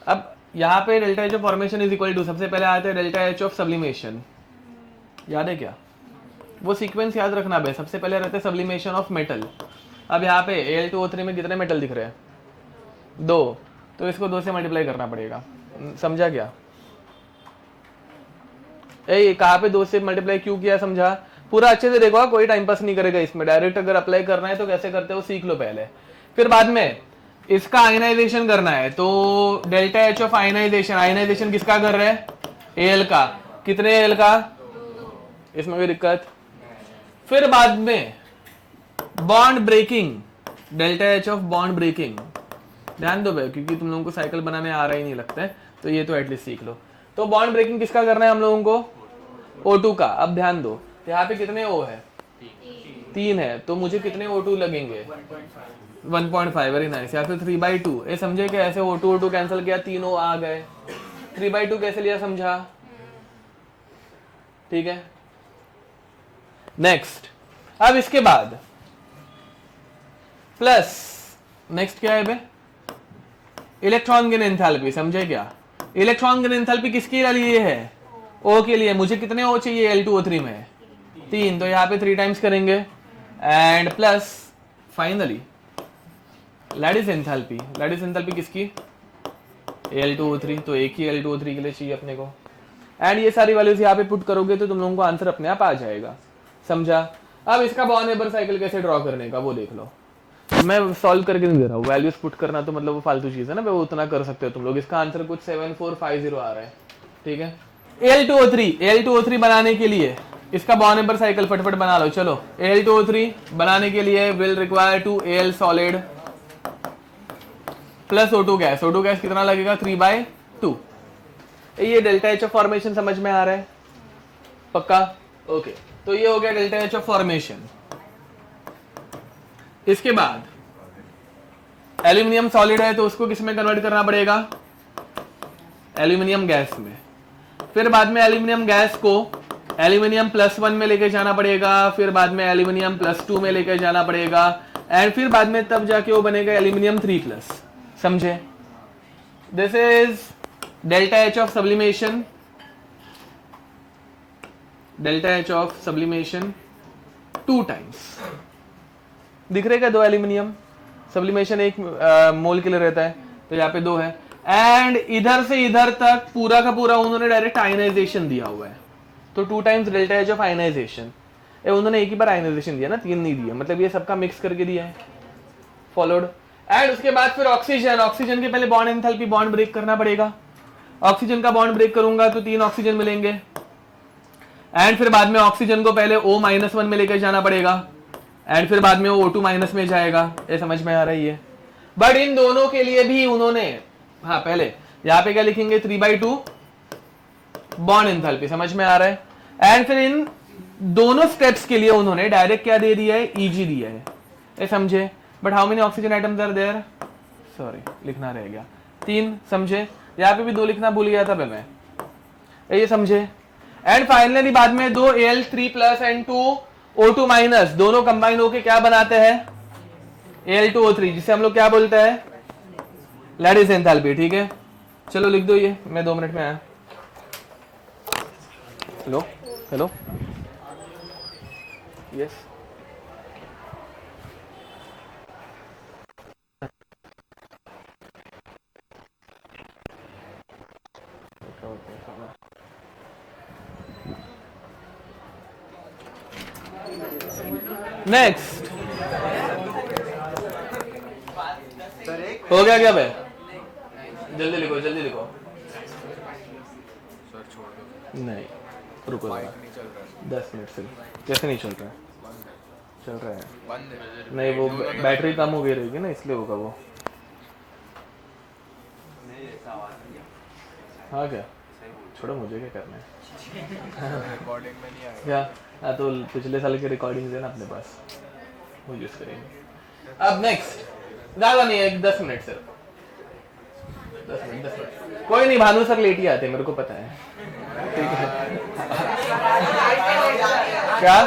A: अब यहाँ पे delta H of formation is equal to, सबसे पहले आते हैं डेल्टा एच ऑफ सब्लिमेशन, याद है क्या? वो सीक्वेंस याद रखना है। सबसे पहले रहते हैं सब्लिमेशन ऑफ मेटल। अब यहाँ पे Al2O3 में कितने मेटल दिख रहे हैं? 2, तो इसको 2 से मल्टीप्लाई करना पड़ेगा, समझा क्या? कहाँ पे 2 से मल्टीप्लाई क्यों किया, समझा? पूरा अच्छे से देखो, कोई टाइम पास नहीं करेगा इसमें। डायरेक्ट अगर अप्लाई करना है तो कैसे करते हो सीख लो पहले, फिर बाद में इसका आयनाइजेशन करना है। तो delta H of ionization, ionization किसका कर रहे हैं? एल का। कितने एल का? इसमें कोई दिक्कत? फिर बाद में bond breaking, delta H of bond breaking. ध्यान दो भाई, क्योंकि तुम लोगों को साइकिल बनाने आ रहा ही नहीं लगता है, तो ये तो एटलीस्ट सीख लो। तो बॉन्ड ब्रेकिंग किसका करना है हम लोगों को? O2 का। अब ध्यान दो, यहाँ पे कितने O है? 3 है, तो मुझे कितने O2 लगेंगे? 1.5, वेरी नाइस। या फिर 3/2। ये समझे कि ऐसे O2 कैंसिल किया, 3 O आ गए। 3/2 कैसे लिया, समझा? ठीक है। नेक्स्ट, अब इसके बाद प्लस नेक्स्ट क्या है बे, इलेक्ट्रॉन गेन एंथैल्पी, समझे क्या? इलेक्ट्रॉन गेन एंथैल्पी किसके लिए है? ओ के लिए। मुझे कितने ओ चाहिए L2O3 में? 3, तो यहाँ पे 3 टाइम्स करेंगे and plus finally lattice enthalpy. Lattice enthalpy किसकी? L2O3, तो एक ही L2O3 के लिए चाहिए अपने को। एंड ये सारी वैल्यूज यहाँ पे पुट करोगे तो तुम लोगों को आंसर अपने आप आ जाएगा, समझा? अब इसका बॉर्न नेबर साइकिल कैसे ड्रॉ करने का वो देख लो। मैं सॉल्व करके नहीं दे रहा हूँ, वैल्यूज पुट करना तो मतलब वो फालतू चीज है ना, वो उतना कर सकते हो तुम लोग। इसका आंसर कुछ 7450 आ रहा है, ठीक है? L2O3 बनाने के लिए इसका बॉर्न नेबर साइकिल फटफट बना लो। चलो, L2O3 बनाने के लिए will require 2 Al solid plus O2 gas. O2 gas कितना लगेगा? 3/2। ये डेल्टा एच ऑफ फॉर्मेशन समझ में आ रहा है? पक्का? ओके, तो ये हो गया डेल्टा एच ऑफ फॉर्मेशन। इसके बाद एल्यूमिनियम सॉलिड है तो उसको किस में कन्वर्ट करना पड़ेगा? एल्यूमिनियम गैस में। फिर बाद में एल्यूमिनियम गैस को एल्यूमिनियम +1 में लेके जाना पड़ेगा, फिर बाद में एल्यूमिनियम +2 में लेके जाना पड़ेगा एंड फिर बाद में तब जाके वो बनेगा एल्यूमिनियम 3+, समझे? This is delta H of sublimation. Delta H of sublimation 2 times. दिख रहे क्या? 2 एल्यूमिनियम सब्लिमेशन 1 मोल के लिए रहता है, तो यहाँ पे 2 है एंड इधर से इधर तक पूरा का पूरा उन्होंने डायरेक्ट आयनाइजेशन दिया हुआ है, तो 2 times delta H of ionization. उन्होंने एक ही बार आयनाइजेशन दिया ना, 3 नहीं दिया, मतलब ये सबका मिक्स करके दिया है। फॉलोड एंड उसके बाद फिर ऑक्सीजन। ऑक्सीजन के पहले बॉन्ड एंथैल्पी, बॉन्ड ब्रेक करना पड़ेगा। ऑक्सीजन का बॉन्ड ब्रेक करूंगा तो 3 ऑक्सीजन मिलेंगे एंड फिर बाद में ऑक्सीजन को पहले O-1 में लेकर जाना पड़ेगा एंड फिर बाद में वो O2- में जाएगा। ये समझ में आ रही है? बट इन दोनों के लिए भी उन्होंने, हाँ पहले यहाँ पे क्या लिखेंगे? 3/2 बॉन्ड एंथैल्पी, समझ में आ रहा है? एंड फिर इन दोनों स्टेप्स के लिए उन्होंने डायरेक्ट क्या दे दिया है? Eg दिया है, ये समझे? But how many oxygen atoms are there? Sorry, लिखना रह गया 3, समझे? यहाँ पे भी 2 लिखना भूल गया था मैं, ये समझे? एंड फाइनली बाद में 2 Al3+ एंड 2 O2- दोनों कंबाइन होके क्या बनाते हैं? Al2O3, जिसे हम लोग क्या बोलते हैं? लैटिस एंथैल्पी, ठीक है? चलो लिख दो ये, मैं 2 मिनट में आया। हेलो हेलो, यस नेक्स्ट हो गया क्या भाई? जल्दी लिखो, जल्दी लिखो। नहीं, रुको जरा, 10 मिनट से। कैसे नहीं चल रहा है? चल रहा है नहीं, वो बैटरी कम हो गई रहेगी ना, इसलिए होगा वो। हाँ क्या? छोड़ो, मुझे क्या करना है?
B: रिकॉर्डिंग में नहीं आएगा
A: क्या? हाँ, तो पिछले साल की रिकॉर्डिंग है ना अपने पास, वो यूज करेंगे। अब नेक्स्ट, ज़्यादा नहीं है, 10 मिनट सिर्फ, 10 मिनट। कोई नहीं, भानु सर लेट ही आते, मेरे को पता है, ठीक है? क्या?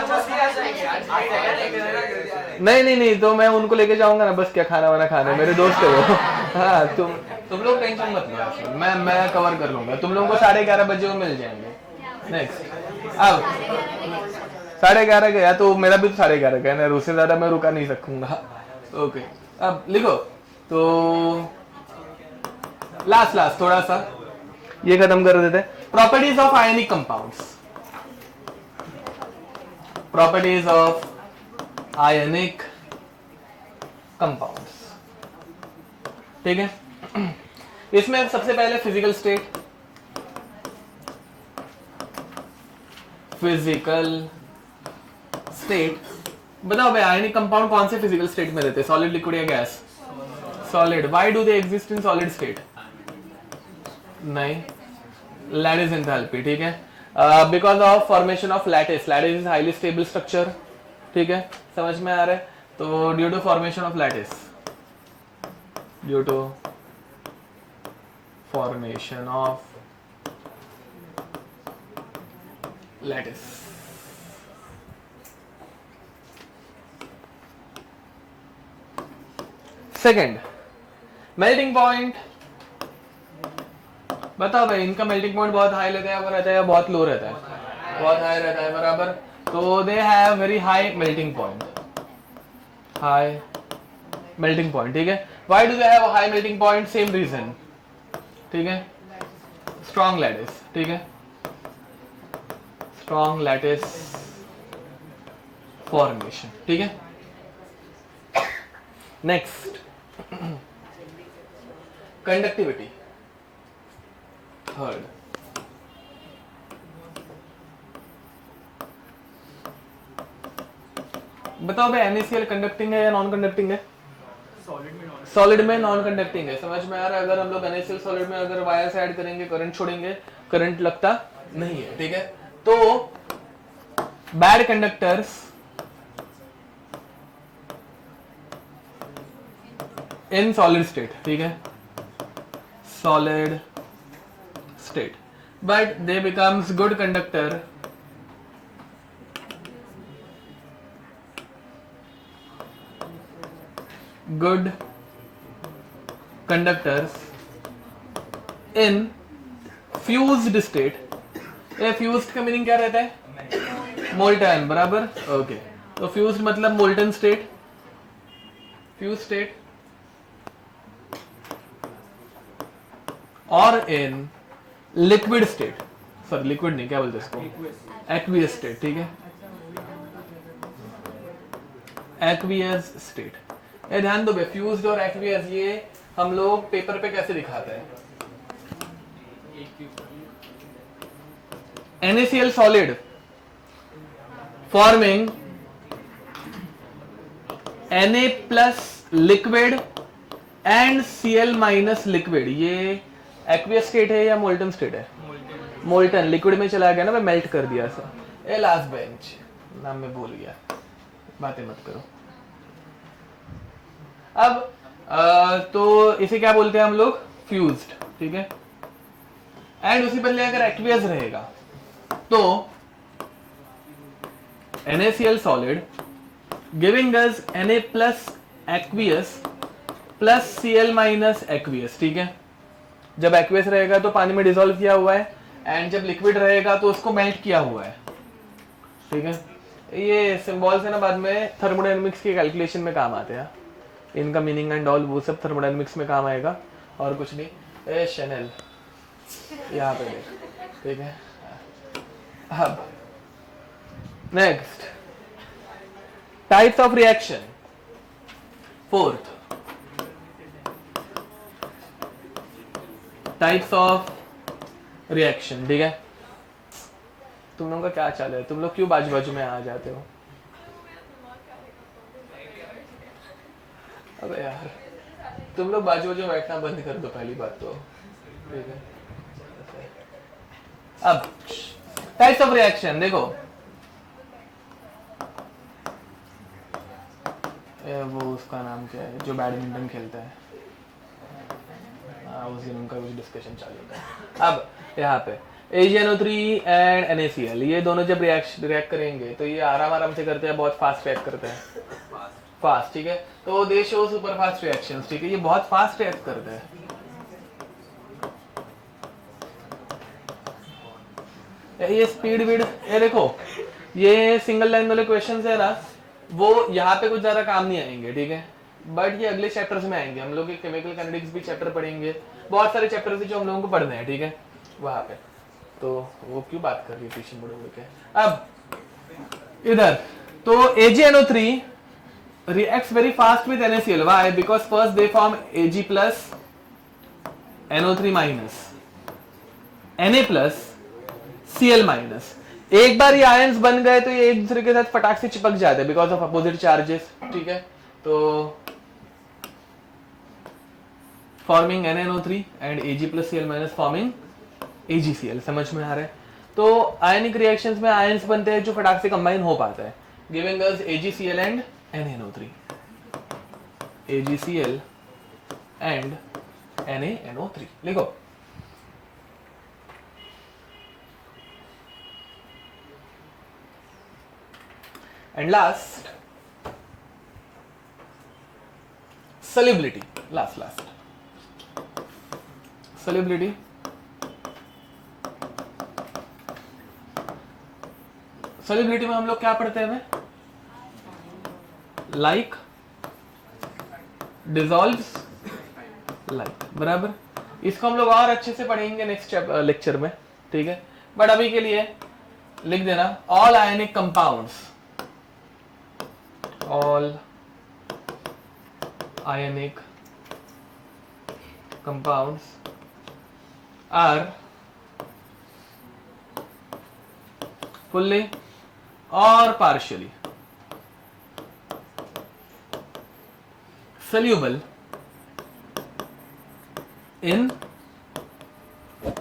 A: नहीं, तो मैं उनको लेके जाऊंगा ना, बस क्या खाना वाना खाने, मेरे दोस्त है वो। हाँ, तुम लोग टेंशन मत लो, मैं कवर कर लूंगा। तुम लोगों को 11:30 बजे वो मिल जाएंगे। नेक्स्ट, अब 11:30 गया तो मेरा भी तो 11:30 का है ना, उससे ज्यादा मैं रुका नहीं सकूंगा। ओके, अब लिखो तो लास्ट थोड़ा सा ये खत्म कर देते हैं। Properties of ionic compounds. Properties of ionic compounds, ठीक है? इसमें सबसे पहले फिजिकल स्टेट। फिजिकल स्टेट बताओ भाई, आयनिक कंपाउंड कौन से फिजिकल स्टेट में रहते हैं? सॉलिड, लिक्विड या gas? Solid. Why do they exist in solid state? नहीं, लैटिस एंथैल्पी, ठीक है? Because of formation of lattice. Lattice is highly stable structure, ठीक है? समझ में आ रहा है? तो due to formation of lattice, due to formation of lattice, second, melting point, बताओ भाई इनका मेल्टिंग पॉइंट बहुत हाई रहता है, वो रहता है या बहुत लो रहता है? बहुत हाई रहता है, बराबर। तो they have very high melting point, high melting point, ठीक है। Why do they have high melting point? Same reason, ठीक है, स्ट्रॉन्ग लैटिस, ठीक है, स्ट्रॉन्ग लैटिस फॉर्मेशन, ठीक है। Next, conductivity, third. बताओ भाई NaCl कंडक्टिंग है या नॉन कंडक्टिंग है? सॉलिड में नॉन कंडक्टिंग है, समझ में आ रहा है? अगर हम लोग NaCl सॉलिड में अगर वायर से ऐड करेंगे, करंट छोड़ेंगे, करंट लगता नहीं है, ठीक है। तो बैड कंडक्टर्स इन सॉलिड स्टेट, ठीक है, solid state, but they becomes good conductor good conductors in fused state। ये fused का मीनिंग क्या रहता है? मोल्टन, बराबर, ओके। तो fused मतलब मोल्टन स्टेट, fused स्टेट, और in liquid state, sorry liquid नहीं, क्या बोलते हैं इसको? एक्वियस स्टेट, ठीक है, एक्वियस स्टेट। ये ध्यान दो, फ्यूज्ड और एक्वियस ये हम लोग पेपर पे कैसे दिखाते हैं? NaCl solid forming Na plus liquid and Cl minus liquid, ये एक्वियस स्टेट है या मोल्टन स्टेट है? मोल्टन, लिक्विड में चला गया ना, मैं मेल्ट कर दिया सर। ए लास्ट बेंच, नाम में भूल गया, बातें मत करो। अब तो इसे क्या बोलते हैं हम लोग? फ्यूज्ड, ठीक है। एंड उसी बदले अगर एक्वियस रहेगा तो NaCl solid giving us Na plus aqueous plus Cl minus aqueous, ठीक है। जब एक्वियस रहेगा तो पानी में डिसॉल्व किया हुआ है, एंड जब लिक्विड रहेगा तो उसको मेल्ट किया हुआ है, ठीक है। ये सिंबल्स है ना, बाद में थर्मोडायनेमिक्स की कैलकुलेशन में काम आते हैं, इनका मीनिंग एंड ऑल वो सब थर्मोडायनेमिक्स में काम आएगा, और कुछ नहीं। ए शैनल यहाँ पे देख, ठीक है। अब next, types of reaction, fourth, types of reaction, ठीक है। तुम लोगों का क्या चाल है? तुम लोग क्यों बाजू बाजू में आ जाते हो? अबे यार, तुम लोग बाजू बाजू बैठना बंद कर दो, पहली बात तो, ठीक है। अब टाइप्स ऑफ रिएक्शन देखो, वो उसका नाम क्या है जो बैडमिंटन खेलता है? उस दिन उनका कुछ डिस्कशन चालू था। अब यहाँ पे AgNO3 एंड NaCl, ये दोनों जब रिएक्ट करेंगे तो ये आराम आराम से करते हैं, बहुत फास्ट रिएक्ट करते हैं, फास्ट, ठीक है। तो दे शो सुपर फास्ट रिएक्शंस, ठीक है, ये बहुत फास्ट रिएक्ट करते हैं। ये स्पीड विड, ये देखो, ये सिंगल लाइन वाले क्वेश्चंस है ना, वो यहाँ पे कुछ ज्यादा काम नहीं आएंगे, ठीक है, बट ये अगले चैप्टर्स में आएंगे। हम लोग केमिकल काइनेटिक्स भी चैप्टर पढ़ेंगे, बहुत सारे चैप्टर्स जो हम लोगों को पढ़ने हैं, ठीक है, वहां पे। तो वो क्यों बात कर रही है पीछे मुड़े मुड़ के? अब इधर तो AgNO3 reacts very fast with NaCl. Why? Because first they form Ag plus NO3 minus Na plus Cl minus। एक बार ये आयंस बन गए तो ये एक दूसरे के साथ फटाक से चिपक जाते हैं बिकॉज ऑफ अपोजिट चार्जेस, ठीक है। तो forming NaNO3 and Ag plus Cl minus forming AgCl, समझ में आ रहा है? तो आयनिक रिएक्शंस में आयंस बनते हैं जो फटाक से कंबाइन हो पाता है, giving us AgCl and NaNO3, AgCl and NaNO3, लिखो। And last solubility, last solubility, solubility में हम लोग क्या पढ़ते हैं? लाइक डिसॉल्व्स लाइक, बराबर। इसको हम लोग और अच्छे से पढ़ेंगे नेक्स्ट लेक्चर में, ठीक है। बट अभी के लिए लिख देना all ionic compounds, all ionic compounds are fully और पार्शियली soluble इन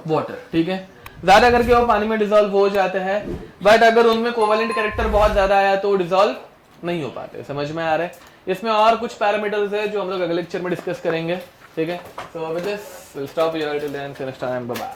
A: वाटर, ठीक है। ज्यादा करके वो पानी में डिसॉल्व हो जाते हैं, बट अगर उनमें कोवेलेंट कैरेक्टर बहुत ज्यादा आया तो डिसॉल्व नहीं हो पाते। समझ में आ रहा है? इसमें और कुछ पैरामीटर्स है जो हम लोग अगले लेक्चर में डिस्कस करेंगे, ठीक है। So with this will stop here till then, next time, bye bye.